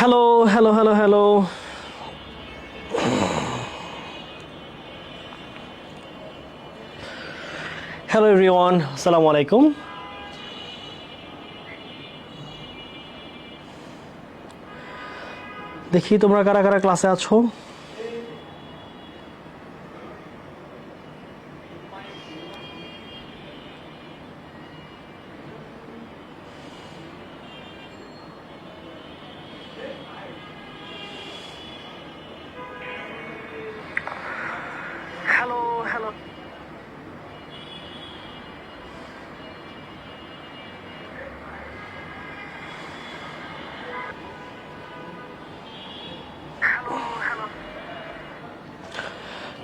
Hello hello hello hello hello everyone, আসসালামু আলাইকুম। দেখি তোমরা কারা কারা ক্লাসে আছো। হ্যালো হ্যালো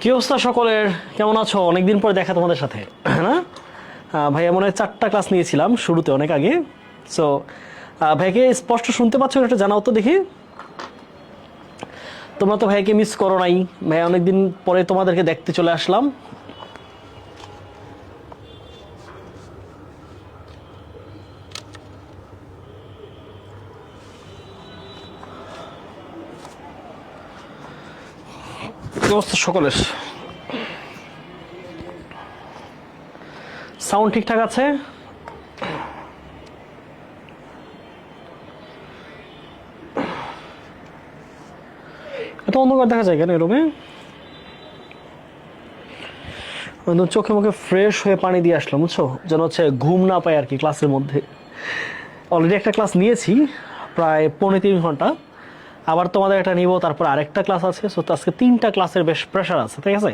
কি অবস্থা সকলের? কেমন আছো? অনেকদিন পর দেখা তোমাদের সাথে, না? ভাইয়া মনে হয় 4টা ক্লাস নিয়েছিলাম শুরুতে, অনেক আগে। সো ভাইকে স্পষ্ট শুনতে পাচ্ছ? এটা জানাও তো দেখি। তোমরা তো ভাইকে মিস করো নাই। ভাই অনেকদিন পরে তোমাদেরকে দেখতে চলে আসলাম। কি অবস্থা সকলের? সাউন্ড ঠিকঠাক আছে? এত অন্ধকার দেখা যায় কেন এই রুমে? চোখে মুখে ফ্রেশ হয়ে পানি দিয়ে আসলাম, বুঝছো, যেন হচ্ছে ঘুম না পাই আর কি ক্লাসের মধ্যে। অলরেডি একটা ক্লাস নিয়েছি প্রায় 3.5 ঘন্টা, আবার তোমাদের একটা নিব, তারপর আরেকটা ক্লাস আছে। সো আজকে 3টা ক্লাসের বেশ প্রেশার আছে, ঠিক আছে?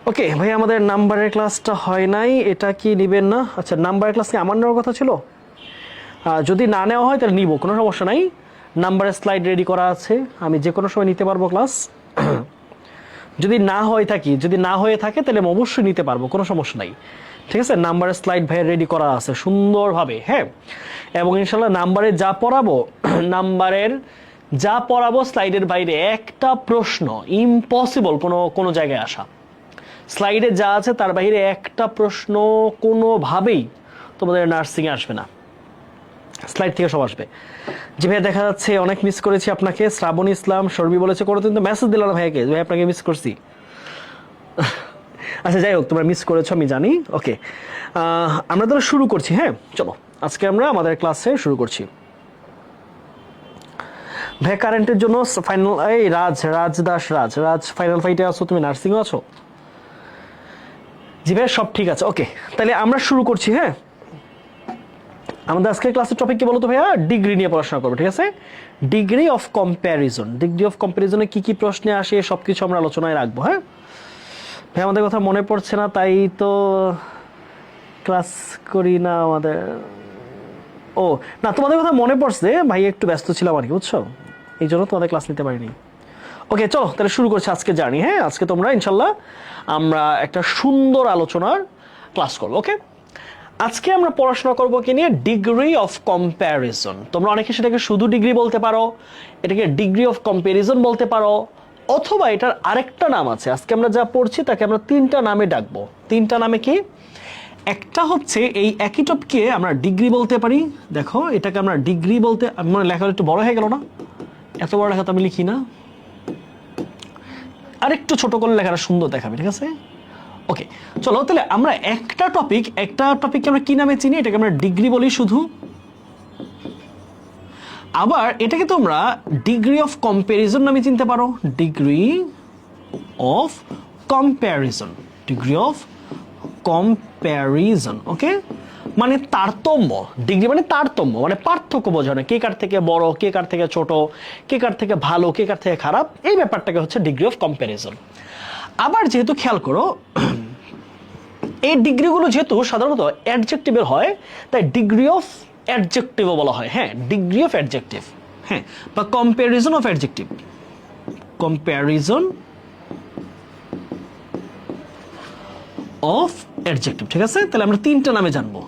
ওকে ভাই, আমাদের নাম্বারের ক্লাসটা হয় নাই, এটা কি নিবেন না? আচ্ছা, নাম্বারের ক্লাস কি আমার নেওয়ার কথা ছিল? যদি না নেওয়া হয় তাহলে নিব, কোনো সমস্যা নাই। নাম্বারের স্লাইড রেডি করা আছে, আমি যে কোনো সময় নিতে পারবো ক্লাস। যদি না হয়ে থাকে তাহলে আমি অবশ্যই নিতে পারবো, কোনো সমস্যা নাই, ঠিক আছে? নাম্বারের স্লাইড ভাই রেডি করা আছে সুন্দরভাবে, হ্যাঁ। এবং ইনশাল্লাহ নাম্বারের যা পড়াবো স্লাইডের বাইরে একটা প্রশ্ন ইম্পসিবল কোনো জায়গায় আসা। স্লাইডে যা আছে তার বাইরে একটা প্রশ্ন কোনোভাবেই তোমাদের নার্সিংয়ে আসবে না, স্লাইড থেকে সব আসবে। জি ভাই, দেখা যাচ্ছে অনেক মিস করেছি আপনাকে। শ্রাবণ ইসলাম শর্বি বলেছে কোনোদিন তো মেসেজ দিল না ভাইকে, ভাই আপনাকে মিস করছি। আচ্ছা যাই হোক, তোমরা মিস করেছো আমি জানি। ওকে, আমরা তাহলে শুরু করছি। হ্যাঁ চলো, আজকে আমরা আমাদের ক্লাসে শুরু করছি। ভাই কারেন্টের জন্য ফাইনাল, এই রাজ ফাইনাল ফাইটে আছো? তুমি নার্সিংয়ে আছো? জি ভাই সব ঠিক আছে। ওকে, তাহলে আমরা শুরু করছি। হ্যাঁ, আমাদের আজকের ক্লাসের টপিক কি বলো তো ভাইয়া? ডিগ্রি নিয়ে পড়াশোনা করবো, ঠিক আছে? ডিগ্রি অফ কম্প্যারিজনে কি কি প্রশ্নে আসে সবকিছু আমরা আলোচনায় রাখবো। হ্যাঁ ভাই, আমাদের কথা মনে পড়ছে না, তাই তো ক্লাস করি না আমাদের। ও না, তোমাদের কথা মনে পড়ছে ভাই, একটু ব্যস্ত ছিলাম আর কি, বুঝছো, এই জন্য তোমাদের ক্লাস নিতে পারিনি। ওকে চলো তাহলে শুরু করছি আজকে জার্নি। হ্যাঁ, আজকে তোমরা ইনশাল্লাহ আমরা একটা সুন্দর আলোচনার ক্লাস করবো। ওকে, আজকে আমরা পড়াশোনা করবো কি নিয়ে? Degree of comparison. তোমরা অনেকে সেটাকে শুধু ডিগ্রি বলতে পারো, এটাকে ডিগ্রি অফ কম্প্যারিজন বলতে পারো, অথবা এটার আরেকটা নাম আছে। আজকে আমরা যা পড়ছি তাকে আমরা 3টা নামে ডাকবো। 3টা নামে কি? একটা হচ্ছে এই একই টপিকে আমরা ডিগ্রি বলতে পারি। দেখো এটাকে আমরা ডিগ্রি বলতে, আমি মনে লেখা একটু বড় হয়ে গেল না? এত বড় লেখা তো আমি লিখি না, আর একটু ছোট করলে লেখাটা সুন্দর দেখাবে, ঠিক আছে? ওকে চলো তাহলে আমরা একটা টপিককে আমরা কি নামে চিনি? এটাকে আমরা ডিগ্রি বলি শুধু। আবার এটাকে তোমরা ডিগ্রি অফ কম্প্যারিজন নামে চিনতে পারো। ডিগ্রি অফ কম্প্যারিজন, ওকে, মানে তারতম্য। ডিগ্রি মানে তারতম্য, মানে পার্থক্য বোঝানো, কে কার থেকে বড়, কে কার থেকে ছোট, কে কার থেকে ভালো, কে কার থেকে খারাপ, এই ব্যাপারটাকে হচ্ছে ডিগ্রি অফ কম্প্যারিজন। আবার যেহেতু খেয়াল করো, এই ডিগ্রিগুলো যেহেতু সাধারণত অ্যাডজেক্টিভের হয়, তাই ডিগ্রি অফ অ্যাডজেক্টিভও বলা হয়। হ্যাঁ, ডিগ্রি অফ অ্যাডজেক্টিভ, হ্যাঁ, বা comparison of adjective, comparison of adjective, ঠিক আছে? তাহলে আমরা 3টা নামে জানবো।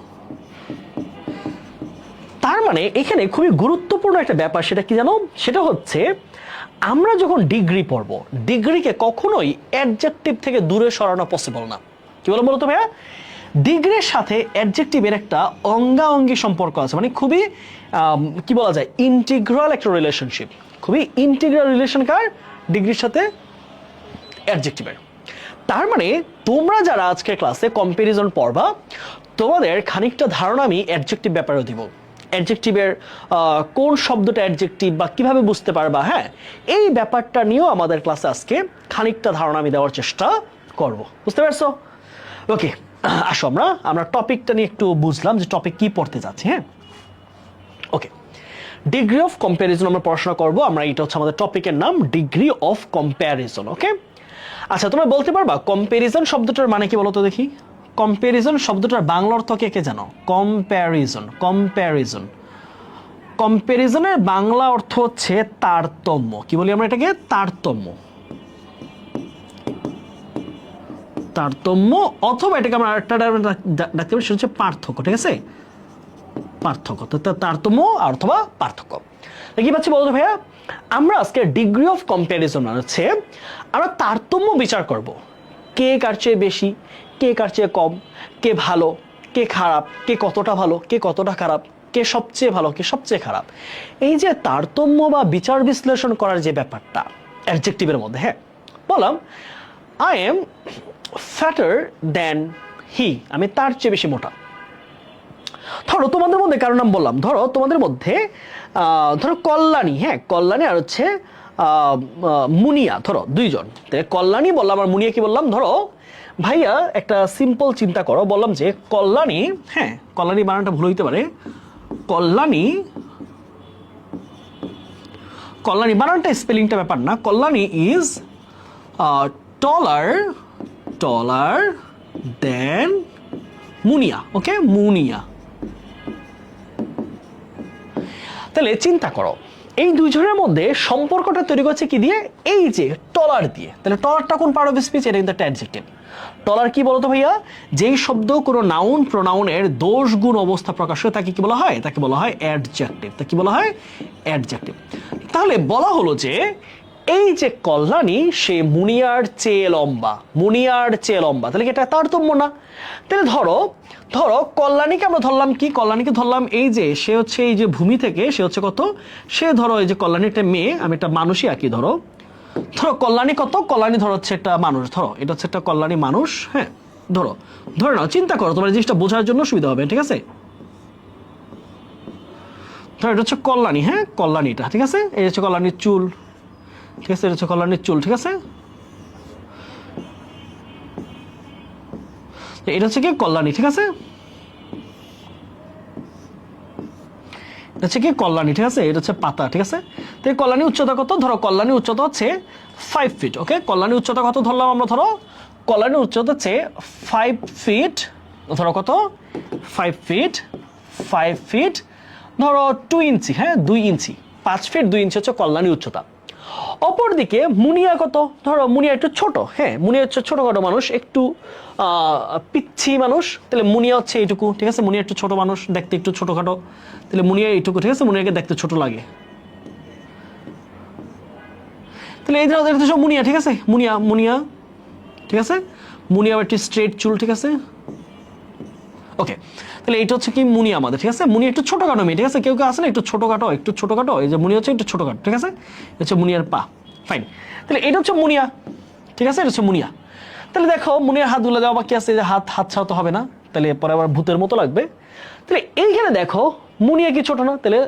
তার মানে এখানে খুবই গুরুত্বপূর্ণ একটা ব্যাপার, সেটা কি জানো? সেটা হচ্ছে আমরা যখন ডিগ্রি পড়বো, ডিগ্রিকে কখনোই অ্যাডজেক্টিভ থেকে দূরে সরানো পসিবল না। কি বলো তো ভাইয়া? ডিগ্রির সাথে অ্যাডজেক্টিভের একটা অঙ্গাঅঙ্গি সম্পর্ক আছে, মানে খুবই কি বলা যায়, ইন্টিগ্রাল একটা রিলেশনশিপ, খুবই ইন্টিগ্রাল রিলেশন কার, ডিগ্রির সাথে অ্যাডজেক্টিভের। তার মানে তোমরা যারা আজকে ক্লাসে কম্প্যারিজন পড়বা, তোমাদের খানিকটা ধারণা আমি অ্যাডজেক্টিভ ব্যাপারেও দিব, অ্যাডজেক্টিভের কোন শব্দটা অ্যাডজেক্টিভ বা কিভাবে বুঝতে পারবা, হ্যাঁ এই ব্যাপারটা নিয়েও আমাদের ক্লাসে আজকে খানিকটা ধারণা আমি দেওয়ার চেষ্টা করব, বুঝতে পারছো? ওকে, আসো আমরা টপিকটা নিয়ে একটু বুঝলাম যে টপিক কি পড়তে যাচ্ছে। হ্যাঁ, ওকে, ডিগ্রি অফ কম্প্যারিজন আমরা পড়াশোনা করব, আমরা এটা হচ্ছে আমাদের টপিকের নাম, ডিগ্রি অফ কম্প্যারিজন। ওকে, আচ্ছা তোমরা বলতে পারবা কম্প্যারিজন শব্দটার মানে কি বলো তো দেখি? কম্প্যারিজন শব্দটার বাংলা অর্থ কে জানো? কম্প্যারিজন, কম্প্যারিজন, কম্প্যারিজনের বাংলা অর্থ হচ্ছে তারতম্য। কি বলি আমরা এটাকে? তারতম্য, তারতম্য, অথবা এটাকে আমরা আরেকটা ডাকতে পারি, সেটা হচ্ছে পার্থক্য। ঠিক আছে, পার্থক্য, তারতম্য অথবা পার্থক্য। কি পাচ্ছি বলতো ভাইয়া? আমরা আজকে ডিগ্রি অফ কম্প্যারিজন হচ্ছে আমরা তারতম্য বিচার করব, কে কার চেয়ে বেশি, কে কার চেয়ে কম, কে ভালো, কে খারাপ, কে কতটা ভালো, কে কতটা খারাপ, কে সবচেয়ে ভালো, কে সবচেয়ে খারাপ। এই যে তারতম্য বা বিচার বিশ্লেষণ করার যে ব্যাপারটা অ্যাডজেক্টিভের মধ্যে, হ্যাঁ বললাম I am fatter than he, আমি তার চেয়ে বেশি মোটা। ধরো তোমাদের মধ্যে কারোর নাম বললাম, ধরো তোমাদের মধ্যে ধরো কল্যাণী, হ্যাঁ কল্যাণী আর হচ্ছে মুনিয়া, ধরো দুইজন, কল্যাণী বললাম আর মুনিয়া কি বললাম? ধরো ভাইয়া একটা সিম্পল চিন্তা করো, বললাম যে কল্যাণী, হ্যাঁ কল্যাণী বানানটা ভুল হইতে পারে, কল্যাণী, কল্যাণী বানানটা স্পেলিংটা ব্যাপার না, কল্যাণী ইজ টলার, টলার দেন মুনিয়া। ওকে, মুনিয়া। তাহলে চিন্তা করো এই দুইজনের মধ্যে সম্পর্কটা তৈরি করছে কি দিয়ে? এই যে টলার দিয়ে। তাহলে টলারটা কোন পার্ট অফ স্পিচ? এটা কিন্তু একটা অ্যাডজেক্টিভ। টলার কি বলতো ভাইয়া? যেই শব্দ কোনো নাউন প্রোনাউনের দোষ গুণ অবস্থা প্রকাশ করে তাকে কি বলা হয়? তাকে বলা হয় অ্যাডজেক্টিভ। তা কি বলা হয়? অ্যাডজেক্টিভ। তাহলে বলা হলো যে এই যে কল্যাণী সে মুনিয়ার চেয়ে লম্বা, মুনিয়ার চেয়ে লম্বা, তাহলে কি এটা তারতম্য না? তাহলে ধরো ধরো কল্যাণীকে আমরা ধরলাম কি? কল্যাণীকে ধরলাম এই যে সে হচ্ছে এই যে ভূমি থেকে সে হচ্ছে কত, সে ধরো এই যে কল্যাণী একটা মেয়ে, আমি একটা মানুষই আঁকি, ধরো ধরো কল্যাণী কত, কল্যাণী ধরো হচ্ছে একটা মানুষ, ধরো এটা হচ্ছে একটা কল্যাণী মানুষ, হ্যাঁ ধরো ধরে নাও, চিন্তা করো তোমার জিনিসটা বোঝার জন্য সুবিধা হবে, ঠিক আছে? ধরো এটা হচ্ছে কল্যাণী, হ্যাঁ কল্যাণীটা, ঠিক আছে? এই হচ্ছে কল্যাণীর চুল, ঠিক আছে? এটা হচ্ছে কল্যাণীর চুল, ঠিক আছে? এটা হচ্ছে কি? কল্যাণী, ঠিক আছে? এটা হচ্ছে কি? কল্যাণী, ঠিক আছে? এটা হচ্ছে পাতা, ঠিক আছে? তো এই কল্যাণী উচ্চতা কত? ধরো কল্যাণী উচ্চতা হচ্ছে 5 ফিট। ওকে, কল্যাণী উচ্চতা কত ধরলাম আমরা? ধরো কল্যাণী উচ্চতা হচ্ছে 5 ফিট, ধরো কত? 5 ফিট, 5 ফিট ধরো 2 ইঞ্চি, হ্যাঁ 2 ইঞ্চি, 5 ফিট 2 ইঞ্চি হচ্ছে কল্যাণী উচ্চতা। অপরদিকে মুনিয়া কত? ধরো মুনিয়া একটু ছোট, হ্যাঁ মুনিয়া হচ্ছে ছোটখাটো মানুষ, একটু পিচ্ছি মানুষ, তাহলে মুনিয়া হচ্ছে এইটুকু, ঠিক আছে? মুনিয়া একটু ছোট মানুষ, দেখতে একটু ছোটখাটো, তাহলে মুনিয়া এইটুকু, ঠিক আছে? মুনিয়াকে দেখতে ছোট লাগে, তাহলে এই ধরো সব মুনিয়া, ঠিক আছে? মুনিয়া, মুনিয়া, ঠিক আছে? মুনিয়া একটু স্ট্রেট চুল, ঠিক আছে? ওকে, তাহলে এটা হচ্ছে কি? মুনিয়া আমাদের, ঠিক আছে? মুনিয়া একটু ছোটখাটো মেয়ে, ঠিক আছে? কেউ কেউ আসে না একটু ছোটখাটো, একটু ছোটখাটো, এই যে মুনিয়া হচ্ছে একটু ছোটখাটো, ঠিক আছে? এটা হচ্ছে মুনিয়ার পা, ফাইন। তাহলে এটা হচ্ছে মুনিয়া, ঠিক আছে? এটা হচ্ছে মুনিয়া। তাহলে দেখো মুনিয়ার হাত গুলো দেওয়া বাকি আছে, যে হাত ছাড়া তো হবে না, তাহলে পরে আবার ভূতের মতো লাগবে। তাহলে এইখানে দেখো মুনিয়া কি ছোট না? তাহলে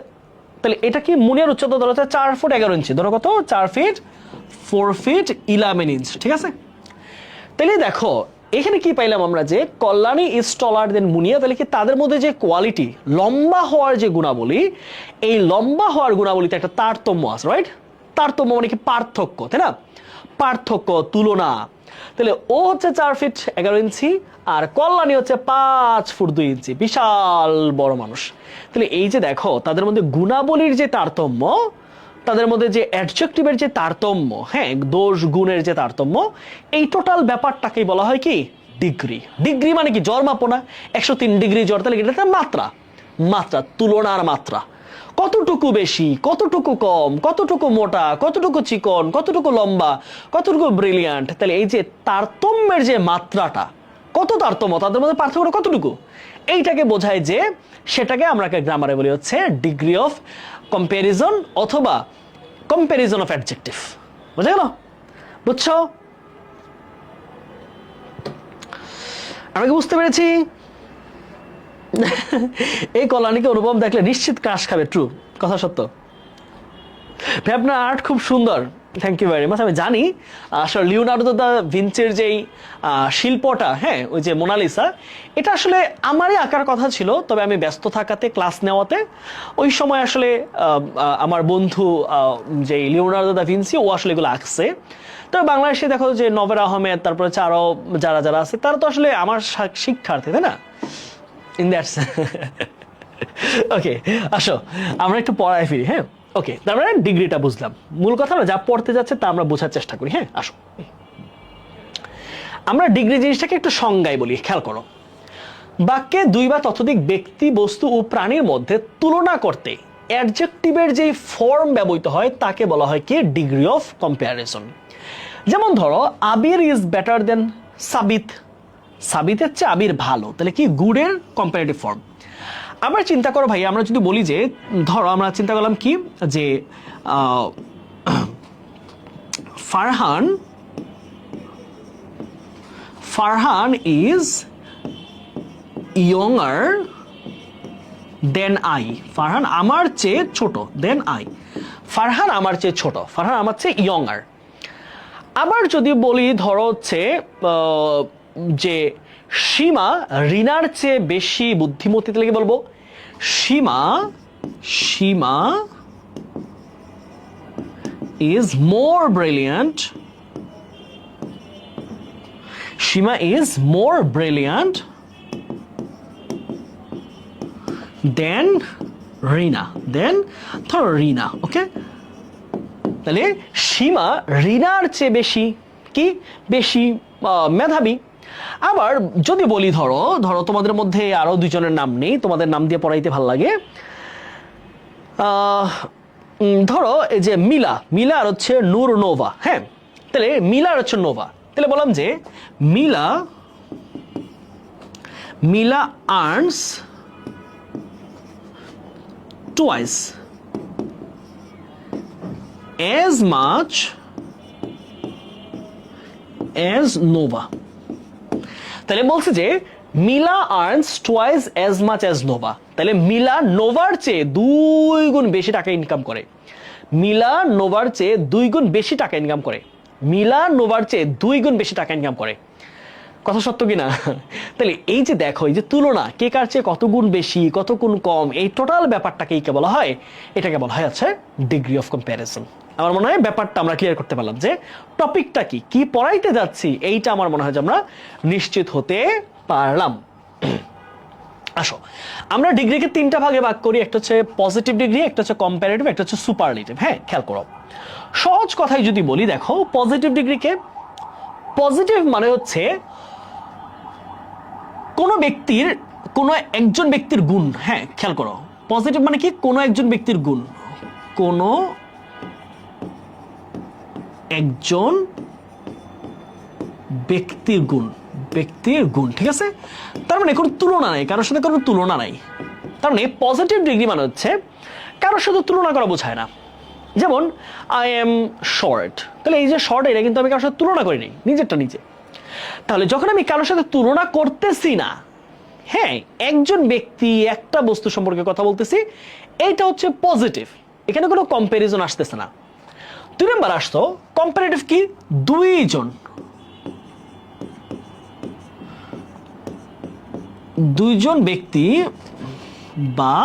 তাহলে এটা কি? মুনিয়ার উচ্চতা ধরো হচ্ছে 4 ফুট 11 ইঞ্চি, ধরো কত? 4 ফিট 4 ফিট 11 ইঞ্চ, ঠিক আছে? তাহলে দেখো এখানে কি পাইলাম আমরা? যে কল্যাণী ইজ টলার দেন মুনিয়া, তাহলে কি তাদের মধ্যে যে কোয়ালিটি, লম্বা হওয়ার যে গুণাবলী, এই লম্বা হওয়ার গুণাবলীতে একটা তারতম্য আছে, রাইট? তারতম্য মানে কি? পার্থক্য, তাই না? পার্থক্য, তুলনা। তাহলে ও হচ্ছে 4 ফিট 11 ইঞ্চি আর কল্যাণী হচ্ছে 5 ফুট 2 ইঞ্চি, বিশাল বড় মানুষ। তাহলে এই যে দেখো তাদের মধ্যে গুণাবলীর যে তারতম্য, তাদের মধ্যে যে অ্যাডজেক্টিভের যে তারতম্য, হ্যাঁ দোষ গুণের যে তারতম্য, এই টোটাল ব্যাপারটাকেই বলা হয় কি? ডিগ্রি। ডিগ্রি মানে কি? জ্বর মাপো না, 103 ডিগ্রি জ্বর, তাহলে এটা একটা মাত্রা, মাত্রা, তুলনার মাত্রা। কতটুকু বেশি, কতটুকু কম, কতটুকু মোটা, কতটুকু চিকন, কতটুকু লম্বা, কতটুকু ব্রিলিয়ান্ট। তাহলে এই যে তারতম্যের যে মাত্রাটা, কত তারতম্য, তাদের মধ্যে পার্থক্য কতটুকু, এইটাকে বোঝায় যে সেটাকে আমরা গ্রামারে বলি হচ্ছে ডিগ্রি অফ কম্প্যারিজন অথবা কম্প্যারিজন অফ অ্যাডজেক্টিভ। বুঝা গেল? বুঝছো? আমি কি বুঝতে পেরেছি? এই কল্যাণীকে অনুভব দেখলে নিশ্চিত ক্রাশ খাবে। ট্রু, কথা সত্য। ভাই আপনার আর্ট খুব সুন্দর, থ্যাংক ইউ ভেরি মাচ। আমি জানি আসলে লিওনার্দো দা ভিঞ্চির যেই শিল্পটা, হ্যাঁ ওই যে মোনালিসা, এটা আসলে আমারই আঁকার কথা ছিল, তবে আমি ব্যস্ত থাকাতে ক্লাস নেওয়াতে ওই সময় আসলে আমার বন্ধু যেই লিওনার্দো দা ভিঞ্চি ও আসলে এগুলো আঁকছে। তবে বাংলাদেশে দেখো যে নভেরা আহমেদ, তারপরে হচ্ছে আরও যারা যারা আছে তারা তো আসলে আমার শিক্ষার্থী, তাই না? ইন দ্যাটস ওকে, আসো আমরা একটু পড়ায় ফিরি। হ্যাঁ ওকে, তারপরে ডিগ্রিটা বুঝলাম, মূল কথা না যা পড়তে যাচ্ছে তা আমরা বোঝার চেষ্টা করি। হ্যাঁ আসো, আমরা ডিগ্রি জিনিসটাকে একটু সংজ্ঞায় বলি, খেয়াল করো। বাক্যে দুই বা ততোধিক ব্যক্তি, বস্তু ও প্রাণীর মধ্যে তুলনা করতে অ্যাডজেক্টিভের যে ফর্ম ব্যবহৃত হয় তাকে বলা হয় কি ডিগ্রি অফ কম্প্যারিজন। যেমন ধরো আবির ইজ বেটার দেন সাবিত, সাবিতের চেয়ে আবির ভালো, তাহলে কি গুডের কম্পারেটিভ ফর্ম। আবার চিন্তা করো ভাই, আমরা যদি বলি যে ধরো আমরা চিন্তা করলাম কি যে Farhan is younger than I, Farhan আমার চেয়ে ছোট, দেন আই, ফারহান আমার চেয়ে ছোট, ফারহান আমার চেয়ে ইয়ংয়ার। আবার যদি বলি ধরো হচ্ছে যে সীমা রিনার চেয়ে বেশি বুদ্ধিমতী, তাহলে কি বলবো Seema is more brilliant, Seema is more brilliant than Rina, ধরো রিনা। ওকে, তাহলে সীমা রিনার চেয়ে বেশি কি, বেশি মেধাবী। আবার যদি বলি ধরো তোমাদের মধ্যে আরো দুজনের নাম নেই, তোমাদের নাম দিয়ে পড়াইতে ভাল লাগে, ধরো এই যে মিলা আর হচ্ছে নূর নোভা। হ্যাঁ, তাহলে মিলা আর হচ্ছে নোভা, তাহলে বললাম যে Mila earns twice as much as Nova। তাহলে বলছে যে Mila earns twice as much as Nova, তাহলে মিলা নোভার চেয়ে 2 গুণ বেশি টাকা ইনকাম করে, মিলা নোভার চেয়ে 2 গুণ বেশি টাকা ইনকাম করে, মিলা নোভার চেয়ে 2 গুণ বেশি টাকা ইনকাম করে। কথা সত্য কিনা? তাহলে এই যে দেখো, এই যে তুলনা, কে কার চেয়ে কত গুণ বেশি কত গুণ কম, এই টোটাল ব্যাপারটাকেই কে বলা হয়, এটাকে বলা হয় আছে ডিগ্রি অফ কম্প্যারিজন। আমার মনে হয় ব্যাপারটা আমরা ক্লিয়ার করতে পারলাম যে টপিকটা কি পড়াইতে যাচ্ছি, এইটা আমার মনে হয় যে আমরা নিশ্চিত হতে পারলাম। আসো আমরা ডিগ্রিকে 3টা ভাগে ভাগ করি, একটা হচ্ছে পজিটিভ ডিগ্রি, একটা হচ্ছে কম্পারেটিভ, একটা হচ্ছে সুপারলেটিভ। হ্যাঁ খেয়াল করো, সহজ কথায় যদি বলি, দেখো পজিটিভ ডিগ্রিকে, পজিটিভ মানে হচ্ছে কোনো একজন ব্যক্তির গুণ। হ্যাঁ খেয়াল করো, পজিটিভ মানে কি, কোনো একজন ব্যক্তির গুণ, কোনো একজন ব্যক্তির গুণ, ঠিক আছে? তার মানে কোনো তুলনা নাই, কারোর সাথে কোনো তুলনা নাই। তার মানে পজিটিভ ডিগ্রি মানে হচ্ছে কারোর সাথে তুলনা করা বোঝায় না। যেমন আই এম শর্ট, তাহলে এই যে শর্ট, এটা কিন্তু আমি কারোর সাথে তুলনা করিনি, নিজেরটা নিজে। তাহলে যখন আমি কারোর সাথে তুলনা করতেছি না, হ্যাঁ একজন ব্যক্তি একটা বস্তু সম্পর্কে কথা বলতেছি, এইটা হচ্ছে পজিটিভ, এখানে কোনো কম্প্যারিজন আসতেছে না। 2 নাম্বার আসতো কম্পারেটিভ, কি দুইজন ব্যক্তি বা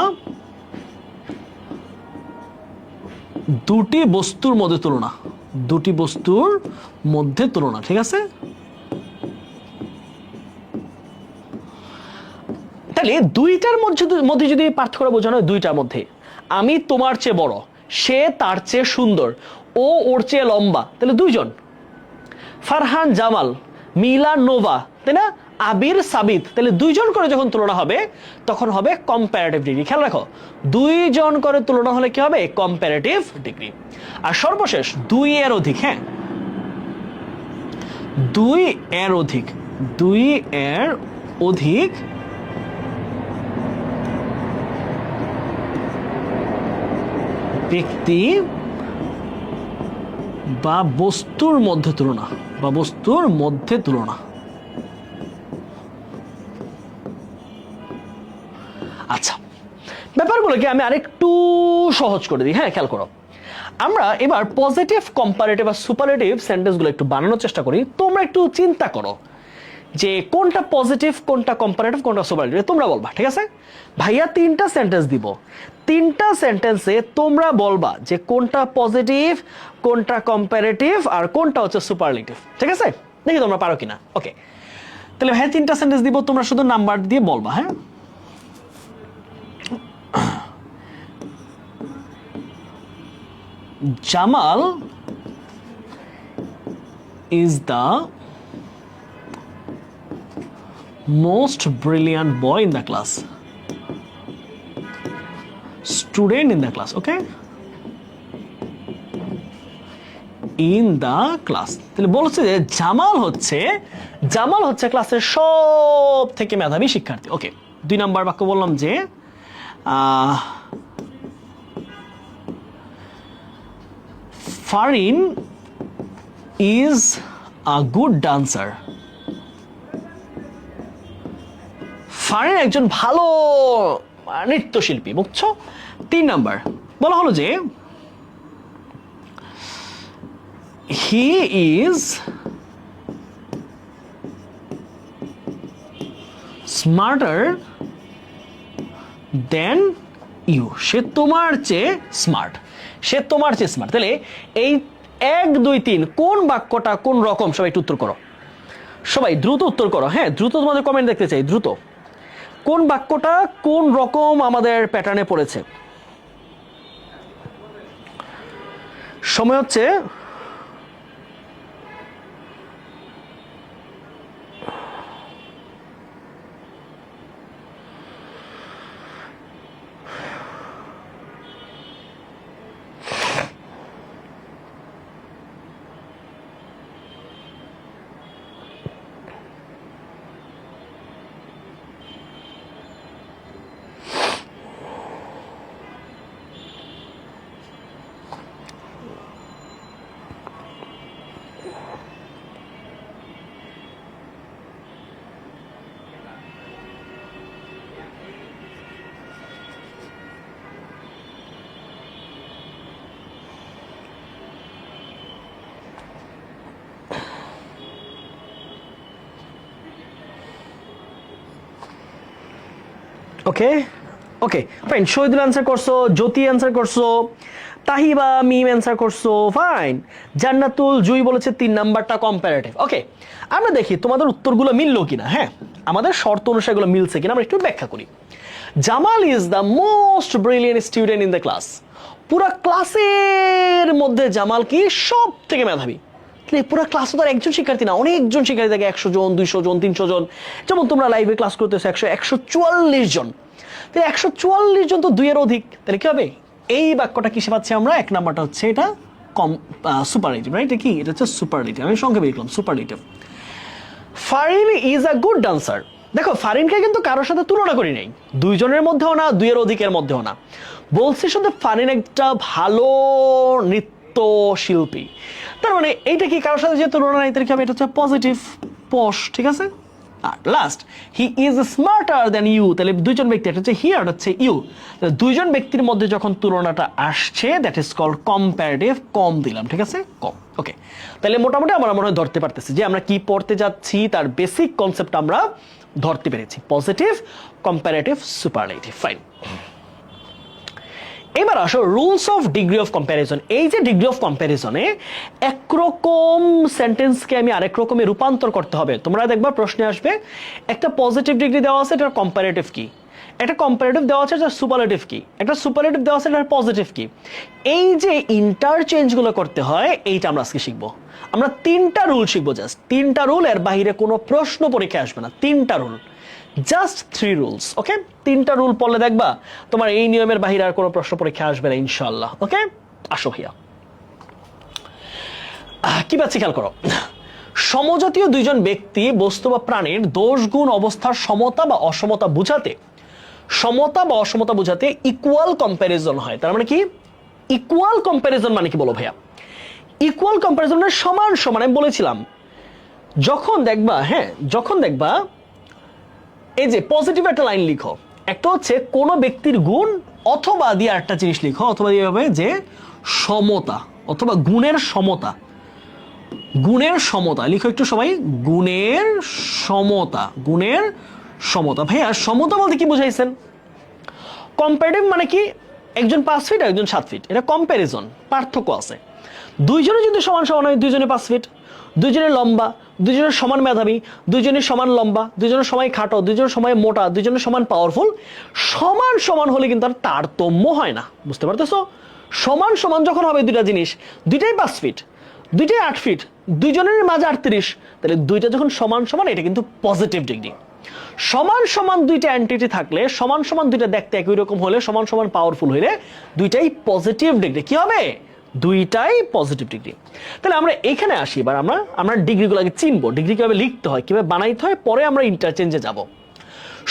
দুটি বস্তুর মধ্যে তুলনা, ঠিক আছে? তাহলে দুইটার মধ্যে যদি পার্থক্য বোঝানো হয়, দুইটার মধ্যে আমি তোমার চেয়ে বড়, সে তার চেয়ে সুন্দর, ও ওর চেয়ে লম্বা, তাহলে 2 জন। ফারহান জামাল, মিলা নোভা, তাই না? আবির সাবিত, তাহলে 2 জন করে যখন তুলনা হবে তখন হবে কম্পারেটিভ ডিগ্রি। খেয়াল রাখো, 2 জন করে তুলনা হলে কি হবে, কম্পারেটিভ ডিগ্রি। আর সর্বশেষ 2 এর অধিক, হ্যাঁ 2 এর অধিক, 2 এর অধিক ব্যক্তি বা বস্তুর মধ্যে তুলনা আচ্ছা, ব্যাপারগুলোকে আমি আরেকটু সহজ করে দিই। হ্যাঁ, খেয়াল করো, আমরা এবার পজিটিভ, কম্পারেটিভ আর সুপারলেটিভ সেন্টেন্সগুলো একটু বানানোর চেষ্টা করি। তোমরা একটু চিন্তা করো যে কোনটা পজিটিভ, কোনটা কম্পারেটিভ, কোনটা সুপারলেটিভ, তোমরা বলবা। ঠিক আছে ভাইয়া, 3টা সেন্টেন্স দিব, 3টা সেন্টেন্সে তোমরা বলবা যে কোনটা পজিটিভ, কোনটা কম্পারেটিভ আর কোনটা হচ্ছে সুপারলেটিভ। ঠিক আছে, দেখি তোমরা পারো কিনা। ওকে, তাহলে হ্যাঁ 3টা সেন্টেন্স দিব, তোমরা শুধু নাম্বার দিয়ে বলবা। হ্যাঁ, Jamal is the most brilliant boy in the class. Student in the class, okay? In the class. তাহলে বলছে যে জামাল হচ্ছে ক্লাসের সব থেকে মেধাবী শিক্ষার্থী। ওকে, 2 নাম্বার বাক্য বললাম যে Farin is a good dancer. Farin একজন ভালো নৃত্যশিল্পী, বুঝছো? 3 নাম্বার বলা হলো যে he is smarter than you. সে তোমার চেয়ে স্মার্ট। তাহলে এই 1 2 3 কোন বাক্যটা কোন রকম, সবাই একটু উত্তর করো। সবাই দ্রুত উত্তর করো। হ্যাঁ, দ্রুত তোমাদের কমেন্ট দেখতে চাই, দ্রুত। কোন বাক্যটা কোন রকম আমাদের প্যাটার্নে পড়েছে? সময় হচ্ছে ওকে ওকে ফাইন। শহীদুল অ্যান্সার করছো, জ্যোতি অ্যান্সার করছো, তাহিবা মিম অ্যান্সার করছো, ফাইন। জান্নাতুল জুই বলেছে 3 নাম্বারটা কম্পারেটিভ। ওকে, আমরা দেখি তোমাদের উত্তরগুলো মিললো কিনা। হ্যাঁ, আমাদের শর্ত অনুসারে এগুলো মিলছে কিনা আমরা একটু ব্যাখ্যা করি। Jamal is the most brilliant student in the class. পুরা ক্লাসের মধ্যে জামাল কি সব থেকে মেধাবী। পুরো ক্লাস তো আর একজন শিক্ষার্থী না, অনেকজন শিক্ষার্থী থাকে, 100 জন, 200 জন, 300 জন। যেমন তোমরা লাইভে ক্লাস করতেছো 144 জন। 144 জন তো 2 এর অধিক। তাহলে কি হবে? এই বাক্যটা কিসে পাচ্ছি আমরা? 1 নাম্বারটা হচ্ছে এটা সুপারলেটিভ, রাইট? কি এটা হচ্ছে সুপারলেটিভ। আমি সংক্ষেপে লিখলাম superlative. Farin is a good dancer. দেখো, ফারিনকে কিন্তু কারোর সাথে তুলনা করি নাই, 2 জনের মধ্যেও না, 2 এর অধিকের মধ্যেও না। বলছি শুধু ফারিন একটা ভালো নৃত্যশিল্পী। তার মানে এইটা কি কারোর সাথে যে তুলনা নাই, তার কি হবে? এটা হচ্ছে পজিটিভ, পশ। ঠিক আছে। আর last, he is smarter than you. তাহলে 2 জন ব্যক্তি, একটা হচ্ছে হি আর হচ্ছে ইউ। 2 জন ব্যক্তির মধ্যে যখন তুলনাটা আসছে, দ্যাট ইজ কল্ড কম্পারেটিভ। কম দিলাম, ঠিক আছে, কম। ওকে, তাহলে মোটামুটি আমরা মনে হয় ধরতে পারতেছি যে আমরা কি পড়তে যাচ্ছি, তার বেসিক কনসেপ্ট আমরা ধরতে পেরেছি। Positive, comparative, superlative. ফাইন। এবার আসো rules of degree of comparison. এই যে ডিগ্রি অফ কম্প্যারিজনে একরকম সেন্টেন্সকে আমি আরেক রকমে রূপান্তর করতে হবে। তোমরা দেখবা প্রশ্নে আসবে একটা পজিটিভ ডিগ্রি দেওয়া আছে, এটার কম্পারেটিভ কি, একটা কম্পারেটিভ দেওয়া আছে, এটার সুপারলেটিভ কি, একটা সুপারলেটিভ দেওয়া আছে, এটার পজিটিভ কি। এই যে ইন্টারচেঞ্জগুলো করতে হয়, এইটা আমরা আজকে শিখবো। আমরা 3টা রুল শিখবো, জাস্ট 3টা রুল। এর বাইরে কোনো প্রশ্ন পরীক্ষায় আসবে না। 3টা রুল, জাস্ট 3 রুলস। ওকে, 3টা রুল পড়লে দেখবা তোমার এই নিয়মের বাহিরে আর কোনো প্রশ্ন পরীক্ষা আসবে না ইনশাআল্লাহ। ওকে, আসো ভাইয়া, কি পাচ্ছি খেয়াল করো। সমজাতীয় দুইজন ব্যক্তি বস্তু বা প্রাণীর দোষ গুণ অবস্থার সমতা বা অসমতা বোঝাতে ইকুয়াল কম্প্যারিজন হয়। তার মানে কি ইকুয়াল কম্প্যারিজন মানে কি বলো ভাইয়া? ইকুয়াল কম্প্যারিজন মানে সমান সমান। আমি বলেছিলাম যখন দেখবা এই যে পজিটিভ একটা লাইন লিখো, একটা হচ্ছে কোন ব্যক্তির গুণ অথবা দিয়ে একটা জিনিস লিখো, অথবা দিয়ে হবে যে সমতা অথবা গুণের সমতা লিখো একটু সবাই, গুণের সমতা। ভাইয়া সমতা বলতে কি বুঝাইছেন? কম্পারেটিভ মানে কি একজন 5 ফিট আর একজন 7 ফিট, এটা কম্প্যারিজন, পার্থক্য আছে। দুইজনে যদি সমান সমান হয়, দুইজনে 5 ফিট, দুইজনে লম্বা, দুইজনের সমান মেধাবী, দুইজনের সমান লম্বা, দুইজনের সমান খাটো, দুইজনের সমান মোটা, দুইজনের সমান পাওয়ারফুল, সমান সমান হলে কিন্তু আর তারতম্য হয় না। বুঝতে পারতেছো? সমান সমান যখন হবে দুইটা জিনিস, দুইটাই 5 ফিট, দুইটাই 8 ফিট, দুইজনের মাঝে 38, তাহলে দুইটা যখন সমান সমান এটা কিন্তু পজিটিভ ডিগ্রি। সমান সমান দুইটা এন্টিটি থাকলে, সমান সমান দুইটা দেখতে একই রকম হলে, সমান সমান পাওয়ারফুল হলে দুইটাই পজিটিভ ডিগ্রি। কি হবে? দুইটাই পজিটিভ ডিগ্রি। তাহলে আমরা এখানে আসি, এবার আমরা ডিগ্রিগুলোকে চিনবো, ডিগ্রি কিভাবে লিখতে হয়, কিভাবে বানাইতে হয়, পরে আমরা ইন্টারচেঞ্জে যাব।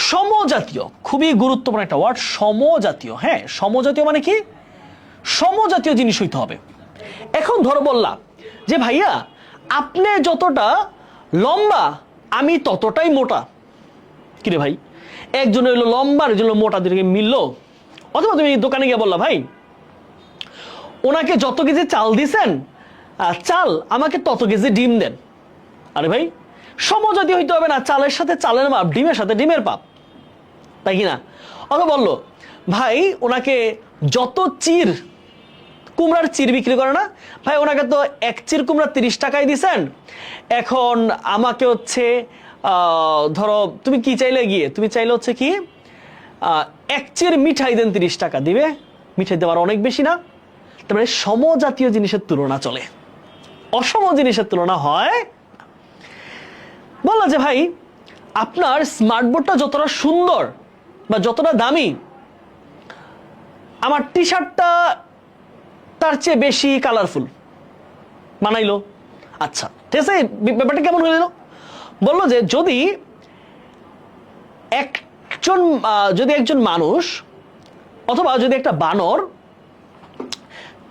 সমজাতীয়, খুবই গুরুত্বপূর্ণ একটা ওয়ার্ড, সমজাতীয়। হ্যাঁ, সমজাতীয় মানে কি? সমজাতীয় জিনিস হইতে হবে। এখন ধরো বললাম যে ভাইয়া আপনি যতটা লম্বা আমি ততটাই মোটা, কিরে ভাই একজন হইলো লম্বা একজন হইলো মোটা, দুটোকে মিললো? অথবা তুমি দোকানে গিয়ে বললা ভাই ওনাকে যত কেজি চাল দিছেন, চাল আমাকে তত কেজি ডিম দেন। আরে ভাই সমজাতীয় হইতে হবে না, চালের সাথে চালের মাপ, ডিমের সাথে ডিমের পাপ, তাই কিনা? অথবা বললো ভাই ওনাকে যত কুমড়ার চির বিক্রি করে না ভাই, ওনাকে তো এক চির কুমড়া 30 টাকায় দিছেন, এখন আমাকে হচ্ছে ধরো তুমি কি চাইলে গিয়ে তুমি চাইলে হচ্ছে কি এক চির মিঠাই দেন, 30 টাকা দিবে, মিঠাই দেওয়ার অনেক বেশি না? তারপরে সমজাতীয় জিনিসের তুলনা চলে, অসম জিনিসের তুলনা হয়। বললো যে ভাই আপনার স্মার্ট বোর্ডটা যতটা সুন্দর বা যতটা দামি, আমার টি শার্টটা তার চেয়ে বেশি কালারফুল, মানাইলো। আচ্ছা ঠিক আছে, ব্যাপারটা কেমন হইল? বললো যে যদি একজন মানুষ অথবা যদি একটা বানর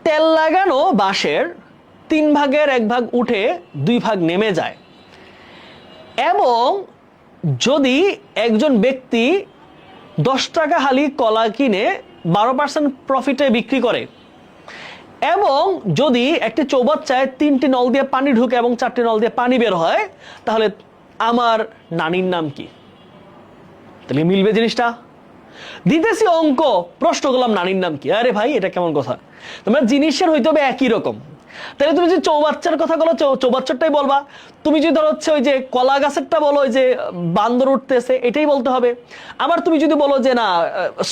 তেল লাগানো বাঁশের 3 ভাগের 1 ভাগ উঠে 2 ভাগ নেমে যায়, এবং যদি একজন ব্যক্তি 10 টাকা হালি কলা কিনে 12% প্রফিটে বিক্রি করে, এবং যদি একটি চৌবাচ্চায় 3টি নল দিয়ে পানি ঢুকে এবং 4টি নল দিয়ে পানি বের হয়, তাহলে আমার নানির নাম কি? তাহলে মিলবে জিনিসটা? দিতেছি অঙ্ক, প্রশ্ন করলাম নানির নাম কি? আরে ভাই এটা কেমন কথা? তোমরা জিনিসের হইতে হবে একই রকম। তাহলে তুমি যে চৌবাচ্চার কথা বলো চৌবাচ্চারটাই বলবা, তুমি যদি ধরো হচ্ছে ওই যে কলা গাছেরটা বলো ওই যে বান্দর উঠতেছে এটাই বলতে হবে। আবার তুমি যদি বলো যে না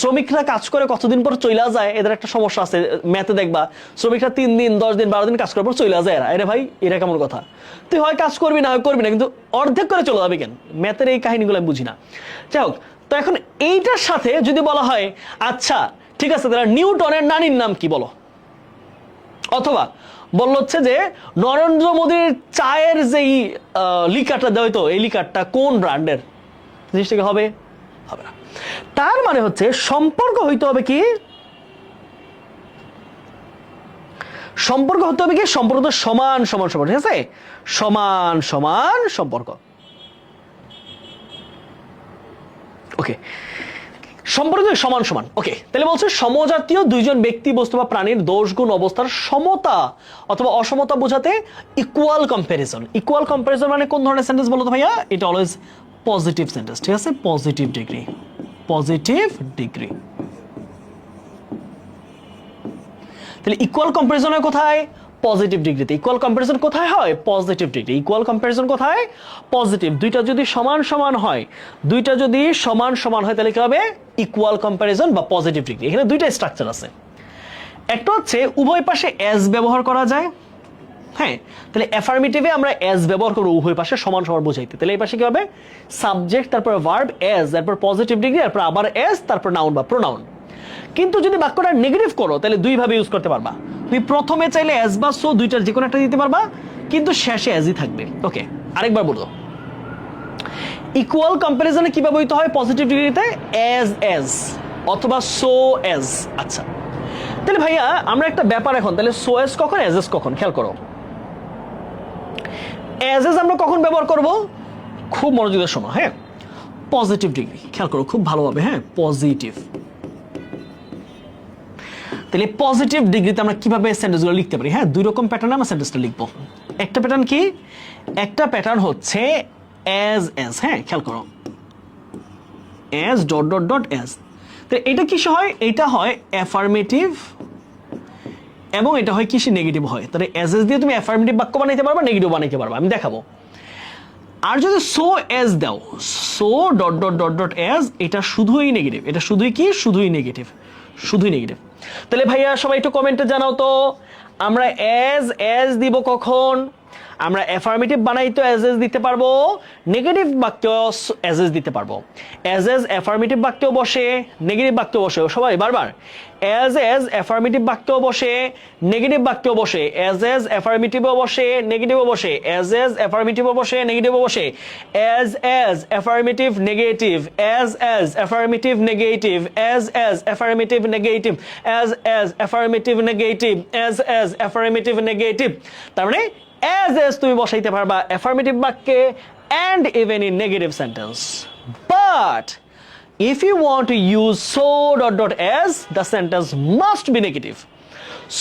শ্রমিকরা কাজ করে কতদিন পর চইলা যায়, এদের একটা সমস্যা আছে ম্যাথে, দেখবা শ্রমিকরা 3 দিন 10 দিন 12 দিন কাজ করার পর চইলা যায়। আরে ভাই এটা কেমন কথা? তুই হয় কাজ করবি না হয় করবি না, কিন্তু অর্ধেক করে চলে যাবে কেন? ম্যাথের এই কাহিনীগুলো আমি বুঝি না। যাই হোক, তো এখন এইটার সাথে যদি বলা হয় আচ্ছা ঠিক আছে তাহলে নিউটনের নানির নাম কি বলো, অথবা বলল হচ্ছে যে নরেন্দ্র মোদীর চায়ের যেই লিকারটা দেওয়া হইতো এই লিকারটা কোন ব্র্যান্ডের, জিনিসটাকে হবে? হবে না। তার মানে হচ্ছে সম্পর্ক হইতে হবে কি? সম্পর্ক হতে হবে কি? সম্পর্ক তো সমান সমান সম্পর্ক, ঠিক আছে? সমান সমান সম্পর্ক। ওকে, সম্পর্ক সমান সমান। ওকে, তাহলে বলছে সমজাতীয় দুইজন ব্যক্তি বস্তু বা প্রাণীর দোষ গুণ অবস্থার সমতা অথবা অসমতা বোঝাতে ইকুয়াল কম্প্যারিজন। ইকুয়াল কম্প্যারিজন মানে কোন ধরনের সেন্টেন্স বলো তো ভাইয়া? এটা অলওয়েজ পজিটিভ সেন্টেন্স, ঠিক আছে? Positive degree, positive degree. তাহলে ইকুয়াল কম্প্যারিজন হয় কোথায়? পজিটিভ ডিগ্রিতে। ইকুয়াল কম্প্যারিজন কোথায় হয়? Positive degree. ইকুয়াল কম্প্যারিজন কোথায়? পজিটিভ। দুইটা যদি সমান সমান হয়, তাহলে কি হবে? ইকুয়াল কম্প্যারিজন বা পজিটিভ ডিগ্রি। এখানে দুইটা স্ট্রাকচার আছে। একটা হচ্ছে উভয় পাশে এস ব্যবহার করা যায়। হ্যাঁ, তাহলে অ্যাফার্মেটিভে আমরা এস ব্যবহার করব উভয় পাশে সমান সমান বোঝাইতে। তাহলে এই পাশে কি হবে? সাবজেক্ট, তারপর ভার্ব এস, তারপর পজিটিভ ডিগ্রি, তারপর আবার এস, তারপর নাউন বা প্রোনাউন। কিন্তু যদি বাক্যটা নেগেটিভ করো তাহলে দুই ভাবে ইউজ করতে পারবা। তুমি প্রথমে চাইলে এস বা সো দুইটার যে কোনো একটা দিতে পারবা, কিন্তু শেষে অ্যাজই থাকবে। ওকে, আরেকবার বলবো, ইকুয়াল কম্পারিজনে কি ব্যবহৃত হয় পজিটিভ ডিগ্রিতে? অ্যাজ অথবা সো অ্যাজ। আচ্ছা, তাহলে ভাইয়া আমরা একটা ব্যাপার এখন, তাহলে সো অ্যাজ কখন, অ্যাজ কখন? খেয়াল করো, অ্যাজ আমরা কখন ব্যবহার করব? খুব মনোযোগ দিয়ে শোনো, হ্যাঁ, পজিটিভ ডিগ্রি, খেয়াল করো খুব ভালোভাবে, হ্যাঁ, পজিটিভ। তাহলে পজিটিভ ডিগ্রিতে আমরা কিভাবে সেন্টেন্সগুলো লিখতে পারি? হ্যাঁ, দুই রকম প্যাটার্নে আমরা সেন্টেন্সটা লিখবো। একটা প্যাটার্ন কি? একটা প্যাটার্ন হচ্ছে অ্যাজ, হ্যাঁ, খেয়াল করো, as dot dot dot as. তো এটা কিসে হয়? এটা হয় অ্যাফার্মেটিভ এবং এটা হয় কিসে? নেগেটিভ হয়। তাহলে অ্যাজ দিয়ে তুমি অ্যাফার্মেটিভ বাক্য বানাইতে পারবা, নেগেটিভ বানাইতে পারবা, আমি দেখাবো। আর যদি সো অ্যাজ দাও, so dot dot dot dot as, এটা শুধুই নেগেটিভ, এটা শুধুই কি? শুধুই নেগেটিভ, শুধুই নেগেটিভ। তাহলে ভাইয়া সবাই একটু কমেন্টে জানাও তো, আমরা অ্যাজ দিব কখন? আমরা অ্যাফার্মেটিভ বানাইতো অ্যাজ দিতে পারবো, নেগেটিভ বাক্য অ্যাজ দিতে পারবো। অ্যাজ অ্যাফার্মেটিভ বাক্যও বসে, নেগেটিভ বাক্যও বসে, সবাই বারবার অ্যাজ অ্যাফার্মেটিভ বাক্যও বসে, নেগেটিভ বাক্যও বসে, অ্যাজ অ্যাফার্মেটিভও বসে, নেগেটিভও বসে, অ্যাজ অ্যাফার্মেটিভও বসে, নেগেটিভও বসে, as affirmative negative, as affirmative negative, as affirmative negative, as affirmative negative, as affirmative negative. তার মানে অ্যাজ তুমি বসাইতে পারবা অ্যাফার্মেটিভ বাক্যে and even in negative sentence. But if you want to use so dot dot as, the sentence must be negative.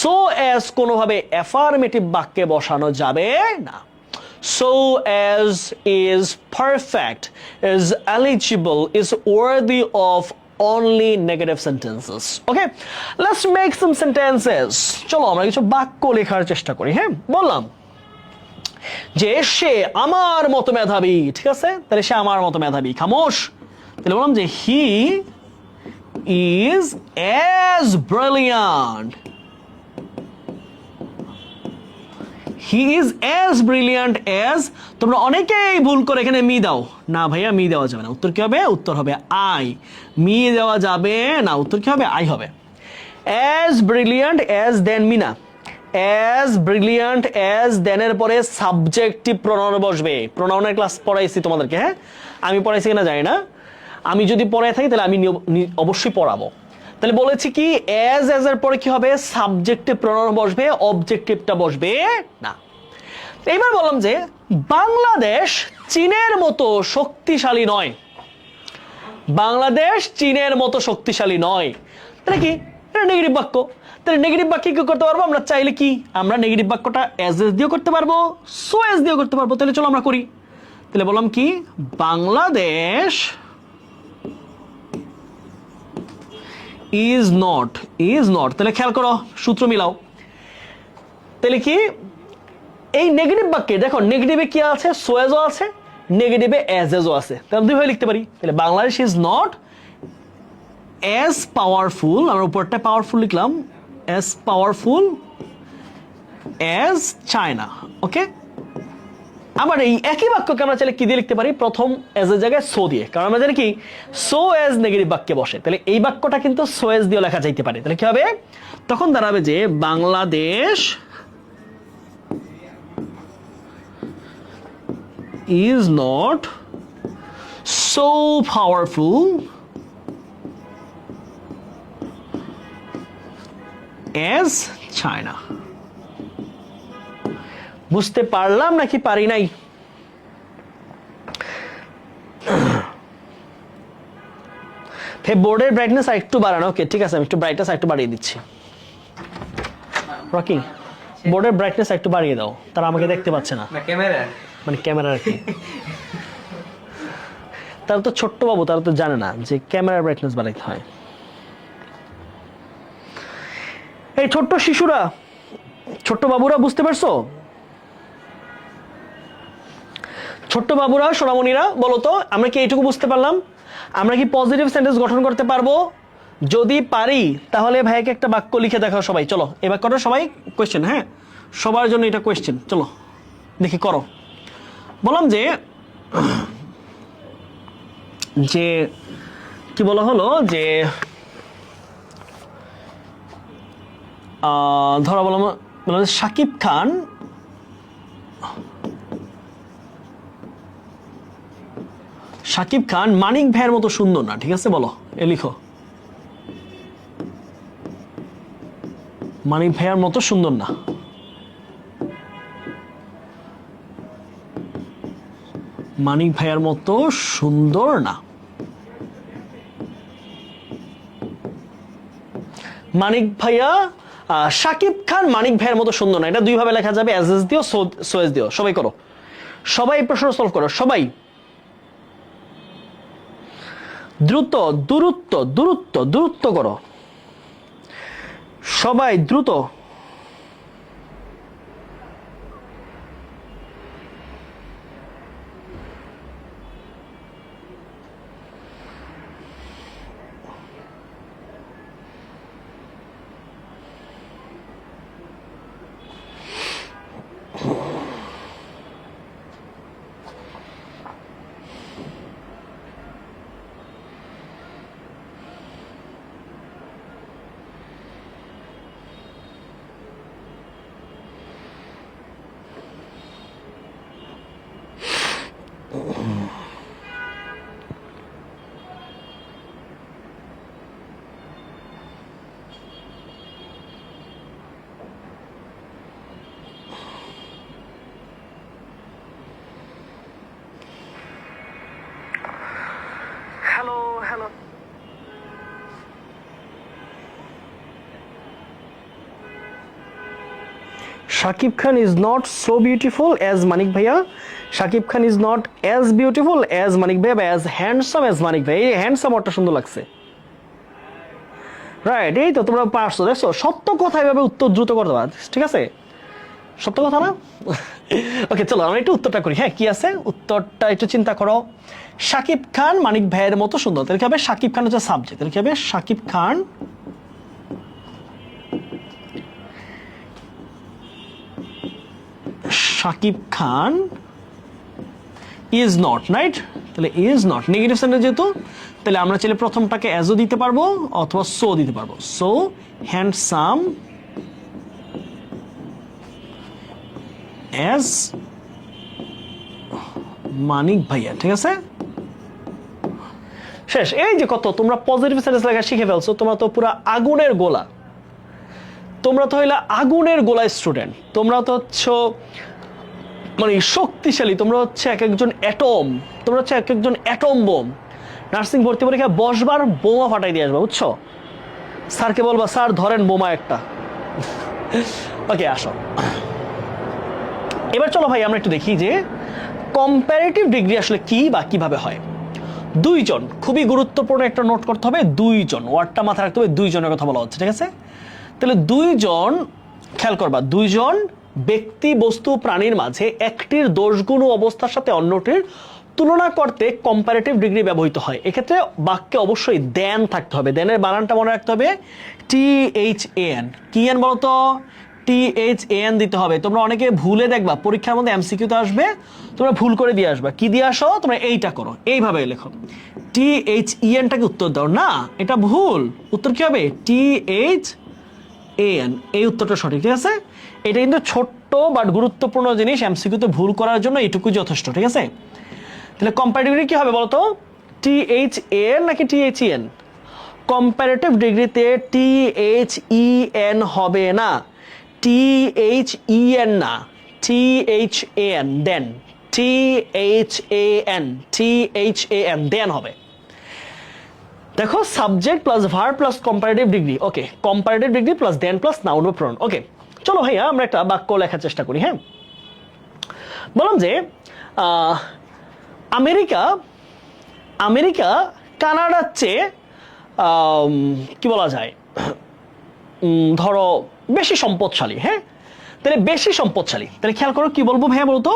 So as কোনোভাবে affirmative বাক্যে বসানো যাবে না। So as is perfect, is eligible, is worthy of only negative sentences. Okay, let's make some sentences. চলো আমরা কিছু বাক্য লেখার চেষ্টা করি। হ্যাঁ, বললাম যে সে আমার মতো মেধাবী, ঠিক আছে? তাহলে সে আমার মতো মেধাবী, খামোশ। তাহলে বললাম যে he is as brilliant, he is as brilliant as. তোমরা অনেকেই ভুল করে এখানে মি দাও, না ভাইয়া মি দেওয়া যাবে না, উত্তর কি হবে? উত্তর হবে আই। মি দেওয়া যাবে না, উত্তর কি হবে? আই হবে। As brilliant as than me না, অ্যাজ ব্রিলিয়ান্ট অ্যাজ দেনের পরে সাবজেক্টিভ প্রোনাউন বসবে। প্রোনাউনের ক্লাস পড়াইছি তোমাদেরকে, হ্যাঁ, আমি পড়াইছি কিনা জানি না, আমি যদি পড়াই থাকি তাহলে আমি অবশ্যই পড়াবো। তাহলে বলেছি কি, অ্যাজ এর পরে কি হবে? সাবজেক্টিভ প্রোনাউন বসবে, অবজেক্টিভটা বসবে না। এইবার বললাম যে বাংলাদেশ চীনের মতো শক্তিশালী নয়, বাংলাদেশ চীনের মতো শক্তিশালী নয়। তাহলে কি? এটা নেগেটিভ বাক্য। তাহলে নেগেটিভ বাক্য কি করতে পারবো আমরা? চাইলে কি আমরা নেগেটিভ বাক্যটা অ্যাজ দিয়েও করতে পারবো, সো অ্যাজ দিয়েও করতে পারবো। তাহলে চলো আমরা করি। তাহলে বললাম কি, বাংলাদেশ ইজ নট, তাহলে খেয়াল করো, সূত্র মিলাও। তাহলে কি এই নেগেটিভ বাক্যে দেখো, নেগেটিভে কি আছে? সো অ্যাজও আছে, নেগেটিভে অ্যাজও আছে, তাহলে দুইভাবে লিখতে পারি। তাহলে Bangladesh is not as powerful, আমরা উপরটা পাওয়ারফুল লিখলাম, as powerful as China. ওকে, আবার এই একই বাক্যকে আমরা চাইলে কি দিয়ে লিখতে পারি? প্রথম as এর জায়গায় so দিয়ে, কারণ আমরা জানি কি so as নেগেটিভ বাক্যে বসে। তাহলে এই বাক্যটা কিন্তু so as দিয়ে লেখা যাইতে পারে। তাহলে কি হবে? তখন দাঁড়াবে যে Bangladesh is not so powerful as China. বুঝতে পারলাম নাকি পারি নাই? বোর্ডের ব্রাইটনেস আরেকটু বাড়ানো। ওকে, ঠিক আছে, আমি একটু ব্রাইটনেস আরেকটু বাড়িয়ে দিচ্ছি। রকি, বোর্ডের ব্রাইটনেস আরেকটু বাড়িয়ে দাও, তারা আমাকে দেখতে পাচ্ছে না। ক্যামেরা, মানে ক্যামেরা আর কি, তারা তো ছোট্ট বাবু, তারা তো জানে না যে ক্যামেরার ব্রাইটনেস বাড়াইতে হয়। এই ছোট্ট শিশুরা, ছোট্ট বাবুরা, বুঝতে পারছো? ছোট্ট বাবুরা, সোনামণিরা, বলো তো আমরা কি এইটুকু বুঝতে পারলাম? আমরা কি পজিটিভ সেন্টেন্স গঠন করতে পারবো? যদি পারি তাহলে ভাইকে একটা বাক্য লিখে দেখাও সবাই। চলো এই বাক্যটা সবাই কোয়েশ্চেন, হ্যাঁ, সবার জন্য এটা কোয়েশ্চেন। চলো দেখি করো। বললাম যে যে কি বলা হলো যে ধরা বললাম শাকিব খান শাকিব খান মানিক ভাইয়ের মতো সুন্দর না, ঠিক আছে বলো, এ লিখো। মানিক ভাইয়ার মতো সুন্দর না। মানিক ভাইয়ার মতো সুন্দর না। মানিক ভাইয়া, শাকিব খান মানিক ভাইয়ের মতো সুন্দর না, এটা দুইভাবে লেখা যাবে, এস এস দিও, সো এস দিও। সবাই করো, সবাই প্রশ্ন সলভ করো, সবাই দ্রুত দূরত্ব দূরত্ব দূরত্ব করো, সবাই দ্রুত। Hello. Shakib Khan is not so beautiful as Manik Bhaiya. Shakib Khan is not as beautiful as Manik Bhaiya, but as handsome as Manik Bhaiya. এই হ্যান্ডসাম ওটা সুন্দর লাগছে, রাইট? এই তো তোমরা পারছো, দেখছো? সত্য কথা এভাবে উত্তর দ্রুত করতে পারো, ঠিক আছে? সত্য কথা না? ওকে, চলো আমরা একটু উত্তরটা করি। হ্যাঁ, কি আছে উত্তরটা একটু চিন্তা করো। শাকিব খান মানিক ভাইয়ের মতো সুন্দর, তাহলে কি হবে? শাকিব খান হচ্ছে সাবজেক্ট, তাহলে কি হবে? Shakib Khan Shakib Khan is not, right? তাহলে ইজ নট নেগেটিভ সেন্টেন্স যেহেতু, তাহলে আমরা চাইলে প্রথমটাকে অ্যাজও দিতে পারবো অথবা সো দিতে পারবো। সো হ্যান্ডসাম অ্যাজ মানিক ভাইয়া, ঠিক আছে? শেষ। এই যে কত তোমরা পজিটিভ সেন্টেন্স লেখা শিখে ফেলছো, তোমরা তো পুরো আগুনের গোলা, তোমরা তো হইলা আগুনের গোলা স্টুডেন্ট, তোমরা তো হচ্ছে মানে শক্তিশালী, তোমরা হচ্ছে এক একজন অ্যাটম, তোমরা হচ্ছে এক একজন অ্যাটম বোম। নার্সিং ভর্তি পরীক্ষায় বসবার বোমা ফাটাই দিয়ে আসবা, বুঝছো? স্যারকে বলবা স্যার ধরেন বোমা একটা। ওকে, আসো এবার চলো ভাই আমরা একটু দেখি যে কম্পারেটিভ ডিগ্রি আসলে কি বা কিভাবে হয়। দুইজন, খুবই গুরুত্বপূর্ণ একটা নোট করতে হবে, দুইজন, ওয়ার্ডটা মাথায় রাখতে হবে, দুইজনের কথা বলা হচ্ছে, ঠিক আছে? তাহলে দুইজন, খেয়াল করবা, দুইজন ব্যক্তি বস্তু প্রাণীর মাঝে একটির দোষগুণ ও অবস্থার সাথে অন্যটির তুলনা করতে কম্পারেটিভ ডিগ্রি ব্যবহৃত হয়। এক্ষেত্রে বাক্যে অবশ্যই দেন থাকতে হবে, দেনের বানানটা মনে রাখতে হবে, THAN। কি এন বলতো? THAN দিতে হবে। তোমরা অনেকে ভুলে দেখবা পরীক্ষার মধ্যে এমসিকিউতে আসবে, তোমরা ভুল করে দিয়ে আসবা। কি দিয়ে আসো? তোমরা এইটা করো, এইভাবে লেখো, THENটাকে উত্তর দাও না, এটা ভুল। উত্তর কি হবে? THAN, এই উত্তরটা সঠিক, ঠিক আছে? এটা কিন্তু ছোট্ট বাট গুরুত্বপূর্ণ জিনিস, এমসিকিউতে ভুল করার জন্য এইটুকু যথেষ্ট, ঠিক আছে? তাহলে কম্পারেটিভ ডিগ্রি কি হবে বলতো? THAN নাকি THEN? কম্পারেটিভ ডিগ্রিতে THEN হবে না, THEN না, THAN, দেন, THAN দেন হবে। দেখো, subject plus verb plus comparative degree, okay, comparative degree plus than plus noun বা প্রনাউন। ওকে, চলো ভাইয়া আমরা একটা বাক্য লেখার চেষ্টা করি। হ্যাঁ, বললাম যে আমেরিকা কানাডার চেয়ে কি বলা যায়, ধরো বেশি সম্পদশালী। হ্যাঁ, তাহলে বেশি সম্পদশালী, তাহলে খেয়াল করো কি বলবো ভাইয়া বলতো,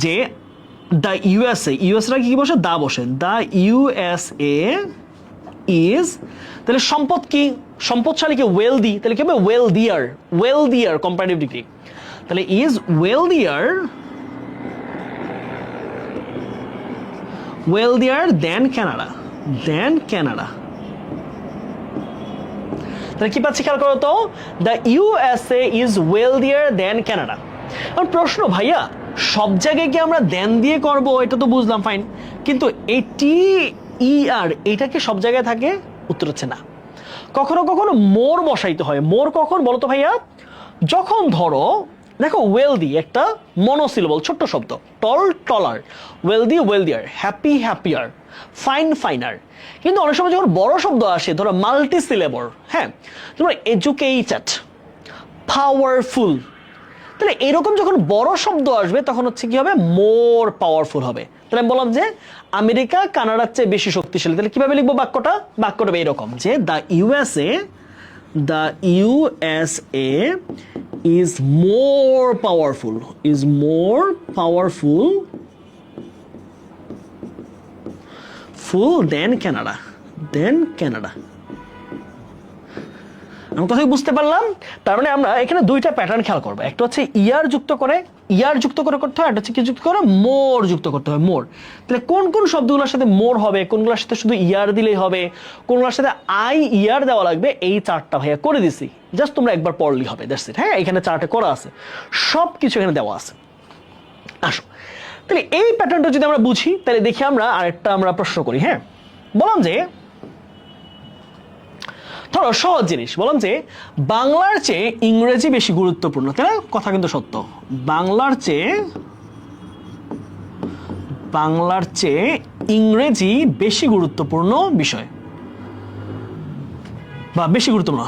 যে দ্য ইউএসএ কি বসে? দা বসে, দ্য USA ইজ, তাহলে সম্পদ কি? সম্পদশালী কি? ওয়েলদি, তাহলে কি হবে? ওয়েলদিয়ার কম্পারেটিভ ডিগ্রি, তাহলে ইজ ওয়েলদিয়ার দেন ক্যানাডা। তাহলে কি পাচ্ছি খেয়াল করো তো? The USA is wealthier than Canada. আমার প্রশ্ন ভাইয়া, সব জায়গায় কি আমরা দেন দিয়ে করব, এটা তো বুঝলাম, ফাইন, কিন্তু এই টি ই আর এটাকে সব জায়গায় থাকে? উত্তর হচ্ছে না। কখনো কখনো মোর বসাইতে হয়। মোর কখন বলো তো ভাইয়া? যখন ধরো দেখো ওয়েলদি একটা মনোসিলেবল ছোট্ট শব্দ, tall taller, wealthy wealthier, happy happier, fine finer. কিন্তু অনেক সময় যখন বড় শব্দ আসে, ধরো মাল্টি সিলেবল, হ্যাঁ, তোমরা এডুকেটেড, পাওয়ারফুল, তাহলে এরকম যখন বড় শব্দ আসবে তখন হচ্ছে কি হবে? মোর পাওয়ারফুল হবে। তাহলে আমি বললাম যে আমেরিকা কানাডার চেয়ে বেশি শক্তিশালী। তাহলে কিভাবে লিখবো বাক্যটা? বাক্যটা এরকম যে the USA is more powerful than Canada. আমি কথাই বুঝতে পারলাম। তার মানে আমরা এখানে দুইটা প্যাটার্ন খেয়াল করবো। একটা হচ্ছে ইয়ার যুক্ত করে করতে হয়, একটা হচ্ছে কি যুক্ত করে? মোর যুক্ত করতে হয়, মোর। তাহলে কোন কোন শব্দগুলোর সাথে মোর হবে, কোনগুলোর সাথে শুধু ইয়ার দিলেই হবে, কোনগুলোর সাথে আই ইয়ার দেওয়া লাগবে, এই চারটা ভাইয়া করে দিছি। জাস্ট তোমরা একবার পড়লেই হবে, দ্যাটস ইট। হ্যাঁ, এখানে চারটে করা আছে, সব কিছু এখানে দেওয়া আছে। আসো তাহলে এই প্যাটার্নটা যদি আমরা বুঝি, তাহলে দেখি আমরা আরেকটা আমরা প্রশ্ন করি। হ্যাঁ, বললাম যে ধরো সহজ জিনিস, বললাম যে বাংলার চেয়ে ইংরেজি বেশি গুরুত্বপূর্ণ, তাই না? কথা কিন্তু সত্য। বাংলার চেয়ে ইংরেজি বেশি গুরুত্বপূর্ণ বিষয়, বা বেশি গুরুত্বপূর্ণ।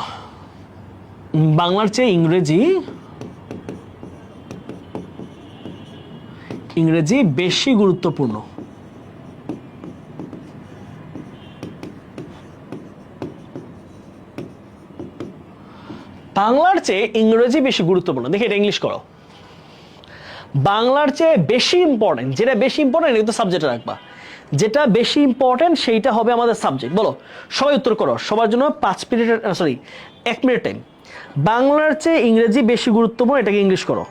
বাংলার চেয়ে ইংরেজি বেশি গুরুত্বপূর্ণ। বাংলার চেয়ে ইংরেজি বেশি গুরুত্বপূর্ণ। দেখি এটা ইংলিশ করো। বাংলার চেয়ে বেশি ইম্পর্টেন্ট, যেটা বেশি ইম্পর্টেন্ট এটা সাবজেক্টে রাখবা। যেটা বেশি ইম্পর্টেন্ট সেইটা হবে আমাদের সাবজেক্ট। বলো, সবাই উত্তর করো। সবার জন্য 1 মিনিট টাইম। বাংলার চেয়ে ইংরেজি বেশি গুরুত্বপূর্ণ, এটাকে ইংলিশ করো।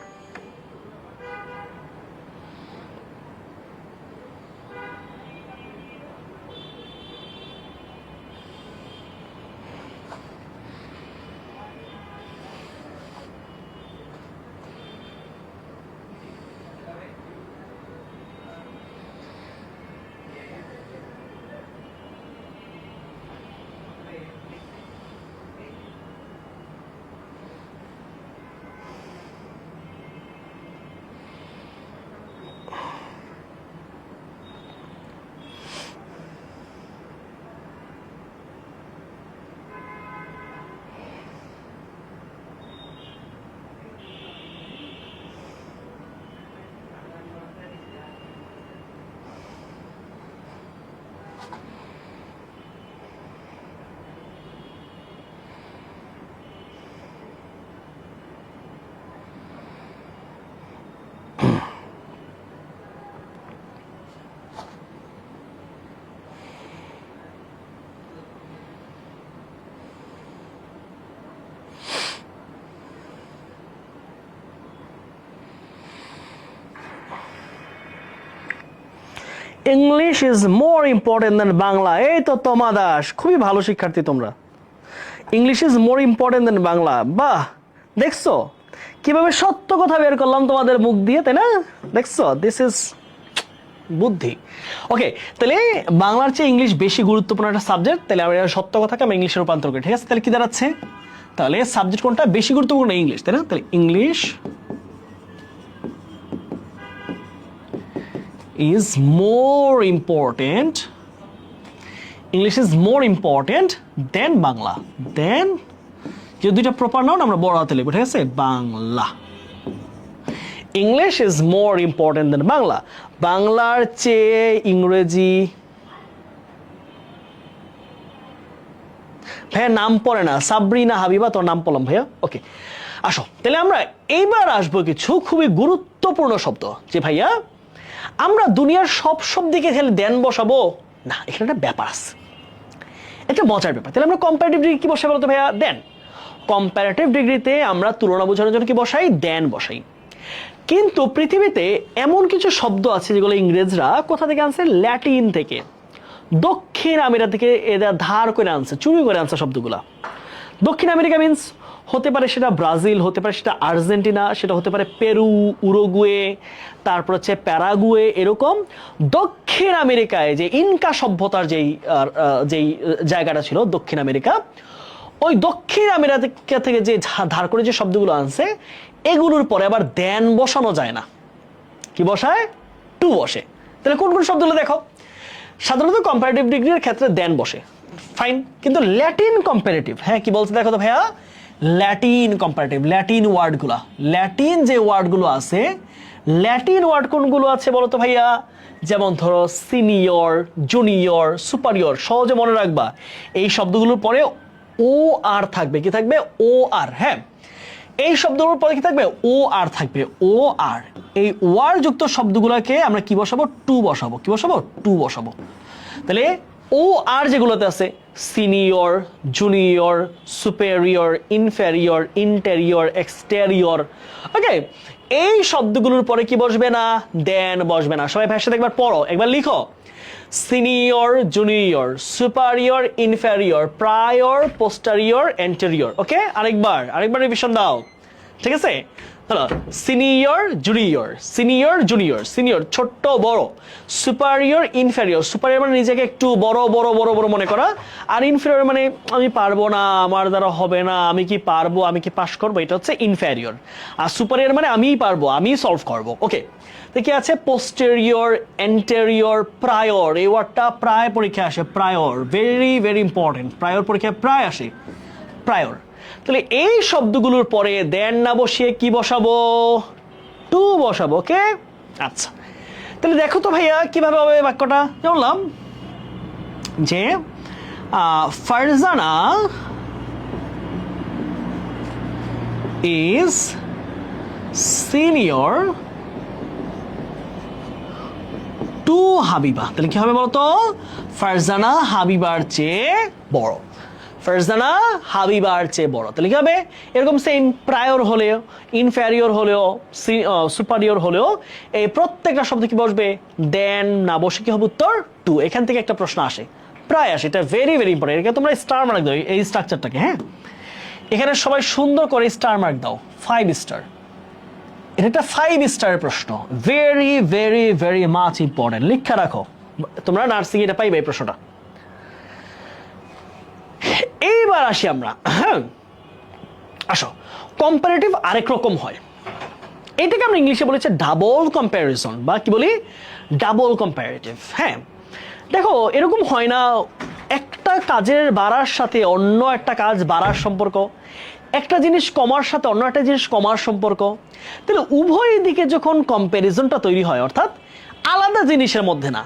English is more important than Bangla. এই তো তমা দাস, খুবই ভালো শিক্ষার্থী তোমরা। English is more important than Bangla. বাহ, দেখছো কিভাবে সত্য কথা বের করলাম তোমাদের মুখ দিয়ে, তাই না? দেখছো, দিস ইজ বুদ্ধি। ওকে, তাহলে বাংলার চেয়ে ইংলিশ বেশি গুরুত্বপূর্ণ একটা সাবজেক্ট। তাহলে আমরা সত্য কথাকে আমরা ইংলিশে রূপান্তর করি, ঠিক আছে? তাহলে কি দাঁড়াচ্ছে? তাহলে সাবজেক্ট কোনটা বেশি গুরুত্বপূর্ণ? ইংলিশ, তাই না? তাহলে English is more important than Bangla. Then যে দুইটা প্রপার নাউন আমরা বড় হাতে লিখব, ঠিক আছে? Bangla. English is more important than Bangla. বাংলার চেয়ে ইংরেজি। ভাইয়া নাম পড়ে না, সাবরিনা হাবিবা, তোর নাম পড়লাম ভাইয়া। ওকে, আসো তাহলে আমরা এইবার আসবো কিছু খুবই গুরুত্বপূর্ণ শব্দ। যে ভাইয়া আমরা দুনিয়ার সব শব্দকে খেলে দেন বসাবো না, এখানে একটা ব্যাপার আছে, একটা মজার ব্যাপার। তাহলে আমরা কম্পারেটিভ ডিগ্রি কি বসাই বলতো ভাইয়া? দেন। কম্পারেটিভ ডিগ্রিতে আমরা তুলনা বোঝানোর জন্য কি বসাই? দেন বসাই। কিন্তু পৃথিবীতে এমন কিছু শব্দ আছে যেগুলো ইংরেজরা কোথা থেকে আনছে? ল্যাটিন থেকে, দক্ষিণ আমেরিকা থেকে এরা ধার করে আনছে, চুরি করে আনছে শব্দগুলা। দক্ষিণ আমেরিকা মিন্স হতে পারে সেটা ব্রাজিল, হতে পারে সেটা আর্জেন্টিনা, সেটা হতে পারে পেরু, উরুগুয়ে, তারপর হচ্ছে প্যারাগুয়ে, এরকম দক্ষিণ আমেরিকায় যে ইনকা সভ্যতার যেই জায়গাটা ছিল দক্ষিণ আমেরিকা, ওই দক্ষিণ আমেরিকা থেকে যে ধার করে যে শব্দগুলো আনছে, এগুলোর পরে আবার দেন বসানো যায় না। কি বসায়? টু বসে। তাহলে কোন কোন শব্দগুলো দেখো। সাধারণত কম্পারেটিভ ডিগ্রির ক্ষেত্রে দেন বসে, ফাইন। কিন্তু ল্যাটিন কম্পারেটিভ, হ্যাঁ কি বলছে দেখো তো ভাইয়া, ল্যাটিন কম্পারেটিভ, ল্যাটিন ওয়ার্ডগুলো, ল্যাটিন যে ওয়ার্ডগুলো আছে, ল্যাটিন ওয়ার্ড কোনগুলো আছে বলো তো ভাইয়া? যেমন ধরো সিনিয়র, জুনিয়র, সুপারিয়র, সহজে মনে রাখবা এই শব্দগুলোর পরে ও আর থাকবে। কি থাকবে? ও আর। হ্যাঁ, এই শব্দগুলোর পরে কি থাকবে? ও আর থাকবে, ও আর। এই ওয়ার যুক্ত শব্দগুলোকে আমরা কি বসাবো? টু বসাবো। কি বসাবো? টু বসাবো। তাহলে ও আর যেগুলোতে আছে, senior, junior, superior, inferior, interior, exterior, okay, এই শব্দগুলোর পরে কি বসবে না? দেন বসবে না। সবাই ভাষাতে একবার পড়ো, একবার লিখো। Senior, junior, superior, inferior, prior, posterior, anterior. Okay, আরেকবার রিভিশন দাও, ঠিক আছে? হলো senior, junior, senior, junior, senior ছোট্ট বড়, সুপারিয়র, ইনফেরিয়র, সুপারিয়র মানে নিজেকে একটু বড় বড় বড় বড় মনে করা, আর ইনফেরিয়র মানে আমি পারবো না, আমার দ্বারা হবে না, আমি কি পারবো, আমি কি পাস করবো, এটা হচ্ছে ইনফেরিয়র। আর সুপারিয়র মানে আমিই পারবো, আমিই সলভ করবো। ওকে, দেখি আছে পোস্টেরিয়র, এন্টেরিয়র, প্রায়র। এই ওয়ার্ডটা প্রায় পরীক্ষায় আসে, prior, very very important, prior পরীক্ষায় প্রায় আসে, প্রায়র। তাহলে এই শব্দগুলোর পরে দেন না বসিয়ে কি বসাবো? টু বসাবো। ওকে, আচ্ছা, তাহলে দেখো তো ভাইয়া কিভাবে হবে বাক্যটা। বললাম যে Farzana is senior two Habiba. তাহলে কি হবে বলতো? ফারজানা হাবিবার চেয়ে বড়, ফারজানা হাবিবার চেয়ে বড়। তাহলে কি হবে? এরকম সেম প্রায়র হলেও, ইনফেরিয়র হলেও, সুপারিয়র হলেও এই প্রত্যেকটা শব্দ কি বসবে? দেন না বসে কি হবে উত্তর? টু। এখান থেকে একটা প্রশ্ন আসে, প্রায় আসে, এটা ভেরি ভেরি ইম্পর্টেন্ট। এটা তোমরা স্টার মার্ক দাও এই স্ট্রাকচারটাকে। হ্যাঁ, এখানে সবাই সুন্দর করে স্টার মার্ক দাও, 5 স্টার। এটা একটা 5 স্টারের প্রশ্ন, very very very much important. লিখা রাখো, তোমরা নার্সিং এটা পাইবে এই প্রশ্নটা। এইবার আসি আমরা, হ্যাঁ আসো, কম্পারেটিভ আরেক রকম হয়। এটাকে আমরা ইংলিশে বলেছি ডাবল কম্প্যারিজন, বা কি বলি? Double comparative. হ্যাঁ, দেখো এরকম হয় না একটা কাজের বাড়ার সাথে অন্য একটা কাজ বাড়ার সম্পর্ক, একটা জিনিস কমার সাথে অন্য একটা জিনিস কমার সম্পর্ক। তাহলে উভয় দিকে যখন কম্প্যারিজনটা তৈরি হয়, অর্থাৎ আলাদা জিনিসের মধ্যে না,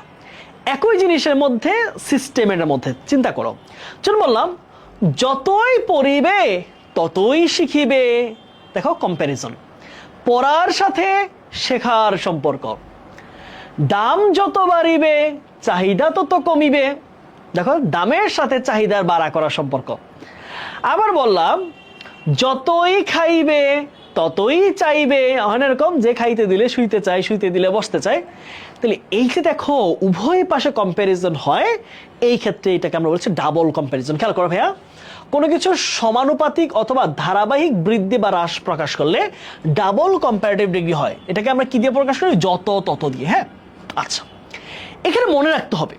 একই জিনিসের মধ্যে, সিস্টেমের মধ্যে, চিন্তা করো। চলুন বললাম যতই পড়িবে ততই শিখিবে। দেখো কম্প্যারিজন, পড়ার সাথে শেখার সম্পর্ক। দাম যত বাড়িবে চাহিদা তত কমিবে। দেখো দামের সাথে চাহিদার বাড়া করার সম্পর্ক। আবার বললাম যতই খাইবে ততই চাইবে, এরকম যে খাইতে দিলে শুইতে চায়, শুইতে দিলে বসতে চায়। তাহলে এই যে দেখো উভয় পাশে কম্প্যারিজন হয়, এই ক্ষেত্রে এটাকে আমরা বলছি ডাবল কম্প্যারিজন। খেয়াল করো ভাইয়া, কোনো কিছু সমানুপাতিক অথবা ধারাবাহিক বৃদ্ধি বা হ্রাস প্রকাশ করলে ডাবল কম্পারেটিভ ডিগ্রি হয়। এটাকে আমরা কি দিয়ে প্রকাশ করি? যত তত দিয়ে। হ্যাঁ, আচ্ছা, এখানে মনে রাখতে হবে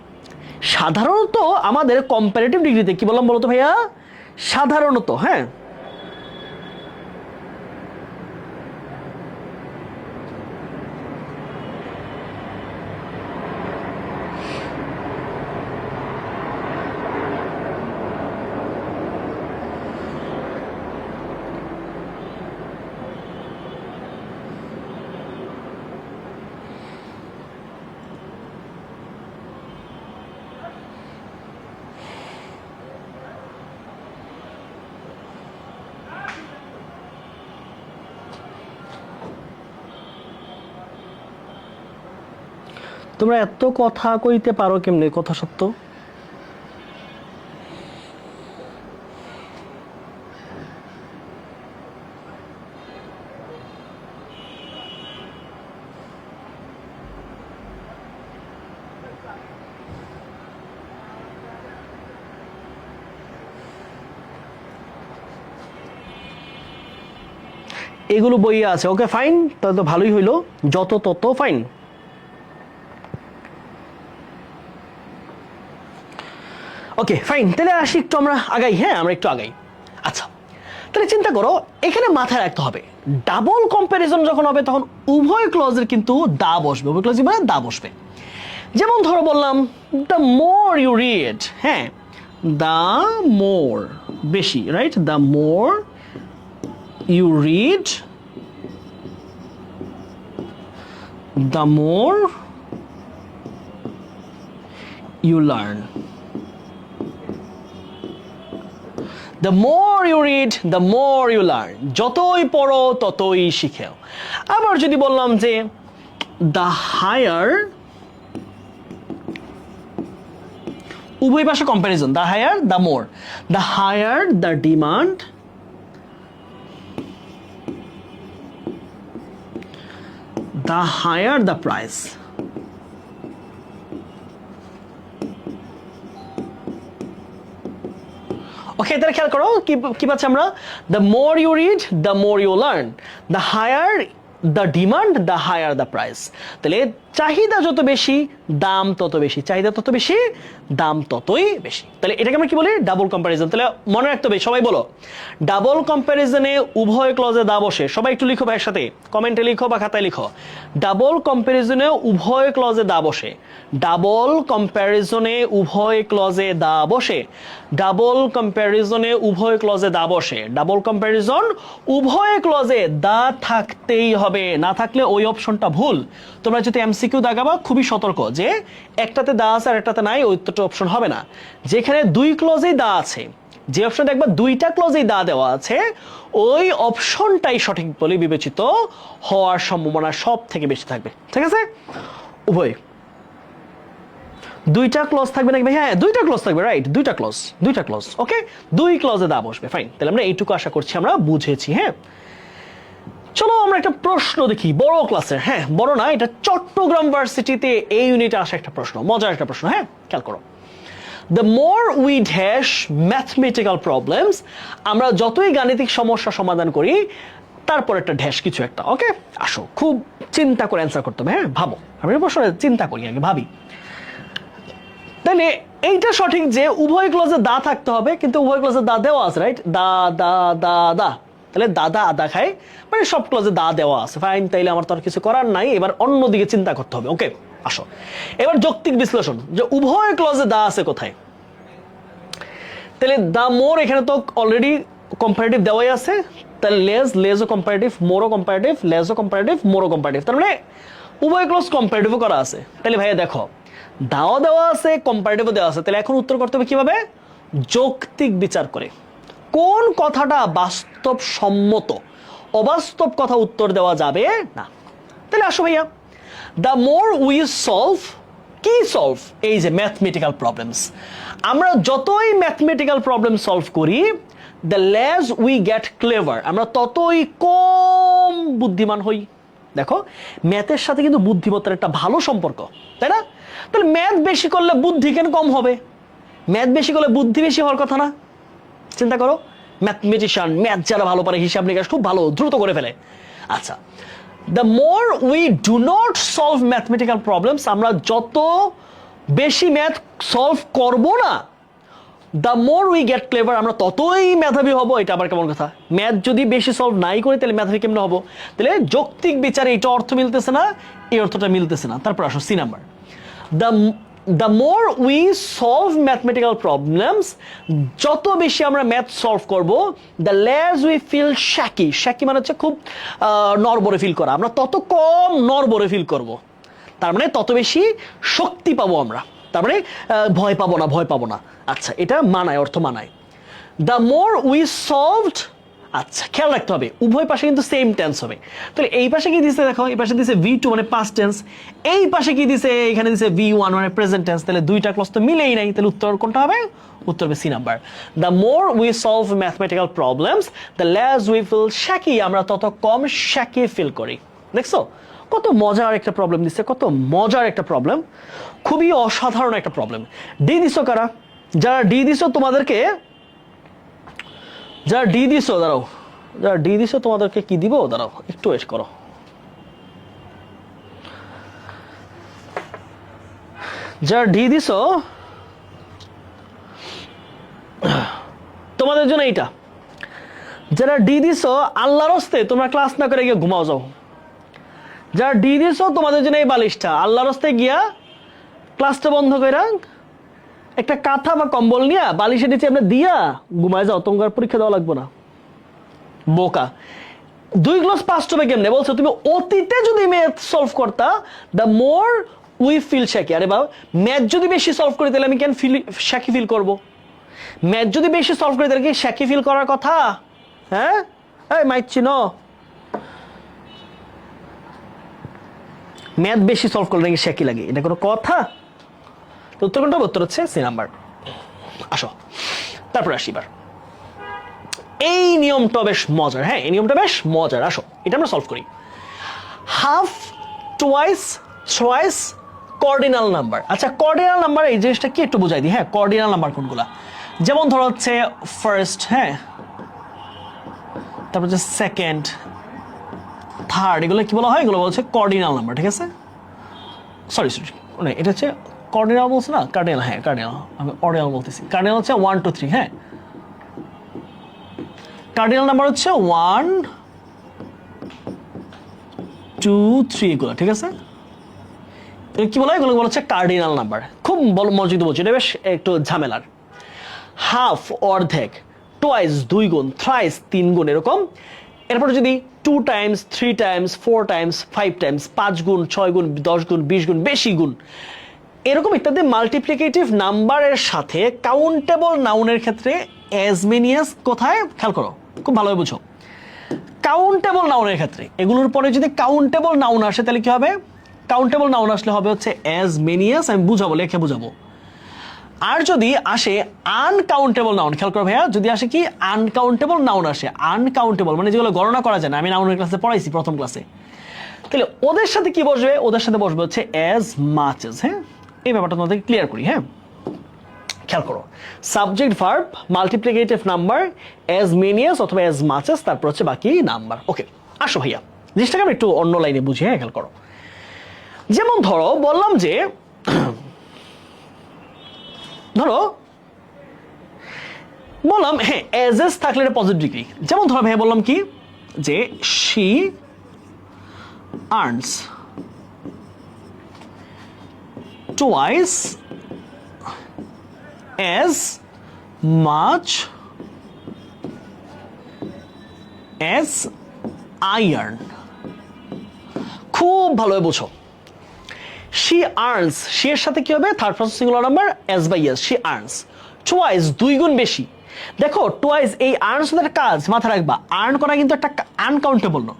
সাধারণত আমাদের কম্পারেটিভ ডিগ্রিতে কি বললাম বলতো ভাইয়া? সাধারণত, হ্যাঁ, তোমরা এত কথা কইতে পারো কেমনে? কথা সত্য। এগুলো বইয়ে আছে। ওকে ফাইন, তাহলে তো ভালোই হইলো, যত তত ফাইন। ওকে ফাইন, তাহলে আসি একটু আমরা আগাই। হ্যাঁ, আমরা একটু আগাই। আচ্ছা, তাহলে চিন্তা করো, এখানে মাথায় রাখতে হবে ডাবল কম্প্যারিজন যখন হবে তখন উভয় ক্লজের কিন্তু দা বসবে। উভয় ক্লজ মানে দা বসবে। যেমন ধরো বললাম দ্য মোর ইউ রিড, হ্যাঁ, দ্য মোর বেশি, right, the more you read, the more you learn. The more you read, the more you learn. যতই পড়ো ততই শিখো। আবার যদি বললাম যে the higher, উভয় পাশে comparison, the higher the more, the higher the demand, the higher the price. Okay, তাহলে খেয়াল করো কি পাচ্ছি আমরা, the more you read the more you learn, the higher the demand the higher the price. তাহলে চাহিদা যত বেশি দাম তত বেশি, চাহিদা তত বেশি দাম ততই বেশি। তাহলে এটাকে আমরা কি বলি, ডাবল কম্প্যারিজন। তাহলে মনে রাখতে হবে, সবাই বলো ডাবল কম্প্যারিজনে উভয় ক্লজে দা বসে। সবাই একটু লিখো ভাইয়ের সাথে, কমেন্টে লিখো বা খাতায় লিখো, ডাবল কম্প্যারিজনে উভয় ক্লজে দা বসে। ডাবল কম্প্যারিজনে উভয় ক্লজে দা বসে, ডাবল কম্প্যারিজনে উভয় ক্লজে দা বসে। ডাবল কম্প্যারিজন উভয় ক্লজে দা থাকতেই হবে, না থাকলে ওই অপশনটা ভুল। তোমরা যদি এমসিকিউ দাগাবা খুবই সতর্ক যে একটাতে দা আছে আর একটাতে নাই, ওই উত্তরটা অপশন হবে না। যেখানে দুই ক্লজেই দা আছে, যে অপশন দেখবা দুইটা ক্লজেই দা দেওয়া আছে, ওই অপশনটাই সঠিক বলে বিবেচিত হওয়ার সম্ভাবনা সব থেকে বেশি থাকবে। ঠিক আছে, উভয় দুইটা ক্লজ থাকবে নাকি ভাই? হ্যাঁ, দুইটা ক্লজ থাকবে, রাইট, দুইটা ক্লজ। ওকে, দুই ক্লজে দা বসবে, ফাইন। তাহলে আমরা এইটুকু আশা করছি আমরা বুঝেছি। হ্যাঁ, চলো আমরা একটা প্রশ্ন দেখি বড় ক্লাসের। হ্যাঁ, বড় না, এটা চট্টগ্রাম ভার্সিটিতে এই ইউনিটে আসা একটা প্রশ্ন, মজার একটা প্রশ্ন। হ্যাঁ, খেয়াল করো, the more we dash mathematical problems, আমরা যতই গাণিতিক সমস্যা সমাধান করি তারপর একটা ড্যাশ কিছু একটা। ওকে, আসো, খুব চিন্তা করে অ্যান্সার করতে হবে। হ্যাঁ, ভাবো, আমি প্রশ্ন চিন্তা করি আগে, ভাবি। তাহলে এইটা সঠিক যে উভয় ক্লজে দা থাকতে হবে, কিন্তু উভয় ক্লজে দা দেওয়া আছে, রাইট, দা দা দা দা। তাহলে দাদা আদা খায়, মানে সব ক্লজে দা দেওয়া আছে, ফাইন। তাইলে আমার তো আর কিছু করার নাই, এবার অন্যদিকে চিন্তা করতে হবে। ওকে, আসো এবার যৌক্তিক বিশ্লেষণ, যে উভয় ক্লজে দা আছে কোথায়। তাহলে দা মোর এখানে তো অলরেডি কম্পারেটিভ দেওয়াই আছে, তাহলে লেজও কম্পারেটিভ, মোরও কম্পারেটিভ, লেজও কম্পারেটিভ, মোরও কম্পারেটিভ, তার মানে উভয় ক্লজ কম্পারেটিভও করা আছে। তাহলে ভাইয়া দেখো, দাও দেওয়া আছে, কম্পারেটিভও দেওয়া আছে, তাহলে এখন উত্তর করতে হবে কিভাবে, যৌক্তিক বিচার করে। কোন কথাটা বাস্তবসম্মত, অবাস্তব কথা উত্তর দেওয়া যাবে না। তাহলে আসো ভাইয়া, দ্য মোর উই সলভ, কি সলভ, এই যে ম্যাথমেটিক্যাল প্রবলেমস, আমরা যতই ম্যাথমেটিক্যাল প্রবলেম সলভ করি, the less we get clever, আমরা ততই কম বুদ্ধিমান হই। দেখো, ম্যাথের সাথে কিন্তু বুদ্ধিমত্তার একটা ভালো সম্পর্ক, তাই না? তাহলে ম্যাথ বেশি করলে বুদ্ধি কেন কম হবে? ম্যাথ বেশি করলে বুদ্ধি বেশি হওয়ার কথা না? চিন্তা করো, ম্যাথমেটিশিয়ান, ম্যাথ যারা ভালো পারে, হিসাব নিকাশ খুব ভালো, দ্রুত করে ফেলে। আচ্ছা, the more we do not solve mathematical problems, আমরা যত বেশি ম্যাথ সলভ করব না, the more we get clever, আমরা ততই মেধাবী হব। এটা আবার কেমন কথা? ম্যাথ যদি বেশি সলভ নাই করি তাহলে মেধাবী কেমন হবো? তাহলে যৌক্তিক বিচারে এটা অর্থ মিলতেছে না, এই অর্থটা মিলতেছে না। তারপর আসো C number, the more we solve mathematical problems, যত বেশি আমরা ম্যাথ সলভ করব, the less we feel shaky, shaky মানে হচ্ছে খুব নড়বড়ে ফিল করা, আমরা তত কম নড়বড়ে ফিল করব, তার মানে তত বেশি শক্তি পাবো আমরা, তার মানে ভয় পাবো না। আচ্ছা, এটা মানায়, অর্থ মানায়। দ্য মোর উই সলভড, আচ্ছা খেয়াল রাখতে হবে উভয় পাশে কিন্তু সেম টেন্স হবে। তাহলে এই পাশে কি দিছে দেখো, এই পাশে দিছে V2 মানে পাস্ট টেন্স, এই পাশে কি দিছে, এখানে দিছে V1 মানে প্রেজেন্ট টেন্স। তাহলে দুইটা ক্লজ তো মিলেই নাই, তাহলে উত্তর কোনটা হবে? উত্তর হবে C number. The more we solve mathematical problems, the less we feel shaky, আমরা তত কম শ্যাকি ফিল করি। দেখছো কত মজার একটা প্রবলেম দিচ্ছে, কত মজার একটা প্রবলেম, খুবই অসাধারণ একটা প্রবলেম। ডি দিছো কারা? যারা ডি দিছো তোমাদেরকে, যারা ডি দিছো দাঁড়াও, যারা ডি দিছো তোমাদেরকে কি দিব, দাঁড়াও একটু ওয়েট করো। যারা ডি দিছো তোমাদের জন্য এইটা, যারা ডি দিছো আল্লাহর হস্তে তোমরা ক্লাস না করে গিয়ে ঘুমাও যাও। যারা ডি দিছো তোমাদের জন্য এই বালিশটা, আল্লাহর হস্তে গিয়া ক্লাসটা বন্ধ করে একটা কাঁথা বা কম্বল নিয়ে বালিশের নিচে আমরা দিয়া ঘুমায় যাও, তোমার পরীক্ষা দেওয়া লাগবে না। বোকা। 2 গ্লাস 5 হবে কেমনে বলছো তুমি? অতীতে যদি ম্যাথ সলভ করতা, the more we feel Shakey. আরে বাবা, ম্যাথ যদি বেশি সলভ করি তাহলে আমি কেন শ্যাকি ফিল করবো? ম্যাথ যদি বেশি সলভ করি তাহলে কি শ্যাকি ফিল করার কথা? হ্যাঁ, এই মাইক চিনো, ম্যাথ বেশি সলভ করলে নাকি শ্যাকি লাগে, এটা কোনো কথা? তো উত্তর কোনটা? উত্তর হচ্ছে সি নাম্বার। আসো তারপর আসি এবার, এই নিয়মটা বেশ মজার। হ্যাঁ, এই নিয়মটা বেশ মজার। আসো এটা আমরা সলভ করি। Half, twice, thrice, cardinal number. আচ্ছা, কর্ডিনাল নাম্বার এই জিনিসটা কি একটু বুঝাই দিই। হ্যাঁ, কর্ডিনাল নাম্বার কোনগুলা? যেমন ধরো হচ্ছে ফার্স্ট, হ্যাঁ, তারপর হচ্ছে সেকেন্ড, থার্ড, এগুলো কি বলা হয়? এগুলো বলছে কর্ডিনাল নাম্বার। ঠিক আছে, সরি এটা হচ্ছে কর্ডিনাল বলছে না, কার্ডিনাল। হ্যাঁ কার্ডিনাল, আমি অর্ডিনাল বলতেছি। কার্ডিনাল হচ্ছে 1 2 3। হ্যাঁ, কার্ডিনাল নাম্বার হচ্ছে 1 2 3 এগুলো। ঠিক আছে, কি বলা হয়? এগুলো বলা হচ্ছে কার্ডিনাল নাম্বার। খুব মনোযোগ দিয়ে বলছি, এটা বেশ একটু ঝামেলার। হাফ অর্ধেক, টোয়াইস 2 গুণ, থ্রাইস 3 গুণ, এরকম। এরপর যদি 2 টাইমস, 3 টাইমস, 4 টাইমস, 5 টাইমস, 5 গুণ, 6 গুণ, 10 গুণ, 20 গুণ, বেশি গুণ, এরকম ইত্যাদি মাল্টিপ্লিকেটিভ নাম্বারের সাথে কাউন্টেবল নাউনের ক্ষেত্রে অ্যাজ মেনি অ্যাজ, কোথায় খেয়াল করো, খুব ভালোভাবে বুঝো। কাউন্টেবল নাউনের ক্ষেত্রে এগুলোর পরে যদি কাউন্টেবল নাউন আসে তাহলে কি হবে? কাউন্টেবল নাউন আসলে হবে হচ্ছে অ্যাজ মেনি অ্যাজ, আমি বুঝাবো, লেখে বুঝাবো। আর যদি আসে আনকাউন্টেবল নাউন, খেয়াল করো ভাইয়া, যদি আসে কি আনকাউন্টেবল নাউন আসে, আনকাউন্টেবল মানে যেগুলো গণনা করা যায় না, আমি নাউনের ক্লাসে পড়াইছি প্রথম ক্লাসে, তাহলে ওদের সাথে কি বসবে? ওদের সাথে বসবে হচ্ছে অ্যাজ মাচ এজ। হ্যাঁ, এই ব্যাপারটা তোমাদেরকে ক্লিয়ার করি। হ্যাঁ, খেয়াল করো, subject verb, multiplicative number, as many as অথবা অ্যাজ মাচ এজ, তারপর হচ্ছে বাকি নাম্বার। ওকে, আসো ভাইয়া জিনিসটাকে আমি একটু অন্য লাইনে বুঝি। হ্যাঁ, খেয়াল করো, যেমন ধরো বললাম যে, ধরো বললাম হ্যাঁ অ্যাজ এস থাকলে এটা পজিটিভ ডিগ্রি। যেমন ধরো ভাইয়া বললাম কি যে she earns twice as much as I earn। খুব ভালোভাবে বুঝো, she earns, she এর সাথে কি হবে? Third person singular number as by yes, she earns twice, 2 গুণ বেশি। দেখো twice, এই earns একটা কাজ, মাথা রাখবা, আর্ন করা কিন্তু একটা আনকাউন্টেবল না।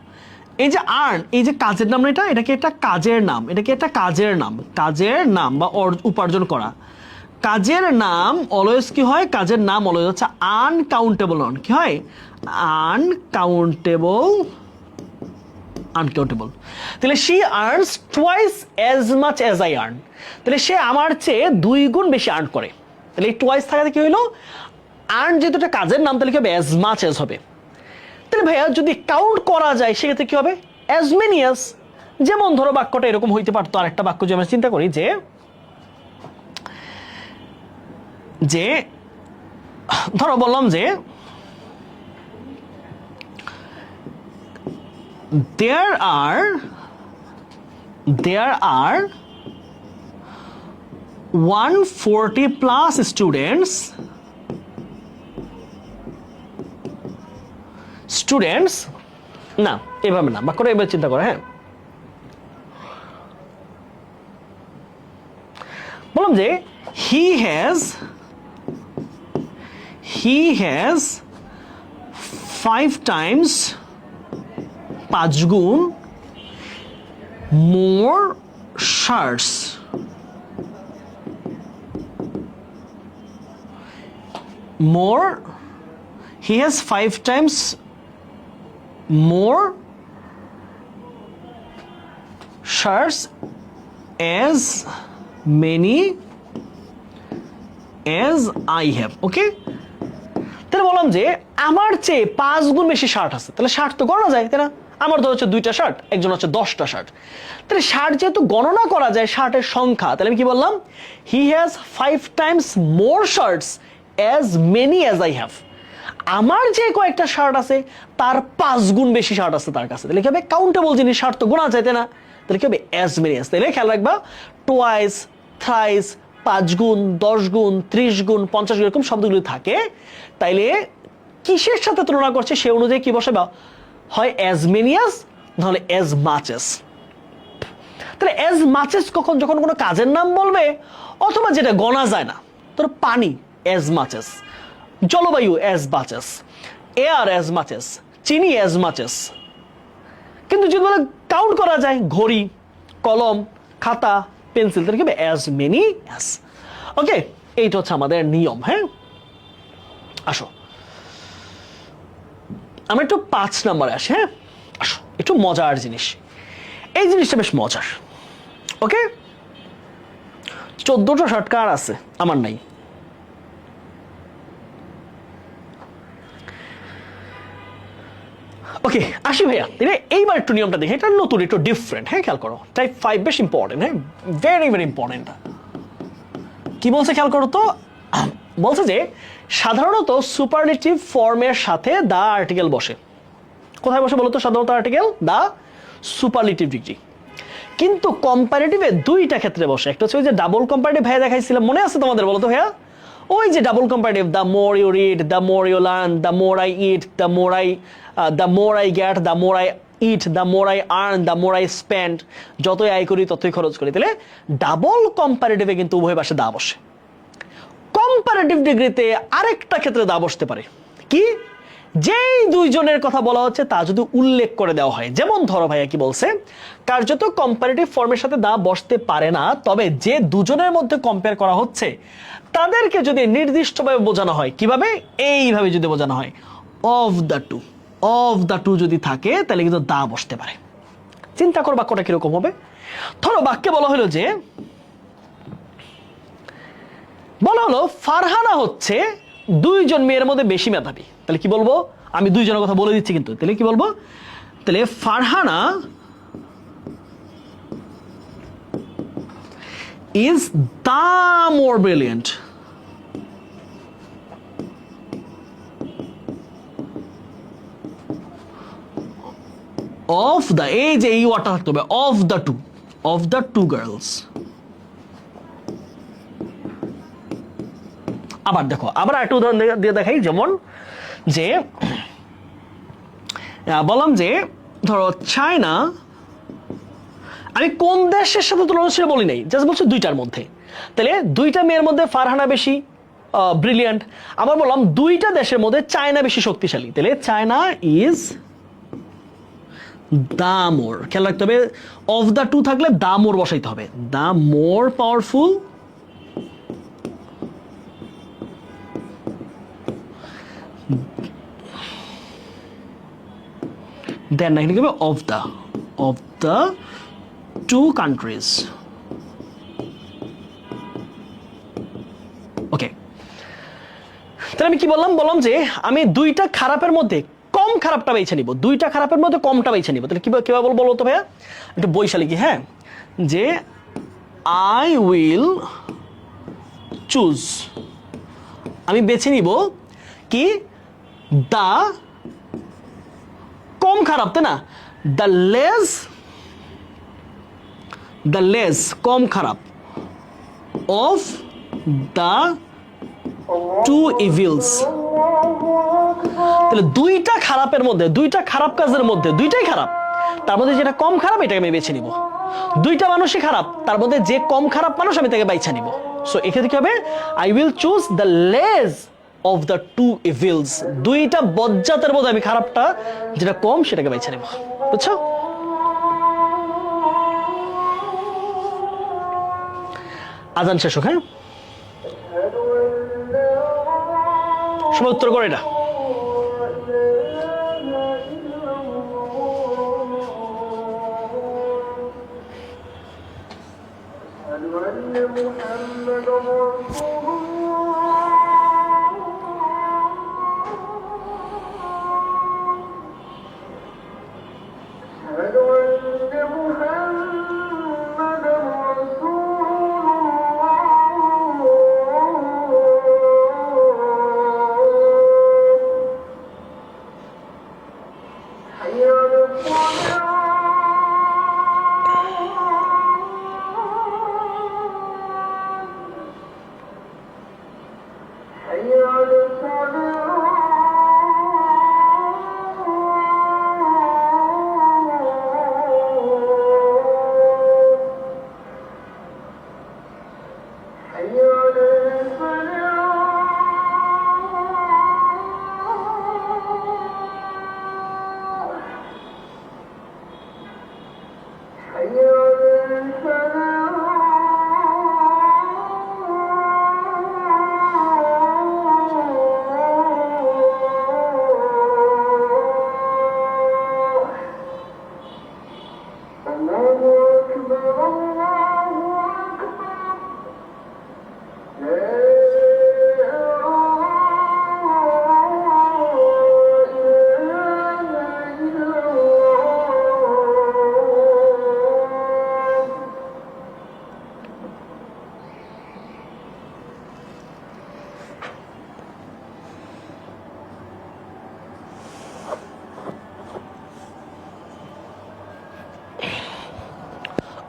এই যে আর্ন, এই যে কাজের নাম, এটাকে একটা কাজের নাম, এটাকে একটা কাজের নাম, কাজের নাম বা উপার্জন করা। কাজের নাম অলওয়েজ কি হয়? কাজের নাম অলওয়েজ হচ্ছে আনকাউন্টেবল নাউন। কি হয়? Uncountable, uncountable. তাহলে she earns twice as much as I earn, তাহলে সে আমার চেয়ে 2 গুণ বেশি আর্ন করে। তাহলে এই টুয়াইস থাকাতে কি হইলো? আর্ন যেহেতু একটা কাজের নাম, তাহলে কি হবে? অ্যাজ মাচ অ্যাজ হবে। তাহলে ভাইয়া যদি কাউন্ট করা যায় সেক্ষেত্রে কি হবে? As many as. যেমন ধরো বাক্যটা এরকম হইতে পারতো, আরেকটা বাক্য যে আমরা চিন্তা করি যে ধরো বললাম যে there are 140 plus students না, এভাবে না, বাক্যটা এবার চিন্তা করো। হ্যাঁ, বললাম যে he has 5 times, 5 গুণ, more shirts, he has 5 times more shirts as many as I have. Okay, তাহলে বললাম যে আমার চেয়ে 5 গুণ বেশি শার্ট আছে, তাহলে শার্ট তো গণনা যায়, তাই না? আমার ধর হচ্ছে 2টা শার্ট, একজন হচ্ছে 10টা শার্ট, তাহলে শার্ট যেহেতু গণনা করা যায় শার্টের সংখ্যা, তাহলে আমি কি বললাম, he has 5 times more shirts as many as I have. আমার যে কয়েকটা শার্ট আছে তার 5 গুণ বেশি শার্ট আছে তার কাছে, তাহলে কি হবে, কাউন্টেবল জিনিস, শার্ট তো গোনা যায়, তাই না? তাহলে কি হবে, অ্যাজ মেনি অ্যাজ। তাহলে খেয়াল রাখবা, টোয়াইস, থ্রাইস, 5 গুণ, 10 গুণ, 30 গুণ, 50 গুণ, এরকম শব্দগুলো থাকে। তাইলে কিসের সাথে তুলনা করছে সে অনুযায়ী কি বসাবা, হয় অ্যাজ মেনি অ্যাজ, নাহলে অ্যাজ মাচ অ্যাজ। তাহলে অ্যাজ মাচ অ্যাজ কখন, যখন কোনো কাজের নাম বলবে অথবা যেটা গণা যায় না, তোর পানি অ্যাজ মাচ অ্যাজ, জলবায়ু as much as, air as much as, চিনি অ্যাজ মাচ অ্যাজ। কিন্তু যদি বলে কাউন্ট করা যায়, ঘড়ি, কলম, খাতা, পেন্সিল, তাহলে কি হবে, অ্যাজ মেনি অ্যাজ। ওকে, এইটা হচ্ছে আমাদের নিয়ম। হ্যাঁ, আসো আমরা একটু 5 নম্বরে আসি। হ্যাঁ, আসো, একটু মজার জিনিস, এই জিনিসটা বেশ মজার। ওকে, 14টা শার্ট কার আছে? আমার নাই। ওকে, আসি ভাইয়া, এইবার একটু নিয়মটা দেখি, এটা নতুন, একটু ডিফারেন্ট। হ্যাঁ, খেয়াল করো, টাইপ 5 বেশ ইম্পর্টেন্ট। হ্যাঁ, ভেরি ভেরি ইম্পর্টেন্ট। কি বলছে খেয়াল করো তো, বলছে যে সাধারণত সুপারলেটিভ ফর্মের সাথে দা আর্টিকেল বসে। কোথায় বসে বলতো সাধারণত আর্টিকেল? দা সুপারলেটিভ ডিগ্রি। কিন্তু কম্পারেটিভে 2টা ক্ষেত্রে বসে। একটা হচ্ছে ওই যে ডাবল কম্পারেটিভ ভাইয়া দেখাইছিলাম, মনে আছে তোমাদের? বলো তো ভাইয়া, ওই যে double comparative, the more you read, the more you learn, the more I eat, the more I get, the more I eat, the more I earn, the more I spend, যতই আয় করি ততই খরচ করি। তাহলে ডাবল কম্পারেটিভে কিন্তু উভয় পাশে দা বসে। কম্পারেটিভ ডিগ্রিতে আরেকটা ক্ষেত্রে দা বসতে পারে, কি? যেই 2 জনের কথা বলা হচ্ছে তা যদি উল্লেখ করে দেওয়া হয়। যেমন ধরো ভাইয়া কি বলছে, কার্যত কম্পারেটিভ ফর্মের সাথে দা বসতে পারে না, তবে যে 2 জনের মধ্যে কম্পেয়ার করা হচ্ছে তাদেরকে যদি নির্দিষ্টভাবে বোঝানো হয়, কিভাবে? এইভাবে যদি বোঝানো হয়, অফ দ্য টু যদি থাকে, তাহলে কিন্তু দা বসতে পারে। চিন্তা করো বাক্যটা কিরকম হবে। ধরো বাক্যে বলা হলো যে, বলা হলো ফারহানা হচ্ছে 2 জন মেয়ের মধ্যে বেশি মেধাবী। তাহলে কি বলবো? আমি 2 জনের কথা বলে দিচ্ছি কিন্তু, তাহলে কি বলবো? তাহলে Farhana is the more brilliant of the, এই যে এই ওয়ার্ডটা থাকতে হবে, অফ দ্য টু গার্লস। আবার দেখো, আবার একটা উদাহরণ দিয়ে দেখাই। যেমন যে বললাম যে ধরো চায়না, আমি কোন দেশের সাথে তুলনা সেটা বলি নাই, জাস্ট বলছি 2টার মধ্যে। তাহলে 2টা মেয়ের মধ্যে ফারহানা বেশি ব্রিলিয়ান্ট। আবার বললাম 2টা দেশের মধ্যে চায়না বেশি শক্তিশালী। তাহলে চায়না ইজ দা মোর, খেয়াল রাখতে হবে, অফ দ্য টু থাকলে দা মোর বসাইতে হবে, দা মোর পাওয়ারফুল দেন না, এখানে অফ দ্য টু কান্ট্রিজ। ওকে, তাহলে আমি কি বললাম যে আমি 2টা খারাপের মধ্যে কম খারাপটা বেছে নিব, 2টা খারাপের মধ্যে কমটা বেছে নিব। তাহলে কিভাবে বলবো তো ভাইয়া, একটু বৈশালী কি, হ্যাঁ, যে আই উইল চুজ, আমি বেছে নিব কি, দা কম খারাপ, তাই না, দ্য লেস কম খারাপ অফ দ্য টু ইভিলস। তাহলে 2টা খারাপের মধ্যে, 2টা খারাপ কাজের মধ্যে 2টাই খারাপ, তার মধ্যে যেটা কম খারাপ এটাকে আমি বেছে নিব। 2টা মানুষই খারাপ, তার মধ্যে যে কম খারাপ মানুষ আমি তাকে বাইছা নিব। সো এক্ষেত্রে কি হবে, I will choose the less of the two evils. 2টা বজ্জাতের মধ্যে আমি খারাপটা যেটা কম সেটাকে বাইছা নিব। বুঝছো? আজান শেষ হোক। হ্যাঁ, সবাই উত্তর করে এটা।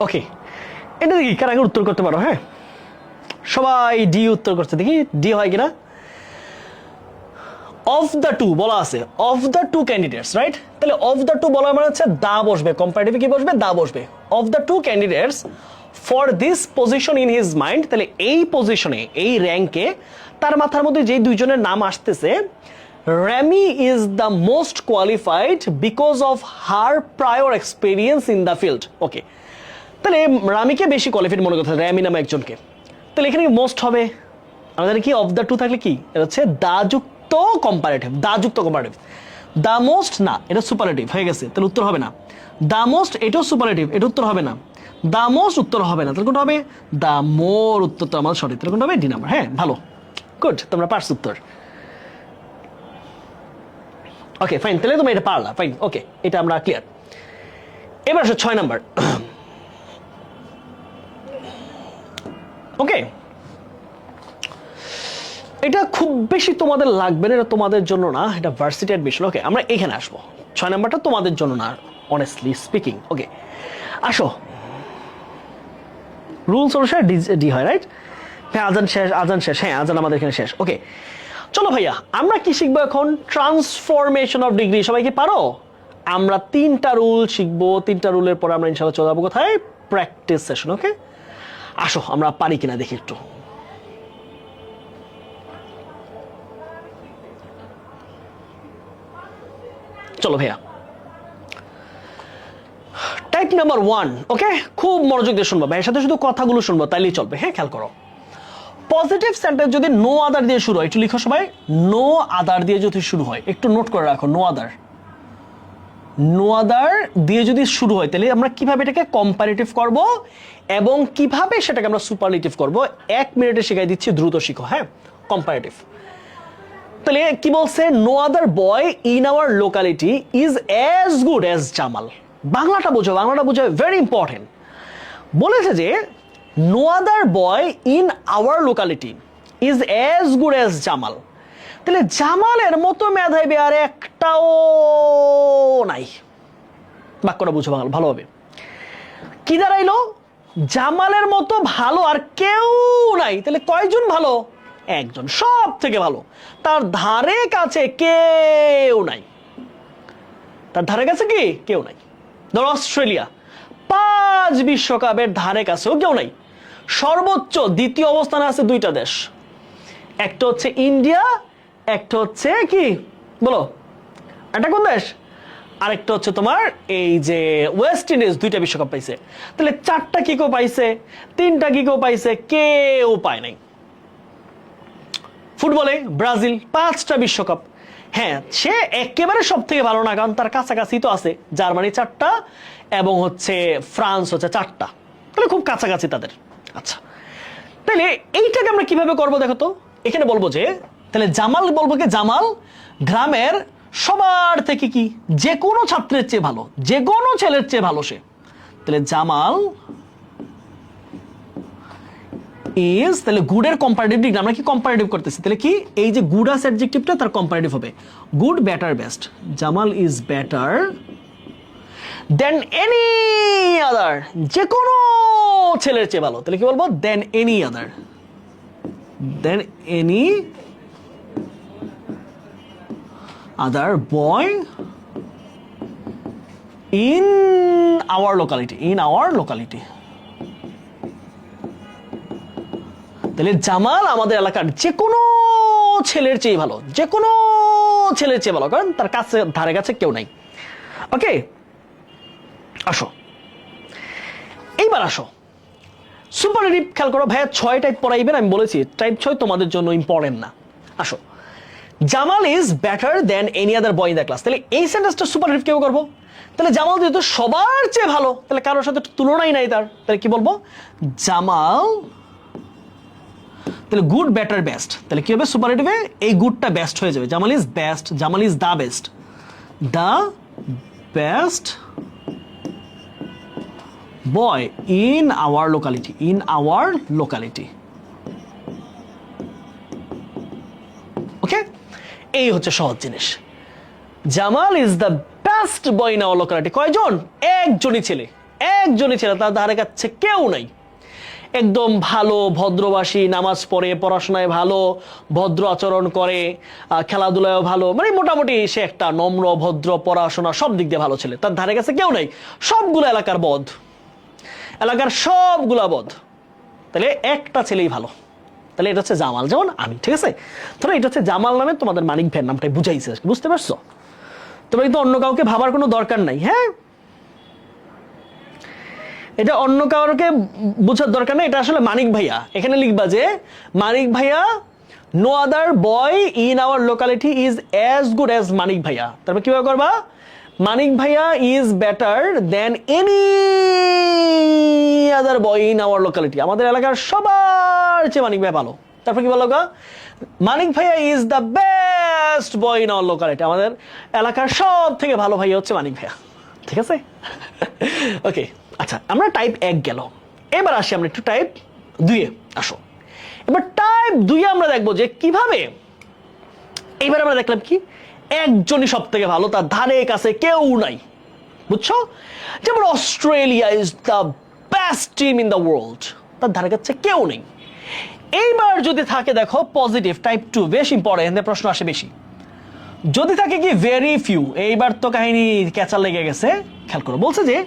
ওকে, এটা দেখি কার আগে উত্তর করতে পারো। হ্যাঁ, সবাই ডি উত্তর করছে, দেখি ডি হয় কিনা। অফ দ্য টু বলা আছে, of the two candidates, right? তাহলে অফ দ্য টু বলা মানে হচ্ছে দা বসবে, কম্পারেটিভে কি বসবে? দা বসবে। Of the two candidates for this position in his mind, তাহলে এই পজিশনে, এই র্যাঙ্কে তার মাথার মধ্যে যে দুইজনের নাম আসতেছে, Rami is the most qualified because of her prior experience in the field. Okay, তাহলে রামিকে বেশি কোয়ালিফাইড মনে করতে, র্যামি নামে একজনকে। তাহলে এখানে মোস্ট হবে, আমাদের কি অফ দ্য টু থাকলে কি এটা হচ্ছে দা যুক্ত কম্পারেটিভ, দা যুক্ত কম্পারেটিভ। দা মোস্ট না, এটা সুপারলেটিভ হয়ে গেছে, তাহলে উত্তর হবে না। দা মোস্ট এটাও সুপারলেটিভ, এটা উত্তর হবে না। দা মোস্ট উত্তর হবে না, তাহলে কোনটা হবে? দা মোর উত্তর তো আমার সঠিক, তাহলে কোনটা হবে? D number. হ্যাঁ, ভালো, গুড, তোমরা পারছো উত্তর। ওকে ফাইন, তাহলে তোমরা এটা পারলা, ফাইন, ওকে, এটা আমরা ক্লিয়ার। এবার আসো 6 নাম্বার। ওকে, এটা খুব বেশি তোমাদের লাগবে না, এটা তোমাদের জন্য না, এটা ভার্সিটি অ্যাডমিশন। ওকে, আমরা এখানে আসবো। 6 নাম্বারটা তোমাদের জন্য না, অনেস্টলি স্পিকিং। ওকে, আসো। রুলস অনুসারে ডি হয়, রাইট? হ্যাঁ, আজান শেষ, আজান শেষ, হ্যাঁ আজান আমাদের এখানে শেষ। ওকে, চলো ভাইয়া, আমরা কি শিখবো এখন? Transformation of degree. সবাই কি পারো? আমরা 3টা রুল শিখবো, 3টা রুলের পর আমরা ইনশাআল্লাহ চলে যাবো কোথায়? Practice session. ওকে, আসো আমরা পারি কিনা দেখি একটু। চলো ভাইয়া, টাইপ নাম্বার 1। ওকে, খুব মনোযোগ দিয়ে শুনবো, ভাইয়ের সাথে শুধু কথাগুলো শুনবো, তাইলেই চলবে। হ্যাঁ, খেয়াল করো। পজিটিভ সেন্টেন্স যদি নো আদার দিয়ে শুরু হয়, একটু লিখো সবাই, নো আদার দিয়ে যদি শুরু হয়, একটু নোট করে রাখো, নো আদার। নো আদার দিয়ে যদি শুরু হয়, তাহলে আমরা কিভাবে এটাকে কম্পারেটিভ করব এবং কিভাবে সেটাকে আমরা সুপারলেটিভ করব, 1 মিনিটে শেখাই দিচ্ছি, দ্রুত শিখো। হ্যাঁ, কম্পারেটিভ। তাহলে কি বলছে? No other boy in our locality is as good as Jamal. বাংলাটা বোঝো, বাংলাটা বোঝো, ভেরি ইম্পর্টেন্ট। বলেছে যে no other boy in our locality is as good as Jamal. তাহলে জামালের মতো মেধাবী আর একটাও নাই। বাক্যটা বুঝো বাংলা ভালোভাবে। কি দাঁড়াইলো? জামালের মতো ভালো আর কেউ নাই। তাহলে কয়জন ভালো? একজন, সব থেকে ভালো। তার ধারে কাছে কেউ নাই। তার ধারে কাছে কি কেউ নাই। ধরো অস্ট্রেলিয়া, 5 বিশ্বকাপের ধারে কাছেও কেউ নাই। সর্বোচ্চ দ্বিতীয় অবস্থানে আছে 2টা দেশ, একটা হচ্ছে ইন্ডিয়া, একটা হচ্ছে কি বলো, একটা কোন দেশ, আরেকটা হচ্ছে তোমার এই যে ওয়েস্ট ইন্ডিজ। 2টা বিশ্বকাপ পাইছে। তাহলে 4টা কি কেউ পাইছে, 3টা কি কেউ পাইছে, কেউ পায় নাই। ফুটবলে ব্রাজিল 5টা বিশ্বকাপ। হ্যাঁ, সে একেবারে সব থেকে ভালো না, কারণ তার কাছাকাছি তো আছে, জার্মানি 4টা এবং হচ্ছে ফ্রান্স হচ্ছে 4টা, তাহলে খুব কাছাকাছি তাদের। আচ্ছা, তাহলে এইটাকে আমরা কিভাবে করবো দেখো তো। এখানে বলবো যে তাহলে জামাল, বলবো কি জামাল গ্রামের সবার থেকে কি যে কোনো ছাত্রের চেয়ে ভালো, যে কোনো ছেলের চেয়ে ভালো সে। তাহলে জামাল ইজ, তাহলে গুডের কম্পারেটিভ ডিগ্রি আমরা কি কম্পারেটিভ করতেছি, তাহলে কি এই যে গুড আস অ্যাডজেক্টিভটা তার কম্পারেটিভ হবে good, better, best. Jamal is better than any আদার, যে কোনো ছেলের চেয়ে ভালো। তাহলে কি বলবো? দেন any other, then any other boy in our locality, in our locality. তাহলে জামাল আমাদের এলাকার যে কোনো ছেলের চেয়ে ভালো, যে কোনো ছেলের চেয়ে ভালো, কারণ তার কাছে ধারে কাছে কেউ নাই। ওকে, আসো এইবার আসো সুপারলেটিভ। খেয়াল করো ভাইয়া, 6 টাইপ পড়াইবেন, আমি বলেছি টাইপ 6 তোমাদের জন্য ইম্পর্টেন্ট না। আসো, Jamal is better than any other boy in the class. তাহলে এই সেন্টেন্সটা সুপারলেটিভ কেউ করবো। তাহলে জামাল যেহেতু সবার চেয়ে ভালো, তাহলে কারোর সাথে তুলনাই নাই তার, তাহলে কি বলবো? জামাল, তাহলে গুড, বেটার, বেস্ট। তাহলে কি হবে? সুপারলেটিভে এই গুডটা বেস্ট হয়ে যাবে। Jamal is best, Jamal is the best, the best boy in our locality, in our locality. Okay, এই হচ্ছে সহজ জিনিস। Jamal is the best boy in our locality. কয়জন? একজনই ছেলে, একজনই ছেলে, তার ধারে কাছে কেউ নাই। একদম ভালো ভদ্রবাসী, নামাজ পড়ে, পড়াশোনায় ভালো, ভদ্র আচরণ করে, খেলাধুলায় ভালো, মানে মোটামুটি সে একটা নম্র ভদ্র, পড়াশোনা সব দিক দিয়ে ভালো ছেলে, তার ধারে কাছে কেউ নাই, সবগুলো এলাকার বদ, এলাকার সবগুলা বদ, তাহলে একটা ছেলেই ভালো। তাহলে এটা হচ্ছে জামাল, যেমন আমি, ঠিক আছে? ধরো এটা হচ্ছে জামাল নামে তোমাদের মানিক ভাইয়ের নামটাই বুঝাইছে, বুঝতে পারছো? তোমার কিন্তু অন্য কাউকে ভাবার কোনো দরকার নাই। হ্যাঁ, এটা অন্য কাউকে বোঝার দরকার নেই, এটা আসলে মানিক ভাইয়া। এখানে লিখবা যে মানিক ভাইয়া, no other boy in our locality is as good as Manik ভাইয়া। তারপর কিভাবে করবা? মানিক ভাইয়া is better than any other boy in our locality. আমাদের এলাকার সবার চেয়ে মানিক ভাইয়া ভালো। তারপর কি বলো? মানিক ভাইয়া is the best boy in our locality. আমাদের এলাকার সব থেকে ভালো ভাইয়া হচ্ছে মানিক ভাইয়া। ঠিক আছে? ওকে, আচ্ছা, আমরা টাইপ 1 গেল, এবার আসি আমরা একটু টাইপ 2-এ। আসো, এবার টাইপ 2-এ আমরা দেখবো যে কিভাবে, এইবার আমরা দেখলাম কি একজনই সব থেকে ভালো, তার ধারে কাছে কেউ নাই, বুঝছো? যেমন Australia is the best team in the world, তার ধারে কাছে কেউ নেই। এইবার যদি থাকে, দেখো পজিটিভ টাইপ 2, বেশ ইম্পর্টেন্ট, প্রশ্ন আসে বেশি। যদি থাকে কি ভেরি ফিউ, এইবার তো কাহিনী ক্যাচা লেগে গেছে। খেয়াল করো, বলছে যে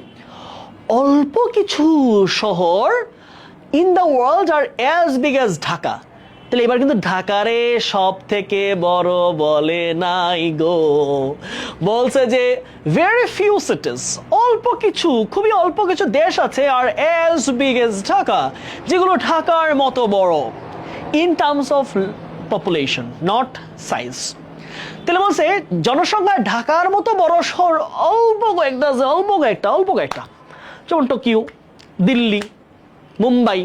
অল্প কিছু শহর in the world are as big as Dhaka. তাহলে এবার কিন্তু ঢাকারে সব থেকে বড় বলে নাই গো। বলছে যে ভেরি ফিউ সিটিজ, অল্প কিছু, খুবই অল্প কিছু দেশ আছে আর অ্যাজ বিগ অ্যাজ ঢাকা, যেগুলো ঢাকার মতো বড় in terms of population, not size. তাহলে বলছে জনসংখ্যা ঢাকার মতো বড় শহর অল্প কয়েকটা আছে, অল্প কয়েকটা, যেমন টোকিও, দিল্লি, মুম্বাই,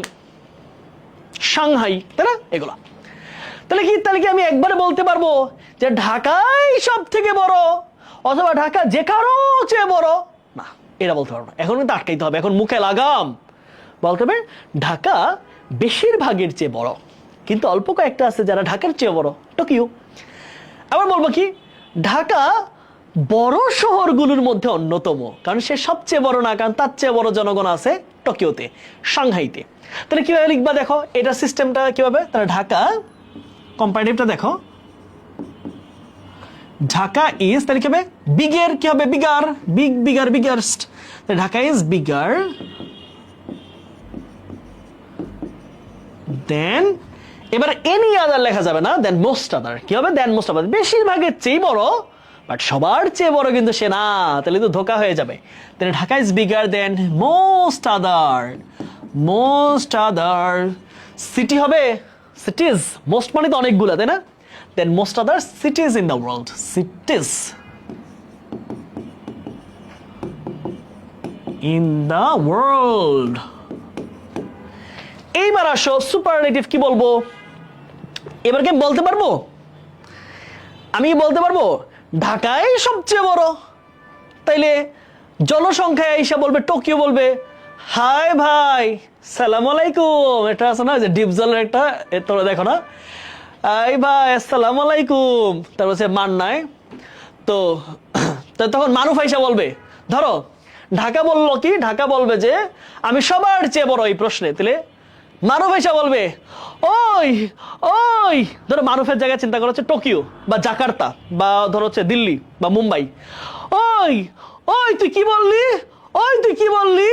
সাংহাই, তাই না? এগুলা। তাহলে কি আমি একবারে বলতে পারবো যে ঢাকাই সব থেকে বড়, অথবা ঢাকা যে কারো চেয়ে বড়? না, এটা বলতে পারবো না। এখন কিন্তু আটকাইতে হবে, এখন মুখে লাগাম। বলতে হবে ঢাকা বেশিরভাগের চেয়ে বড়, কিন্তু অল্প কয়েকটা আছে যারা ঢাকার চেয়ে বড়, টোকিও। আবার বলবো কি ঢাকা বড় শহরগুলোর মধ্যে অন্যতম, কারণ সে সবচেয়ে বড় না, কারণ তার চেয়ে বড় জনগণ আছে টোকিওতে, সাংহাইতে। তাহলে কিভাবে লিখবা দেখো, এটা সিস্টেমটা কিভাবে? তাহলে ঢাকা, কম্পারেটিভটা দেখো, ঢাকা ইজ, তাহলে কি হবে? বিগের কি হবে? Bigger, bigger, biggest. Dhaka is bigger than, এবার এনি আদার লেখা যাবে না, দেন মোস্ট আদার। কি হবে? দেন মোস্ট আদার, বেশিরভাগের চেয়ে বড়, বাট সবার চেয়ে বড় কিন্তু সে না, তাহলে তো ধোকা হয়ে যাবে। তাহলে Dhaka is bigger than most other, most other city হবে, সিটিজ, মোস্ট মানে তো অনেকগুলো, তাই না? Than most other cities in the world, cities in the world. এইবার আসো সুপারলেটিভ কি বলবো? এবার কি বলতে পারবো? আমি বলতে পারবো ঢাকাই সবচেয়ে বড়, তাইলে জনসংখ্যায় এসে বলবে, টোকিও বলবে হাই ভাই সালাম আলাইকুম, এটা আছে না যে ডিপজলের একটা, তোমরা দেখো না, এই ভাই আসসালাম আলাইকুম, তারপর সে মান নাই তো, তখন মানুষ আইসা বলবে, ধরো ঢাকা বললো কি, ঢাকা বলবে যে আমি সবার চেয়ে বড় এই প্রশ্নে, তাহলে মারুফ এসে বলবে ওই ওই, ধরো মারুফের জায়গায় চিন্তা করা হচ্ছে টোকিও বা জাকার্তা বা ধরো হচ্ছে দিল্লি বা মুম্বাই, ওই ওই তুই কি বললি, ওই তুই কি বললি,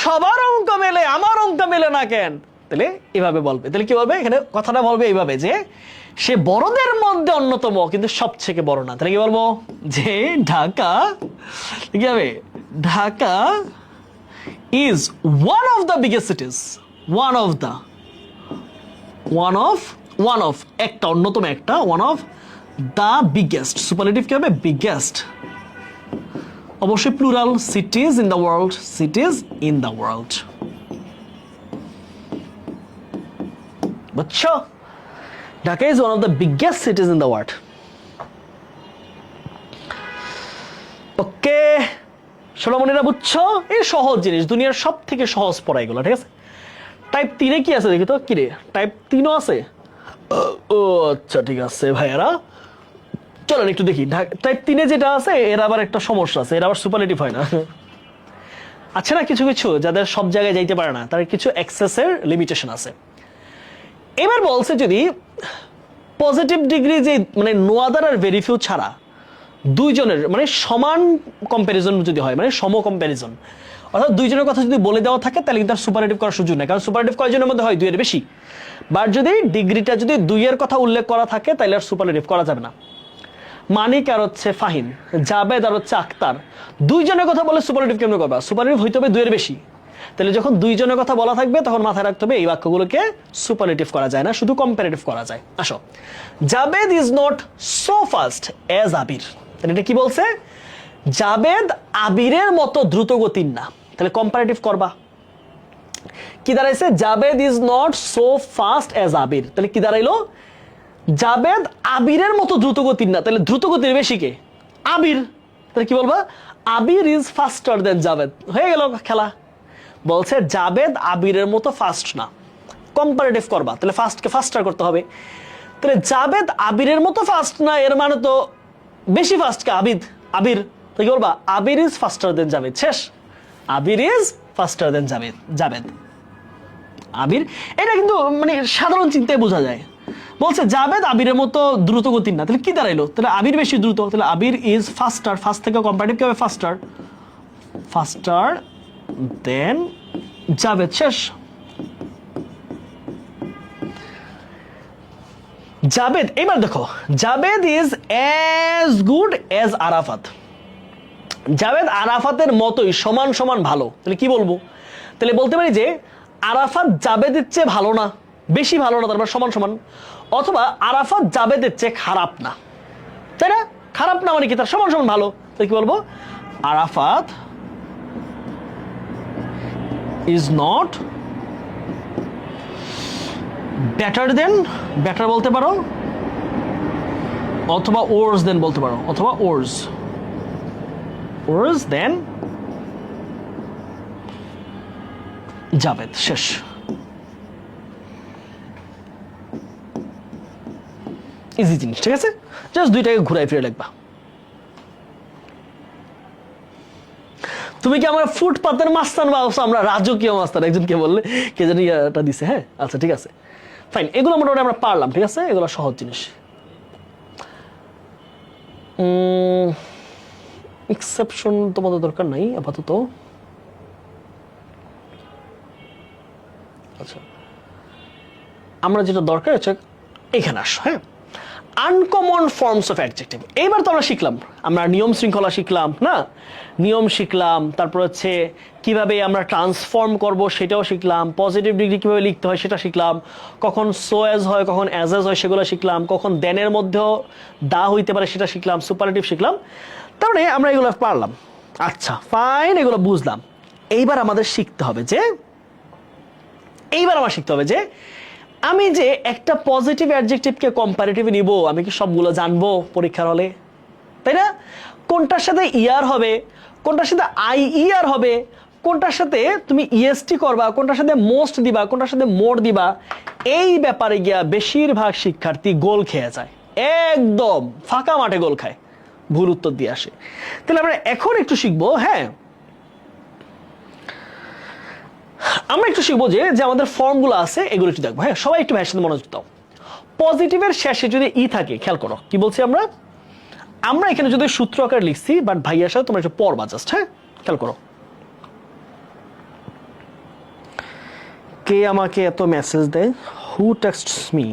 সবার অঙ্ক মেলে আমার অঙ্ক মেলে না কেন? তাহলে এভাবে বলবে। তাহলে কি বলবে এখানে? কথাটা বলবে এইভাবে যে সে বড়দের মধ্যে অন্যতম কিন্তু সবথেকে বড় না। তাহলে কি বলবো? যে ঢাকা, কি হবে? Dhaka is one of the biggest cities, one of একটা অন্যতম একটা, one of the biggest, superlative কি হবে? biggest, অবশ্যই plural, cities in the world, cities in the world, বুঝছো? Dhaka is one of the biggest cities in the world. ওকে সোনামণিরা, বুঝছো? এই সহজ জিনিস, দুনিয়ার সব থেকে সহজ পড়া এগুলো, ঠিক আছে? টাইপ 3-এ কি আছে দেখি তো, কি রে, টাইপ 3ও আছে? ও আচ্ছা, ঠিক আছে ভাইয়ারা, চলেন একটু দেখি। টাইপ 3-এ যেটা আছে এর আবার একটা সমস্যা আছে, এর আবার সুপারলেটিভ হয় না। আছে না কিছু কিছু যাদের সব জায়গায় যাইতে পারে না, তার কিছু এক্সেসের লিমিটেশন আছে। এবার বলছে যদি পজিটিভ ডিগ্রি যে মানে no other are very few ছাড়া দুইজনের মানে সমান কম্প্যারিজন যদি হয়, মানে সম কম্প্যারিজন, অর্থাৎ দুইজনের কথা যদি বলে দেওয়া থাকে তাহলে কিন্তু আর সুপারলেটিভ করার সুযোগ নেই, কারণ সুপারলেটিভ কয়জনের মধ্যে হয়? 2 এর বেশি। বাট যদি ডিগ্রিটা যদি 2 এর কথা উল্লেখ করা থাকে তাহলে আর সুপারলেটিভ করা যাবে না। মানিক আর হচ্ছে ফাহিম, জাবেদ আর হচ্ছে আক্তার, দুইজনের কথা বলে সুপারলেটিভ কেমন করবা? সুপারলেটিভ হইতে হবে 2 এর বেশি। তাহলে যখন দুইজনের কথা বলা থাকবে তখন মাথায় রাখতে হবে এই বাক্যগুলোকে সুপারলেটিভ করা যায় না, শুধু কম্পারেটিভ করা যায়। আসো, Jabed is not so fast as Abir. তাহলে এটা কি বলছে? জাবেদ আবিরের মতো দ্রুতগতির না। তাহলে কম্পারেটিভ করবা, কি দাঁড়াইছে? Jabed is not so fast as Abir. তাহলে কি দাঁড়াইলো? জাবেদ আবিরের মতো দ্রুতগতির না, তাহলে দ্রুতগতির বেশি কে? আবির। তাহলে কি বলবা? আবির ইজ ফাস্টার দেন জাবেদ। হয়ে গেল খেলা। বলছে জাবেদ আবিরের মতো ফাস্ট না, কম্পারেটিভ করবা, তাহলে ফাস্টকে ফাস্টার করতে হবে। তাহলে জাবেদ আবিরের মতো ফাস্ট না, এর মানে তো বেশি ফাস্ট কে? আবির। তো কি বলবা? আবির ইজ ফাস্টার দেন জাবেদ। শেষ। আবির ইজ ফাস্টার দেন জাবেদ। আবির, এটা কিন্তু মানে সাধারণ চিন্তায় বোঝা যায়। বলছে জাবেদ আবিরের মতো দ্রুত গতির না, তাহলে কি দাঁড়াইলো? তাহলে আবির বেশি দ্রুত, তাহলে আবির ইজ ফাস্টার। ফাস্ট থেকে কম্পারেটিভ কি হবে? Faster than Jabed. শেষ। জাবেদ, এবার দেখো, Jabed is as good as Arafat. Jabed আরাফাতের মতোই সমান সমান ভালো। তাহলে কি বলবো? তাহলে বলতে পারি যে আরাফাত জাবেদের চেয়ে ভালো না, বেশি ভালো না, তারপর সমান সমান। অথবা আরাফাত জাবেদের চেয়ে খারাপ না, তাই না? খারাপ না মানে কি? তার সমান সমান ভালো। তাহলে কি বলবো? Arafat is not better then, better বলতে পারো, অথবা ওর্স দেন বলতে পারো, অথবা ওর্স দেন জাবেদ। শেষ। ইজি জিনিস, ঠিক আছে? জাস্ট দুইটাকে ঘুরাই ফিরে লিখবা। তুমি কি আমার ফুটপাতের মাস্তান বা আমরা রাজকীয় মাস্তান? একজনকে বললে কে জানি এটা দিছে। হ্যাঁ, আচ্ছা ঠিক আছে, ফাইন। এগুলো মোটামুটি আমরা পারলাম, ঠিক আছে? এগুলো সহজ জিনিস। এক্সেপশন তোমাদের দরকার নাই আপাতত। আচ্ছা, আমরা যেটা দরকার হচ্ছে এখানে আসো। হ্যাঁ, আনকমন ফর্মস অফ অ্যাডজেক্টিভ। এইবার তো আমরা শিখলাম, আমরা নিয়ম শৃঙ্খলা শিখলাম না, নিয়ম শিখলাম, তারপর হচ্ছে কিভাবে আমরা ট্রান্সফর্ম করব সেটাও শিখলাম, পজিটিভ ডিগ্রি কিভাবে লিখতে হয় সেটা শিখলাম, কখন সো অ্যাজ হয় কখন অ্যাজ হয় সেগুলো শিখলাম, কখন দেনের মধ্যেও দা হইতে পারে সেটা শিখলাম, সুপারলেটিভ শিখলাম। তারপরে আমরা এগুলো পারলাম। আচ্ছা ফাইন, এগুলো বুঝলাম। এইবার আমাদের শিখতে হবে যে আমি যে একটা পজিটিভ অ্যাডজেক্টিভকে কম্পারেটিভে নিব, আমি কি সবগুলো জানবো পরীক্ষার হলে? তাই না? কোনটার সাথে ইয়ার হবে, কোনটার সাথে আইইআর হবে, কোনটার সাথে তুমি ইএসটি করবা, কোনটার সাথে মোস্ট দিবা, কোনটার সাথে মোর দিবা, এই ব্যাপারে গিয়া বেশিরভাগ শিক্ষার্থী গোল খেয়ে যায়, একদম ফাঁকা মাঠে গোল খায়, ভুল উত্তর দিয়ে আসে। তাহলে আমরা এখন একটু শিখবো। হ্যাঁ, আমরা একটু শিখবো যে আমাদের ফর্মগুলো আছে এগুলো একটু দেখবো। হ্যাঁ, সবাই একটু ভাইয়ের সাথে মনোযোগ দাও। পজিটিভের শেষে যদি ই থাকে, খেয়াল করো কি বলছি আমরা এখানে যদি সূত্র আকার লিখছি, বাট ভাইয়ার সাথে তোমরা একটু পড়বা জাস্ট। হ্যাঁ, খেয়াল করো। কে আমাকে এত মেসেজ দেয়? হু টেক্সটস মি?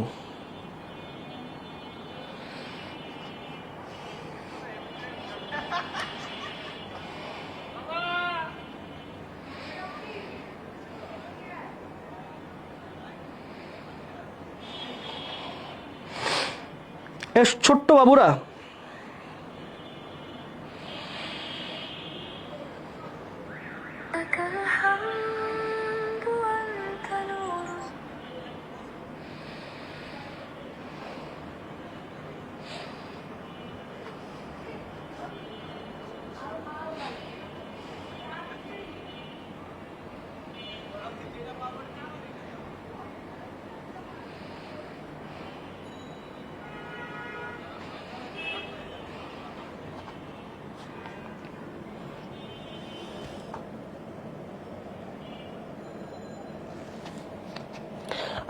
ছোট্ট বাবুরা,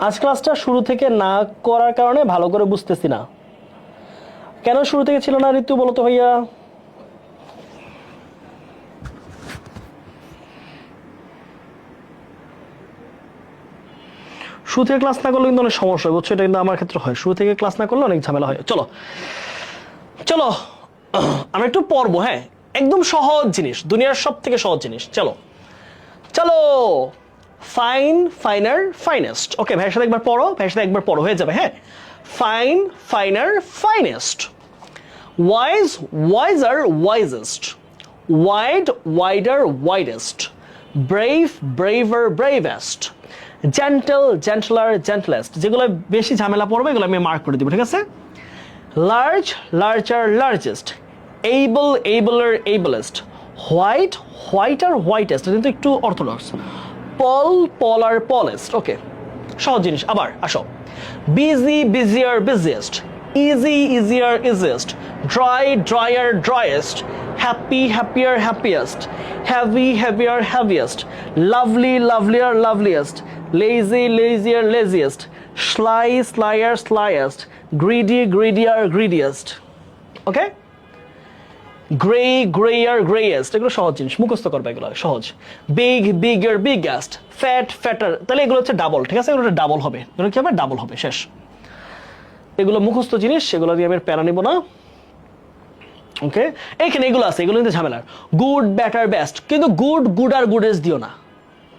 আজ ক্লাসটা শুরু থেকে না করার কারণে ভালো করে বুঝতেছি না। কেন শুরু থেকে ছিল না ঋতু, বলো তো ভাইয়া? শুরু থেকে ক্লাস না করলে কিন্তু অনেক সমস্যা হয়, বুঝছো? এটা কিন্তু আমার ক্ষেত্রে হয়, শুরু থেকে ক্লাস না করলে অনেক ঝামেলা হয়। চলো চলো আমরা একটু পড়বো, হ্যাঁ, একদম সহজ জিনিস, দুনিয়ার সব থেকে সহজ জিনিস। চলো চলো, ফাইন, ফাইনার, ফাইনেস্ট। ওকে, ভাইয়ের সাথে একবার পড়ো, ভাইয়ের সাথে একবার পড়ো, হয়ে যাবে। হ্যাঁ, fine, finer, finest. Wise, wiser, wisest. Wide, wider, widest. Brave, braver, bravest. Gentle, gentler, gentlest. যেগুলো বেশি ঝামেলা পড়বে এগুলো আমি মার্ক করে দিব, ঠিক আছে? Large, larger, largest. Able, abler, ablest. White, whiter, whitest. কিন্তু একটু অর্থোডক্স। পল, পলার, পলেস্ট। ওকে, সহজ জিনিস। আবার আসো, busy, busier, busiest. Easy, easier, easiest. Dry, drier, driest. Happy, happier, happiest. Heavy, heavier, heaviest. Lovely, lovelier, loveliest. Lazy, lazier, laziest. Sly, slyer, slyest. Greedy, greedier, greediest. Okay, grey, greyer, greyest. এগুলো সহজ জিনিস, মুখস্থ করবে, এগুলো সহজ। Big, bigger, biggest. Fat, fatter. তাহলে এগুলো হচ্ছে ডাবল, ঠিক আছে? এগুলো ডাবল হবে, এগুলো কি হবে? ডাবল হবে, শেষ। এগুলো মুখস্থ জিনিস, সেগুলো দিয়ে আমি প্যারা নিব না। ওকে, এইখানে এগুলো আছে, এগুলো কিন্তু ঝামেলার। Good, better, best. কিন্তু গুড, গুড আর গুডেস্ট দিও না।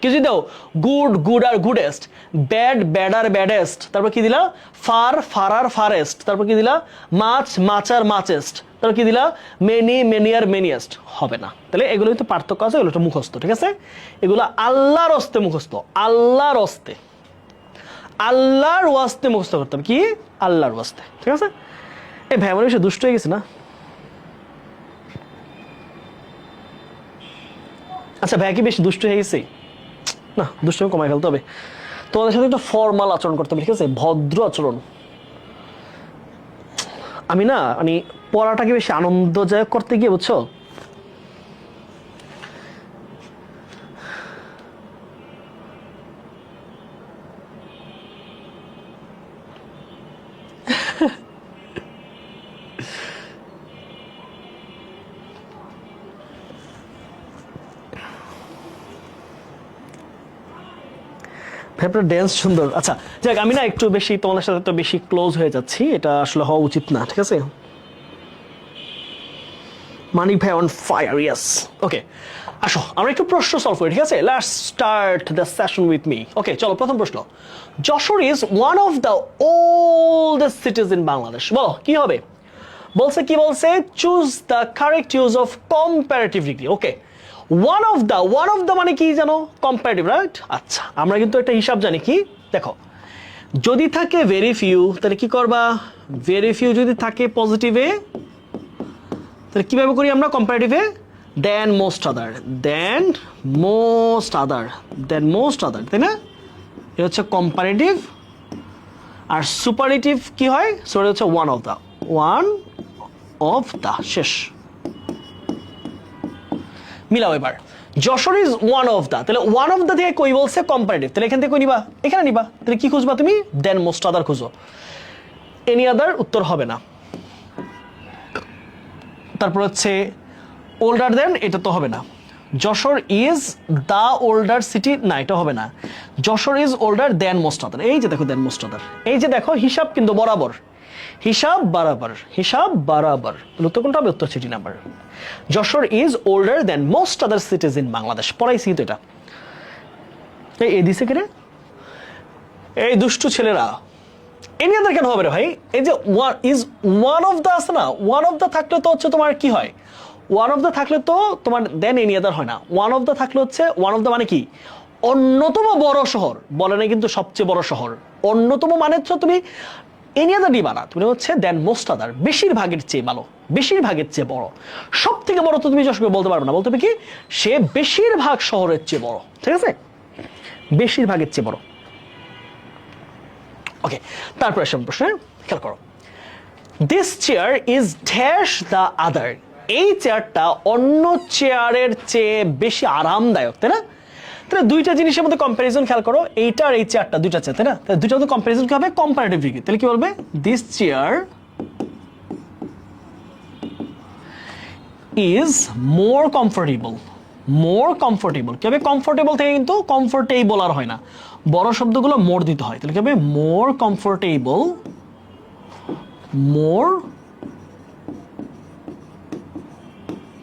কিছু দাও, গুড, গুড আর গুডেস্ট। Bad, badder, baddest. তারপর কি দিলা? Far, farer, farest. তারপর কি দিলা? Much, mucher, muchest. তারপর কি দিলা? Many, manier, maniest. হবে না। তাহলে এগুলো কিন্তু পার্থক্য আছে, এগুলো একটা মুখস্থ, ঠিক আছে? এগুলো আল্লাহর হস্তে মুখস্থ, আল্লাহর হস্তে, আল্লাহর ওয়াস্তে মুখস্থ করতে হবে। কি? আল্লাহর ওয়াস্তে, ঠিক আছে? এই ভাই আমার বেশি দুষ্ট হয়ে গেছে না? আচ্ছা, ভাই কি বেশি দুষ্ট হয়ে গেছে? না, দুষ্টমি কমাই ফেলতে হবে। তোমাদের সাথে একটা ফর্মাল আচরণ করতে হবে, ঠিক আছে? ভদ্র আচরণ। আমি না মানে পড়াটাকে বেশি আনন্দদায়ক করতে গিয়ে, বুঝছো, আপনার ড্যান্স সুন্দর। আচ্ছা যাক, আমি না একটু বেশি তোমাদের সাথে তো বেশি ক্লোজ হয়ে যাচ্ছি, এটা আসলে হওয়া উচিত না, ঠিক আছে? মানিক ভাই অন ফায়ার, ইয়েস। ওকে, আসো আমরা একটু প্রশ্ন সলভ করি, ঠিক আছে? Let's start the session with me. Okay, চলো প্রথম প্রশ্ন। Jessore is one of the oldest cities in Bangladesh. বলো কি হবে? বলছে কি বলছে? Choose the correct use of comparative degree. Okay, one of the মানে কি জানো? Comparative, right? আচ্ছা, আমরা কিন্তু একটা হিসাব জানি। কি? দেখো, যদি থাকে ভেরি ফিউ, তাহলে কি করবা? ভেরি ফিউ যদি থাকে পজিটিভে, তাহলে কিভাবে করি আমরা কম্পারেটিভে? দেন মোস্ট আদার, দেন মোস্ট আদার, দেন মোস্ট আদার, তাই না? এটা হচ্ছে কম্পারেটিভ। আর সুপারলেটিভ কি হয়? সেটা হচ্ছে one of the, one of the, শেষ। মিলাও এবার। Jessore is one of the, তাহলে ওয়ান অফ দ্য থেকে কই বলছে? কম্পারেটিভ। তাহলে এখান থেকে কই নিবা? এখানে নিবা। তাহলে কি খুঁজবা তুমি? দেন মোস্ট আদার খুঁজো। এনি আদার উত্তর হবে না। তারপর হচ্ছে ওল্ডার দেন, এটা তো হবে না। Jessore is the older city, না এটা হবে না। Jessore is older than most আদার, এই যে দেখো দেন মোস্ট আদার, এই যে দেখো হিসাব কিন্তু বরাবর, হিসাব বারাবার, হিসাব বারাবার। উত্তর কোনটা হবে? উত্তর সিটি number. Jessore is older than most other cities in Bangladesh. পড়াইছি তো এটা। এই দিছে কিরে এই দুষ্টু ছেলেরা। এনি আদার কেন হবে রে ভাই? এই যে ইজ ওয়ান অফ দ্য আছে না, ওয়ান অফ দ্য থাকলে তো হচ্ছে তোমার কি হয়? ওয়ান অফ দ্য থাকলে তো তোমার দেন এনি আদার হয় না। ওয়ান অফ দ্য থাকলে হচ্ছে, ওয়ান অফ দ্য মানে কি? অন্যতম বড় শহর, বলে না কিন্তু সবচেয়ে বড় শহর। অন্যতম মানে হচ্ছে তুমি এনি আদার দিবা না, তুমি হচ্ছে দেন মোস্ট আদার, বেশিরভাগের চেয়ে ভালো, বেশিরভাগের চেয়ে বড়। সব থেকে বড় তো তুমি যশোরকে বলতে পারবে না, বলতে হবে কি? সে বেশিরভাগ শহরের চেয়ে বড়, ঠিক আছে? বেশিরভাগের চেয়ে বড়। ওকে, তারপর আসুন প্রশ্ন, খেয়াল করো। This chair is dash the other. এই চেয়ারটা অন্য চেয়ারের চেয়ে বেশি আরামদায়ক, তাই না? তো তাহলে দুইটা জিনিসের মধ্যে কম্প্যারিজন খেয়াল করো, এইটা আর এই চেয়ারটা দুইটা চেয়ার, তাই না? তাহলে দুইটার মধ্যে কম্প্যারিজন কি হবে? Comparative degree. তাহলে কি বলবে? This chair is more comfortable. More comfortable কি হবে? কমফোর্টেবল থেকে কিন্তু কমফোর্টেবল আর হয় না, বড় শব্দগুলো মোর দিতে হয়। তাহলে কি হবে? More comfortable, more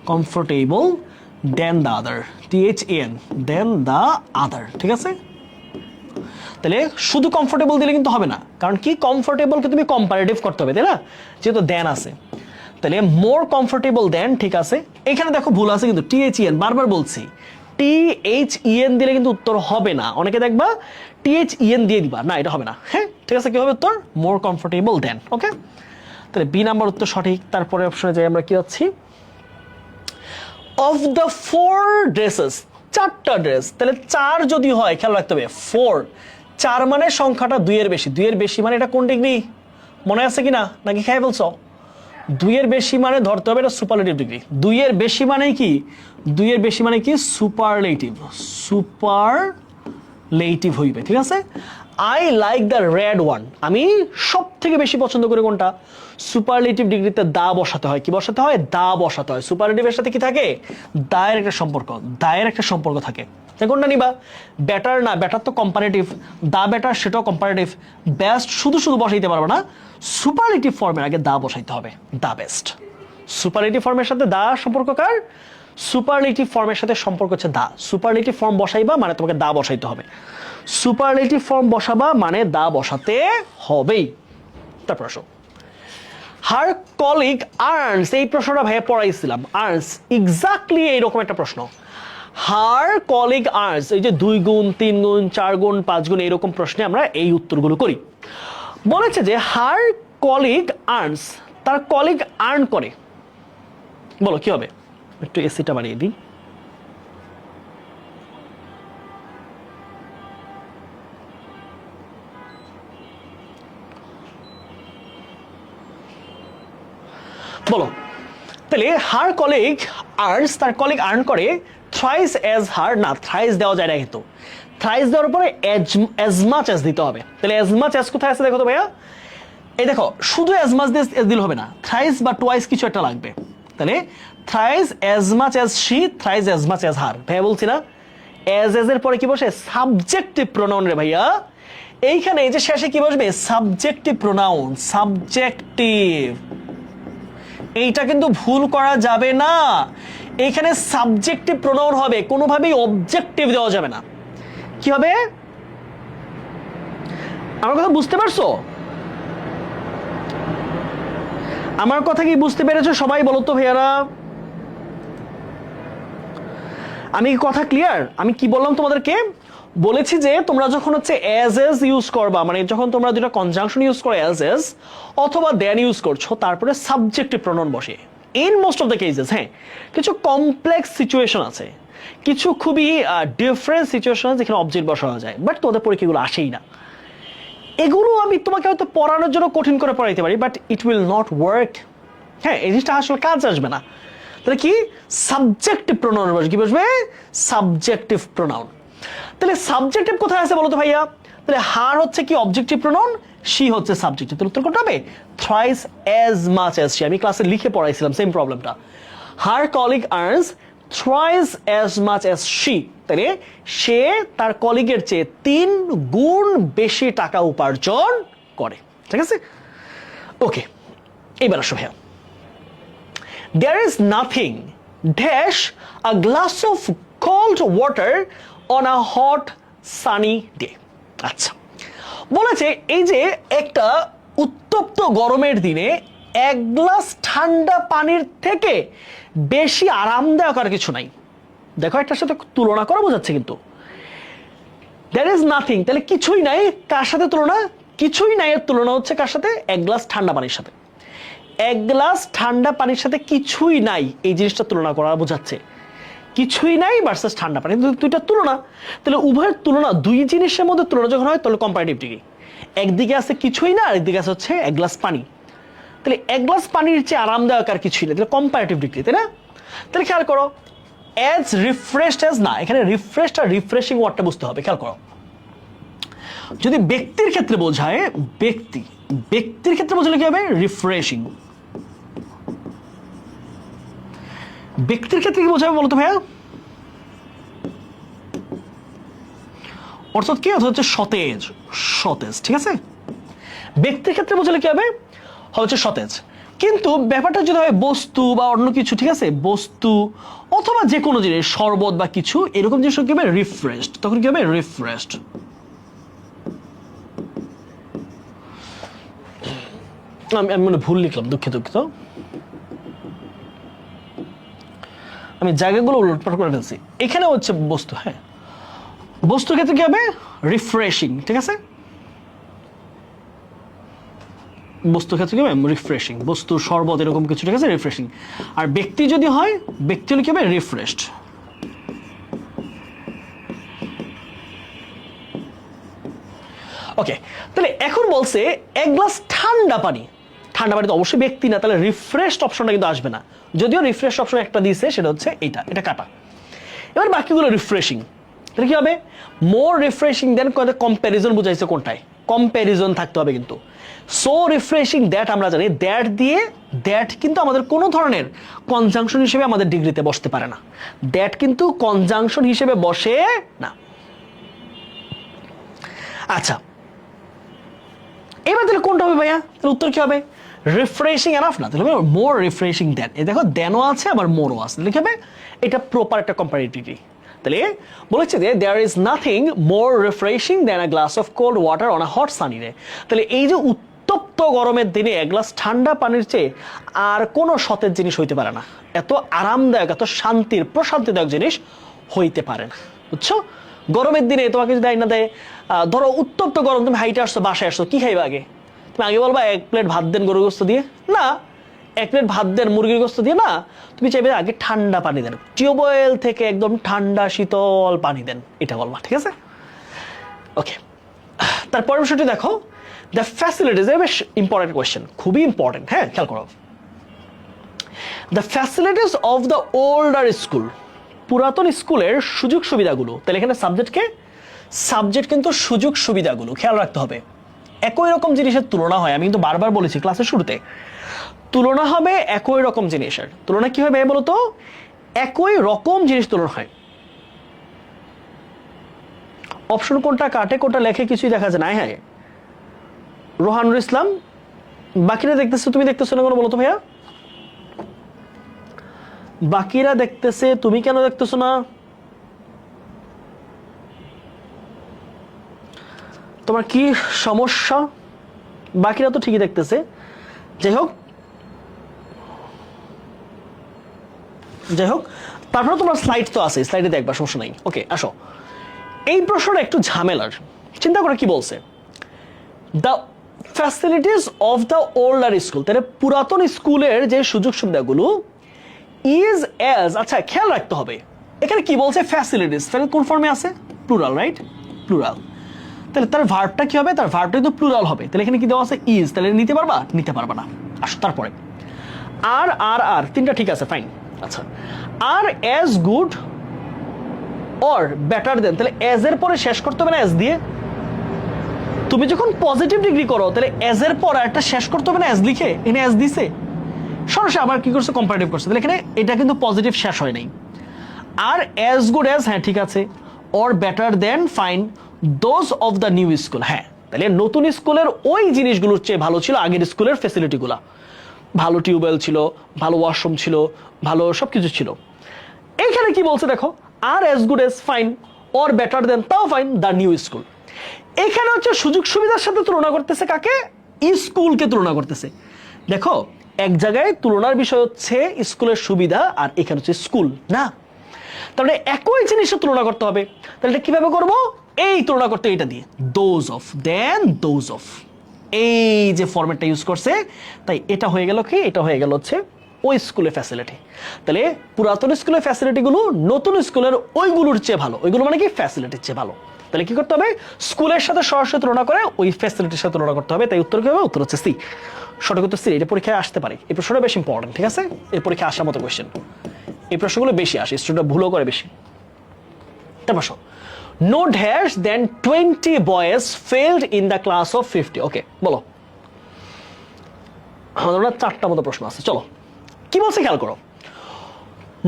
comfortable than the other, THAN, than the other. ঠিক আছে? তাহলে শুধু কমফোর্টেবল দিলে কিন্তু হবে না, কারণ কি কমফোর্টেবলকে তুমি কম্পারেটিভ করতে হবে, তাই না? যেহেতু দেন আছে, তাহলে মোর কমফোর্টেবল দেন। ঠিক আছে, এখানে দেখো ভুল আছে কিন্তু, THEN, বারবার বলছি THEN দিলে কিন্তু উত্তর হবে না। অনেকে দেখবা THEN দিয়ে দিবা, না এটা হবে না। হ্যাঁ ঠিক আছে, কি হবে উত্তর? মোর কমফোর্টেবল দেন। ওকে, তাহলে বি নাম্বার উত্তর সঠিক। তারপরে অপশনে যাই আমরা, কি যাচ্ছি? অফ দ্য 4 ড্রেসেস, 4টা ড্রেস। তাহলে 4 যদি হয়, খেয়াল রাখতে হবে 4, 4 মানে সংখ্যাটা 2 এর বেশি। 2 এর বেশি মানে এটা কোন ডিগ্রি মনে আছে কিনা, নাকি খেয়ে বলছো? 2 এর বেশি মানে ধরতে হবে এটা সুপারলেটিভ ডিগ্রি। 2 এর বেশি মানে কি? 2 এর বেশি মানে কি? সুপারলেটিভ, সুপারলেটিভ হইবে। ঠিক আছে, I like the red one, আমি সব থেকে বেশি পছন্দ করি কোনটা? সুপারলেটিভ ডিগ্রিতে দা বসাতে হয়। কি বসাতে হয়? দা বসাতে হয়। সুপারলেটিভের সাথে কি থাকে? দায়ের একটা সম্পর্ক, দায়ের একটা সম্পর্ক থাকে। কোনটা নিবা? বেটার না, বেটার তো কম্পারেটিভ, দা বেটার সেটাও কম্পারেটিভ। বেস্ট শুধু শুধু বসাইতে পারবে না, সুপারলেটিভ ফর্মের আগে দা বসাইতে হবে, দা বেস্ট। সুপারলেটিভ ফর্মের সাথে দা সম্পর্ক কার? সুপারলেটিভ ফর্মের সাথে সম্পর্ক হচ্ছে দা। সুপারলেটিভ ফর্ম বসাইবা মানে তোমাকে দা বসাইতে হবে, সুপারলেটিভ ফর্ম বসাবা মানে দা বসাতে হবেই। তারপর আসো, হার কলিগ আর্নস, এই প্রশ্নটা ভাইয়া পড়াইছিলাম। আর্নস এক্স্যাক্টলি এইরকম একটা প্রশ্ন। হার কলিগ আর্নস, এই যে 2 গুণ 3 গুণ 4 গুণ 5 গুণ এইরকম প্রশ্নে আমরা এই উত্তরগুলো করি। বলেছে যে হার কলিগ আর্নস, তার কলিগ আর্ন করে। বলো কি হবে? একটু এসিটা বাড়িয়ে দিই। বলো, তাহলে হার কলিগ আর্নস, তার কলিগ আর্ন করে থ্রাইস এজ হার, না থ্রাইস দেওয়া যায় না, কিন্তু থ্রাইস দেওয়ার পরে এজ মাচ এজ দিতে হবে। তাহলে এজ মাচ এজ কোথায় আছে দেখো তো ভাইয়া, এই দেখো, শুধু এজ মাচ দিলে হবে না, থ্রাইস বা টুয়াইস কিছু একটা লাগবে। তাহলে thrice as much as she, thrice as much as her. ভাইয়া বলছি না, এজ এর পরে কি বসে? সাবজেক্টিভ প্রোনাউন রে ভাইয়া। এইখানে এই যে শেষে কি বসবে? Subjective pronoun, subjective. এইটা কিন্তু ভুল করা যাবে না, এইখানে সাবজেক্টিভ প্রোনাউন হবে, কোনোভাবেই অবজেক্টিভ দেওয়া যাবে না। কি হবে? আমার কথা বুঝতে পারছো? আমার কথা কি বুঝতে পেরেছো সবাই? বলো তো ভাইয়ারা, আমি কি কথা ক্লিয়ার? আমি কি বললাম তোমাদেরকে? বলেছি যে তোমরা যখন হচ্ছে এজ এজ ইউজ করবা, মানে যখন তোমরা দুটো কনজাংশন ইউজ করো এজ এজ অথবা দেন ইউজ করছো, তারপরে সাবজেক্টিভ প্রোনাউন বসে in most of the cases. হ্যাঁ, কিছু কমপ্লেক্স সিচুয়েশন আছে, কিছু খুবই ডিফারেন্ট সিচুয়েশন আছে যেখানে অবজেক্ট বসানো যায়, বাট তোমাদের পরীক্ষাগুলো আসেই না। এগুলো আমি তোমাকে হয়তো পড়ানোর জন্য কঠিন করে পড়াইতে পারি, but it will not work. হ্যাঁ, এই জিনিসটা আসলে কাজ আসবে না। তাহলে কি? সাবজেক্টিভ প্রোনাউন বসবে। কি বসবে? Subjective pronoun. তাহলে সাবজেক্টিভ কোথায় আছে বলো তো ভাইয়া? তাহলে হার হচ্ছে কি অবজেক্টিভ প্রোনাউন, শি হচ্ছে সাবজেক্টিভ। তাহলে উত্তর কোনটা হবে? Thrice as much as she. আমি ক্লাসে লিখে পড়াইছিলাম সেম প্রবলেমটা। Her colleague earns thrice as much as she, তাহলে সে তার কলিগের চেয়ে 3 গুণ বেশি টাকা উপার্জন করে। ঠিক আছে, ওকে। এবার আসো ভাইয়া, there is nothing dash a glass of cold water on a hot sunny day. আচ্ছা, বলেছে এই যে একটা উত্তপ্ত গরমের দিনে 1 গ্লাস ঠান্ডা পানির থেকে বেশি আরামদায়ক আর কিছু নাই। দেখো, একটার সাথে তুলনা করা বোঝাচ্ছে কিন্তু। there is nothing, তাহলে কিছুই নাই, কার সাথে তুলনা? কিছুই নাই এর তুলনা হচ্ছে কার সাথে? 1 গ্লাস ঠান্ডা পানির সাথে। 1 গ্লাস ঠান্ডা পানির সাথে কিছুই নাই, এই জিনিসটা তুলনা করা বোঝাচ্ছে। কিছুই নাই ভার্সেস ঠান্ডা পানি, দুইটা তুলনা। তাহলে উভয়ের তুলনা, দুই জিনিসের মধ্যে তুলনা যখন হয় তাহলে কম্পারেটিভ ডিগ্রি। একদিকে আছে কিছুই না, আরেকদিকে আছে হচ্ছে 1 গ্লাস পানি। তাহলে 1 গ্লাস পানির চেয়ে আরামদায়ক আর কিছুই না, তাহলে কম্পারেটিভ ডিগ্রি, তাই না? তাহলে খেয়াল করো, অ্যাজ রিফ্রেশড অ্যাজ না, এখানে রিফ্রেশড আর রিফ্রেশিং ওয়ার্ডটা বুঝতে হবে, খেয়াল করো। যদি ব্যক্তির ক্ষেত্রে বোঝায়, ব্যক্তির ক্ষেত্রে বোঝালে কি হবে? রিফ্রেশিং। ব্যক্তির ক্ষেত্রে কি বোঝাবে বলতো ভাইয়া? অর্থাৎ কি? অর্থাৎ হচ্ছে সতেজ, সতেজ, ঠিক আছে? ব্যক্তির ক্ষেত্রে বোঝালে কি হবে? হচ্ছে সতেজ। কিন্তু ব্যাপারটা যদি হয় বস্তু বা অন্য কিছু, ঠিক আছে, বস্তু অথবা যে কোনো জিনিস, শরবত বা কিছু এরকম জিনিস কি হবে? রিফ্রেশড। তখন কি হবে? রিফ্রেশড। আমি মানে ভুল লিখলাম, দুঃখিত। আমি জায়গাগুলো উলটপালট করে ফেলছি। এখানে হচ্ছে বস্তু, হ্যাঁ, বস্তুর ক্ষেত্রে কি হবে? রিফ্রেশিং, ঠিক আছে? বস্তুর ক্ষেত্রে কি হবে? রিফ্রেশিং। বস্তু, শরবত এরকম কিছু, ঠিক আছে, রিফ্রেশিং। আর ব্যক্তি যদি হয়, ব্যক্তি হলে কি হবে? রিফ্রেশড। ওকে, তাহলে এখন বলছে এক গ্লাস ঠান্ডা পানি। ঠান্ডা পানি তো অবশ্যই ব্যক্তি না, তাহলে রিফ্রেশড অপশনটা কিন্তু আসবে না। যদিও রিফ্রেশ অপশন একটা দিয়েছে, সেটা হচ্ছে এটা কাটা। এবার বাকিগুলো রিফ্রেশিং, তাহলে কি হবে? মোর রিফ্রেশিং দেন কম্প্যারিজন বুঝাইছে কোনটায়? কম্প্যারিজন থাকতে হবে কিন্তু। সো রিফ্রেশিং দ্যাট আমরা জানি, দ্যাট দিয়ে দ্যাট কিন্তু আমাদের কোনো ধরনের কনজাংশন হিসেবে আমাদের ডিগ্রিতে বসতে পারে না। দ্যাট কিন্তু কনজাংশন হিসেবে বসে না। আচ্ছা, এবার তাহলে কোনটা হবে ভাইয়া? তাহলে উত্তর কি হবে? রিফ্রেশিং এনাফ না, তাহলে মোর রিফ্রেশিং দ্যান। এই দেখো দেনও আছে আবার মোরও আছে, তাহলে কি হবে? এটা প্রপার একটা কম্পারেটিভ। তাহলে বলেছে যে there is nothing more refreshing than a glass of cold water on a hot sunny day. তাহলে এই যে উত্তপ্ত গরমের দিনে এক গ্লাস ঠান্ডা পানির চেয়ে আর কোনো সতেজ জিনিস হইতে পারে না। এত আরামদায়ক, এত শান্তির, প্রশান্তিদায়ক জিনিস হইতে পারে না, বুঝছো? গরমের দিনে তোমাকে যদি আইনা দেয়, ধরো উত্তপ্ত গরম, তুমি হাইটে আসছো, বাসায় আসছো, কি খাইবে আগে? তুমি আগে বলবা এক প্লেট ভাত দেন গরুর গোস্ত দিয়ে? না। এক প্লেট ভাত দেন মুরগির গোস্ত দিয়ে? না। তুমি চাইবে আগে ঠান্ডা পানি দেন, টিউবওয়েল থেকে একদম ঠান্ডা শীতল পানি দেন, এটা বলবা, ঠিক আছে? ওকে, তারপর বিষয়টি দেখো, দ্য ফ্যাসিলিটিস। বেশ ইম্পর্টেন্ট কোয়েশ্চেন, খুবই ইম্পর্টেন্ট, হ্যাঁ, খেয়াল করো। The facilities of the older school, পুরাতন স্কুলের সুযোগ সুবিধাগুলো। তাহলে এখানে সাবজেক্টকে, সাবজেক্ট কিন্তু সুযোগ সুবিধাগুলো, খেয়াল রাখতে হবে। একই রকম জিনিসের তুলনা হয়, আমি কিন্তু বারবার বলেছি ক্লাসের শুরুতে, তুলনা হবে একই রকম জিনিসের। তুলনা কি হবে বলতো? একই রকম জিনিস তুলনা হয়। অপশন কোনটা কাটে কোনটা লেখে কিছুই দেখা যায় না। হ্যাঁ, রোহানুর ইসলাম, বাকিরা দেখতেছো, তুমি দেখতেছো না কোনো? বলো তো ভাইয়া, বাকিরা দেখতেছে, তুমি কেন দেখতেছো না? তোমার কি সমস্যা? বাকিরা তো ঠিকই দেখতেছে। যাই হোক, তারপরে তোমার স্লাইড তো আছে, স্লাইডে দেখবা, সমস্যা নাই। ওকে, আসো। এই প্রশ্নটা একটু ঝামেলার, চিন্তা করে কি বলছে। The facilities of the older school, তাহলে পুরাতন স্কুলের যে সুযোগ সুবিধাগুলো, ইজ অ্যাজ, আচ্ছা খেয়াল রাখতে হবে এখানে কি বলছে? ফ্যাসিলিটিস, কোন ফর্মে আছে? Plural, right? প্লুরাল। তাহলে তার ভার্বটা কি হবে? তার ভার্বটা কিন্তু প্লুরাল হবে। তাহলে এখানে কি দেওয়া আছে? ইজ। তাহলে নিতে পারবা? নিতে পারবা না। আসো তারপরে আর আর আর তিনটা ঠিক আছে, ফাইন। আচ্ছা, আর as good or better then, তাহলে অ্যাজ এর পরে শেষ করতে হবে না অ্যাজ দিয়ে? তুমি যখন পজিটিভ ডিগ্রি করো তাহলে অ্যাজ এর পর একটা শেষ করতে হবে না অ্যাজ লিখে? এখানে অ্যাজ দিছে, সরাসরি আবার কি করছে? কম্পারেটিভ করছে। তাহলে এখানে এটা কিন্তু পজিটিভ শেষ হয় নাই। আর অ্যাজ গুড অ্যাজ, হ্যাঁ ঠিক আছে, or better then, fine, those of the new school, হ্যাঁ। তাহলে নতুন স্কুলের ওই জিনিসগুলোর চেয়ে ভালো ছিল আগের স্কুলের ফ্যাসিলিটিগুলো। ভালো টিউবওয়েল ছিল, ভালো ওয়াশরুম ছিল, ভালো সবকিছু ছিল। এইখানে কি বলছে দেখো, আর as good as, fine, or better then, তাও ফাইন, দ্য নিউ স্কুল। এখানে হচ্ছে সুযোগ সুবিধার সাথে তুলনা করতেছে কাকে? স্কুলকে তুলনা করতেছে। দেখো, এক জায়গায় তুলনার বিষয় হচ্ছে স্কুলের সুবিধা, আর এখানে হচ্ছে স্কুল না। তাহলে একই জিনিসের তুলনা করতে হবে। তাহলে এটা কিভাবে করবো? এই তুলনা করতে এটা দিয়ে, those of than those of, এই যে ফরম্যাটটা ইউজ করছে, তাই এটা হয়ে গেল কি? এটা হয়ে গেল হচ্ছে ওই স্কুলের ফ্যাসিলিটি। তাহলে পুরাতন স্কুলের ফ্যাসিলিটিগুলো নতুন স্কুলের ওইগুলোর চেয়ে ভালো। ওইগুলো মানে কি? ফ্যাসিলিটির চেয়ে ভালো। তাহলে কি করতে হবে? স্কুলের সাথে সরাসরি তুলনা করে ওই ফ্যাসিলিটির সাথে তুলনা করতে হবে। তাই উত্তর কি হবে? উত্তর হচ্ছে সি। সঠিক উত্তর সি। এটা পরীক্ষায় আসতে পারে, এই প্রশ্নটা বেশ ইম্পর্টেন্ট, ঠিক আছে? এই পরীক্ষায় আসার মতো কোয়েশ্চেন। এই প্রশ্নগুলো বেশি আসে, স্টুডেন্ট ভুলও করে বেশি। তারপর no dash then 20 boys failed in the class of 50। ওকে বলো, আমাদের 4টা মতো প্রশ্ন আছে, চলো কি বলছে খেয়াল করো।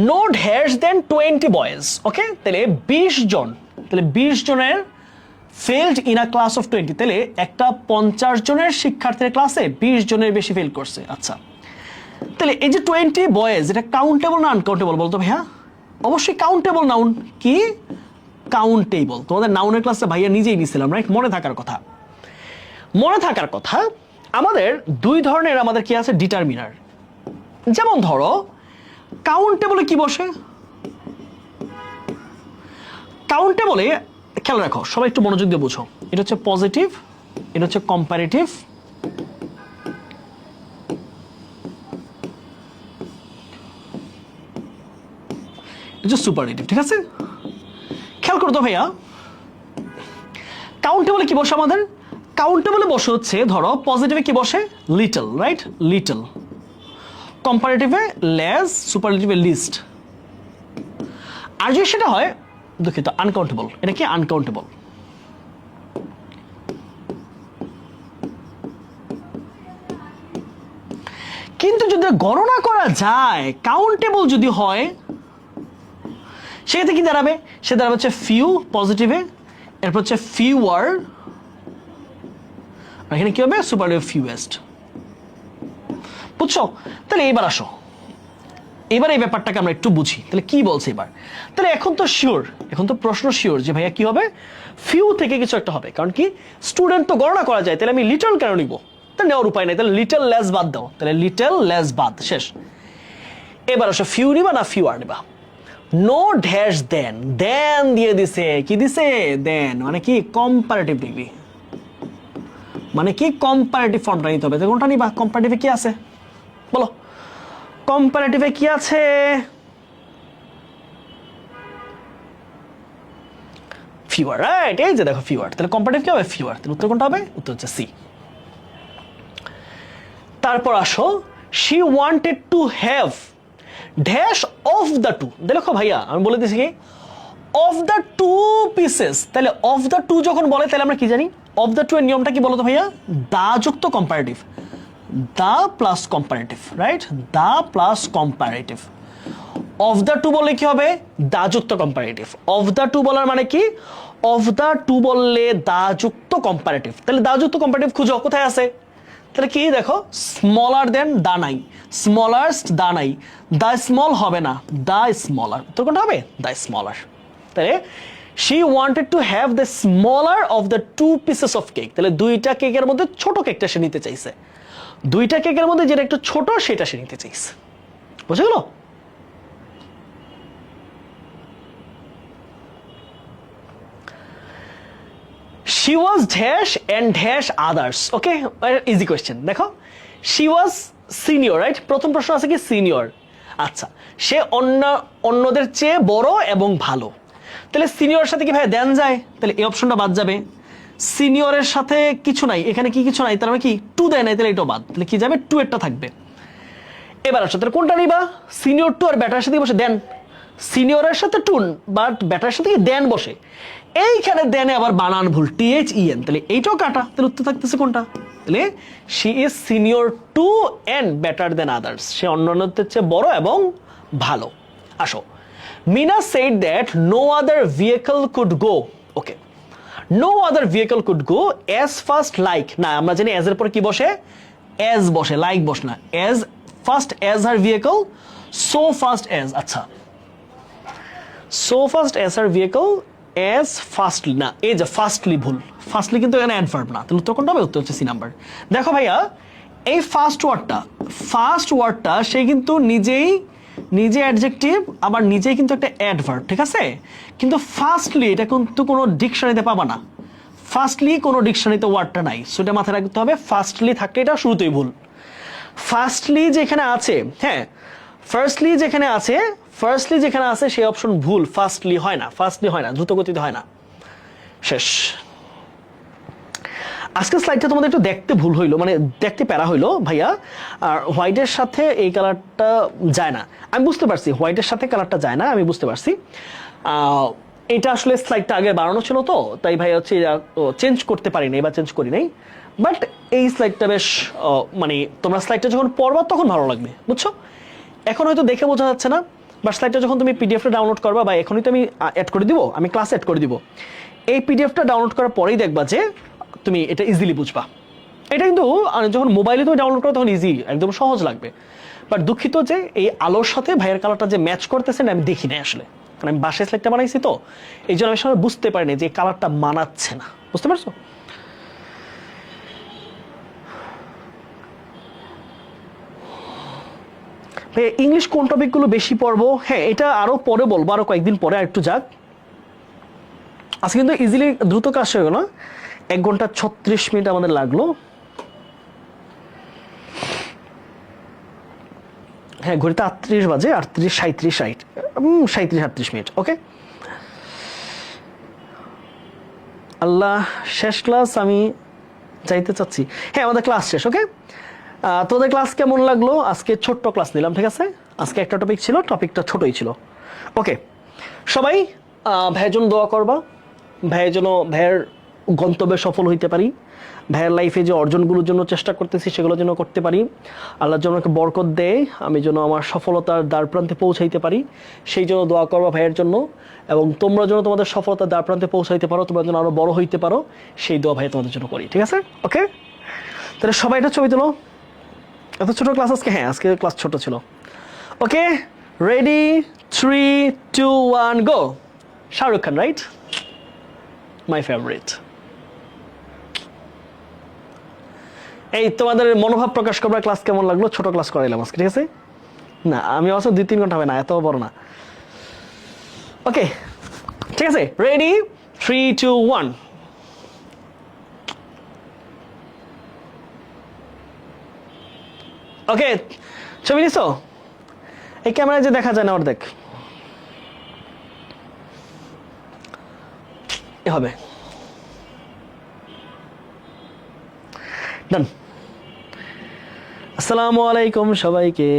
no dash then 20 boys, ওকে তাহলে 20 জন, তাহলে 20 জনের failed in a class of 20, তাহলে একটা 50 জনের শিক্ষার্থীর ক্লাসে 20 জনের বেশি ফেল করছে। আচ্ছা তাহলে এই যে 20 বয়েজ, এটা কাউন্টেবল না আনকাউন্টেবল বলতো ভাইয়া? অবশ্যই কাউন্টেবল নাউন। কি কাউন্টেবল? তোমাদের নাউনের ক্লাসে ভাইয়া নিজেই নিছিলাম, রাইট? মনে থাকার কথা, মনে থাকার কথা। আমাদের দুই ধরনের আমাদের কি আছে ডিটারমিনার। যেমন ধরো কাউন্টেবলে কি বসে, কাউন্টেবলে খেয়াল রাখো, সবাই একটু মনোযোগ দিয়ে বুঝো। এটা হচ্ছে পজিটিভ, এটা হচ্ছে কম্পারেটিভ, সুপারলেটিভ, ঠিক আছে? খেয়াল করো তো ভাইয়া, কাউন্টেবলে কি বসে আমাদের? কাউন্টেবলে বসে হচ্ছে ধরো পজিটিভে কি বসে লিটল, রাইট? লিটল। কম্পারেটিভে লেস, সুপারলেটিভে লিস্ট। আর যদি সেটা হয় দুঃখিত আনকাউন্টেবল, এটা কি আনকাউন্টেবল। কিন্তু যদি গণনা করা যায় কাউন্টেবল যদি হয় সেক্ষেত্রে কি দাঁড়াবে? সে দাঁড়াবে হচ্ছে ফিউ পজিটিভে, এরপর হচ্ছে ফিউয়ার, আর এখানে কি হবে সুপারলেটিভ ফিউয়েস্ট। বুঝছো? তাহলে এবার আসো, এবার এই ব্যাপারটাকে আমরা একটু বুঝি। তাহলে কি বলছে এবার? তাহলে এখন তো শিওর, এখন তো প্রশ্ন শিওর যে ভাইয়া কি হবে, ফিউ থেকে কিছু একটা হবে। কারণ কি স্টুডেন্ট তো গণনা করা যায়, তাহলে আমি লিটল কেন নিব? তাহলে নেওয়ার উপায় নেই, তাহলে লিটল লেস বাদ দাও, তাহলে লিটল লেস বাদ, শেষ। এবার আসো ফিউ নিবা না ফিউয়ার নিবা? নো ড্যাশ দেন, দেন দিয়ে দিছে, কি দিছে দেন, মানে কি কম্পারেটিভ ডিগ্রি, মানে কি কম্পারেটিভ ফর্মটা নিতে হবে। কোনটা নিবা? কম্পারেটিভে কি আছে বলো? কম্পারেটিভে কি আছে? Fewer, right? এই যে দেখো ফিউয়ার, তাহলে কম্পারেটিভ কি হবে? ফিউয়ার। তাহলে উত্তর কোনটা হবে? উত্তর হচ্ছে সি। তারপর আসো she wanted to have dash of the two. দেখো ভাইয়া আমি বলে দিয়েছি কি অফ দ্য টু পিসেস, তাহলে অফ দ্য টু যখন বলে তাহলে আমরা কি জানি? অফ দ্য টু এর নিয়মটা কি বলতো ভাইয়া? দা যুক্ত comparative, the plus comparative, right? The plus comparative. Of the two বললে কি হবে? দা যুক্ত কম্পারেটিভ। অফ দ্য টু বলার মানে কি? অফ দ্য টু বললে দা যুক্ত কম্পারেটিভ। তাহলে দা যুক্ত কম্পারেটিভ খুঁজো, কোথায় আছে? তাহলে কি দেখো স্মলার দেন দা নাই, স্মলারস্ট দা নাই, দা স্মল হবে না, দা স্মলার। তো কোনটা হবে? দা স্মলার। তাহলে she wanted to have the smaller of the two pieces of cake, তাহলে দুইটা কেকের মধ্যে ছোট কেকটা সে নিতে চাইছে, দুইটা কেকের মধ্যে যেটা একটু ছোট সেটা সে নিতে চাইছে। বুঝে গেল? she was dash and dash others, okay easy question। দেখো she was senior, right? প্রথম প্রশ্ন আছে কি সিনিয়র। আচ্ছা সে অন্যদের চেয়ে বড় এবং ভালো, তাহলে সিনিয়রের সাথে কি ভাই দেন যায়? তাহলে এই অপশনটা বাদ যাবে। সিনিয়রের সাথে কিছু নাই, এখানে কি কিছু নাই, তার মানে কি টু দেয় নাই, তাহলে এটাও বাদ। তাহলে কি যাবে? টু এরটা থাকবে। এবার আসো তাহলে কোনটা নিবা? সিনিয়র টু আর ব্যাটার সাথে বসে দেন, সিনিয়রের সাথে টু বাট ব্যাটার সাথে কি দেন বসে। এইখানে দেনে আবার বানান ভুল, THEN, তাহলে এইটাও কাটা। তাহলে উত্তর থাকতেছে কোনটা? তাহলে she is senior to and better then others, সে অন্যান্যদের চেয়ে বড় এবং ভালো। আসো Mina said that no other vehicle could go, okay, no other vehicle could go as fast like, না আমরা জানি as এর পরে কি বসে? as বসে, like বসে না। as fast as her vehicle, so fast as, আচ্ছা so fast as her vehicle, as fastly না, এই যে ফাস্টলি ভুল, ফাস্টলি কিন্তু এখানে অ্যাডভার্ব না। তাহলে উত্তর কোনটা হবে? উত্তর হচ্ছে সি নাম্বার। দেখো ভাইয়া এই ফার্স্ট ওয়ার্ডটা সে কিন্তু নিজে অ্যাডজেক্টিভ আবার নিজেই কিন্তু একটা অ্যাডভার্ব, ঠিক আছে? কিন্তু ফার্স্টলি এটা কিন্তু কোনো ডিকশনারিতে পাবা না, ফার্স্টলি কোনো ডিকশনারিতে ওয়ার্ডটা নাই, সেটা মাথায় রাখতে হবে। ফার্স্টলি থাকলে এটা শুরুতেই ভুল। ফার্স্টলি যেখানে আছে, হ্যাঁ ফার্স্টলি যেখানে আছে সেই অপশন ভুল, ফার্স্টলি হয় না, দ্রুত গতিতে হয় না, শেষ। আজকের স্লাইডটা তোমাদের একটু দেখতে ভুল হইলো, মানে দেখতে প্যারা হইলো ভাইয়া। আর হোয়াইটের সাথে এই কালারটা যায় না, আমি বুঝতে পারছি হোয়াইটের সাথে কালারটা যায় না, আমি বুঝতে পারছি। এটা আসলে স্লাইডটা আগে বাড়ানো ছিল তো, তাই ভাই হচ্ছে চেঞ্জ করতে পারি নাই বা চেঞ্জ করি নাই। বাট এই স্লাইডটা বেশ মানে তোমরা স্লাইডটা যখন পড়বা তখন ভালো লাগবে, বুঝছো? এখন হয়তো দেখে বোঝা যাচ্ছে না, বাট স্লাইডটা যখন তুমি পিডিএফটা ডাউনলোড করবা, বা এখনই তো আমি অ্যাড করে দিব, আমি ক্লাস অ্যাড করে দিব, এই পিডিএফটা ডাউনলোড করার পরেই দেখবা যে তুমি এটা ইজিলি বুঝবা। এটা কিন্তু যখন মোবাইলে তুমি ডাউনলোড করো তখন ইজি, একদম সহজ লাগবে। বাট দুঃখিত যে এই আলোর সাথে ভাইয়ের কালারটা যে ম্যাচ করতেছে না, আমি দেখি নাই আসলে, কারণ আমি বাসায় স্লাইডটা বানাইছি তো, এই জন্য আমি সময় বুঝতে পারিনি যে কালারটা মানাচ্ছে না, বুঝতে পারছো? ইংলিশ কোন টপিকগুলো বেশি পড়বো? হ্যাঁ, এটা আরো পরে বলবো, আরো কয়েকদিন পরে, আর একটু যাক। আজকে কিন্তু ইজিলি দ্রুত কাজ হয়ে গেল, 1 ঘন্টা 36 মিনিট আমাদের লাগলো। হ্যাঁ, ঘড়িতে 38 বাজে, 38, 37, 37, 38 মিনিট। ওকে, আল্লাহ, শেষ ক্লাস, আমি যাইতে চাচ্ছি। হ্যাঁ, আমাদের ক্লাস শেষ। ওকে, তোদের ক্লাস কেমন লাগলো? আজকে ছোট্ট ক্লাস নিলাম, ঠিক আছে? আজকে একটা টপিক ছিল, টপিকটা ছোটই ছিল। ওকে, সবাই ভাইয়ের জন্য দোয়া করবা, ভাইয়ের জন্য, ভাইয়ের গন্তব্যে সফল হইতে পারি, ভাইয়ের লাইফে যে অর্জনগুলোর জন্য চেষ্টা করতেছি সেগুলোর জন্য করতে পারি, আল্লাহর জন্য একটা বরকত দেয়, আমি যেন আমার সফলতার দ্বার প্রান্তে পৌঁছাইতে পারি, সেই জন্য দোয়া করবা ভাইয়ের জন্য। এবং তোমরা যেন তোমাদের সফলতার দ্বার প্রান্তে পৌঁছাইতে পারো, তোমরা যেন আরো বড় হইতে পারো, সেই দোয়া ভাই তোমাদের জন্য করি, ঠিক আছে? ওকে, তাহলে সবাই এটা ছবি তোলো। এত ছোট ক্লাস আজকে? হ্যাঁ, আজকে ক্লাস ছোট ছিল। Okay, ready, 3, 2, 1, go. Shahrukh Khan, right? My favourite. এই তোমাদের মনোভাব প্রকাশ করবার ক্লাস কেমন লাগলো? ছোট ক্লাস করাইলাম আজকে, ঠিক আছে? না, আমি অবশ্য 2-3 ঘন্টা হবে না, এত বড় না। ওকে, ঠিক আছে, রেডি, 3, 2, 1। ওকে, ছবি নিছো? এই ক্যামেরায় যে দেখা যায় না, ওর দেখ হবে। ডান। আসসালামু আলাইকুম সবাইকে।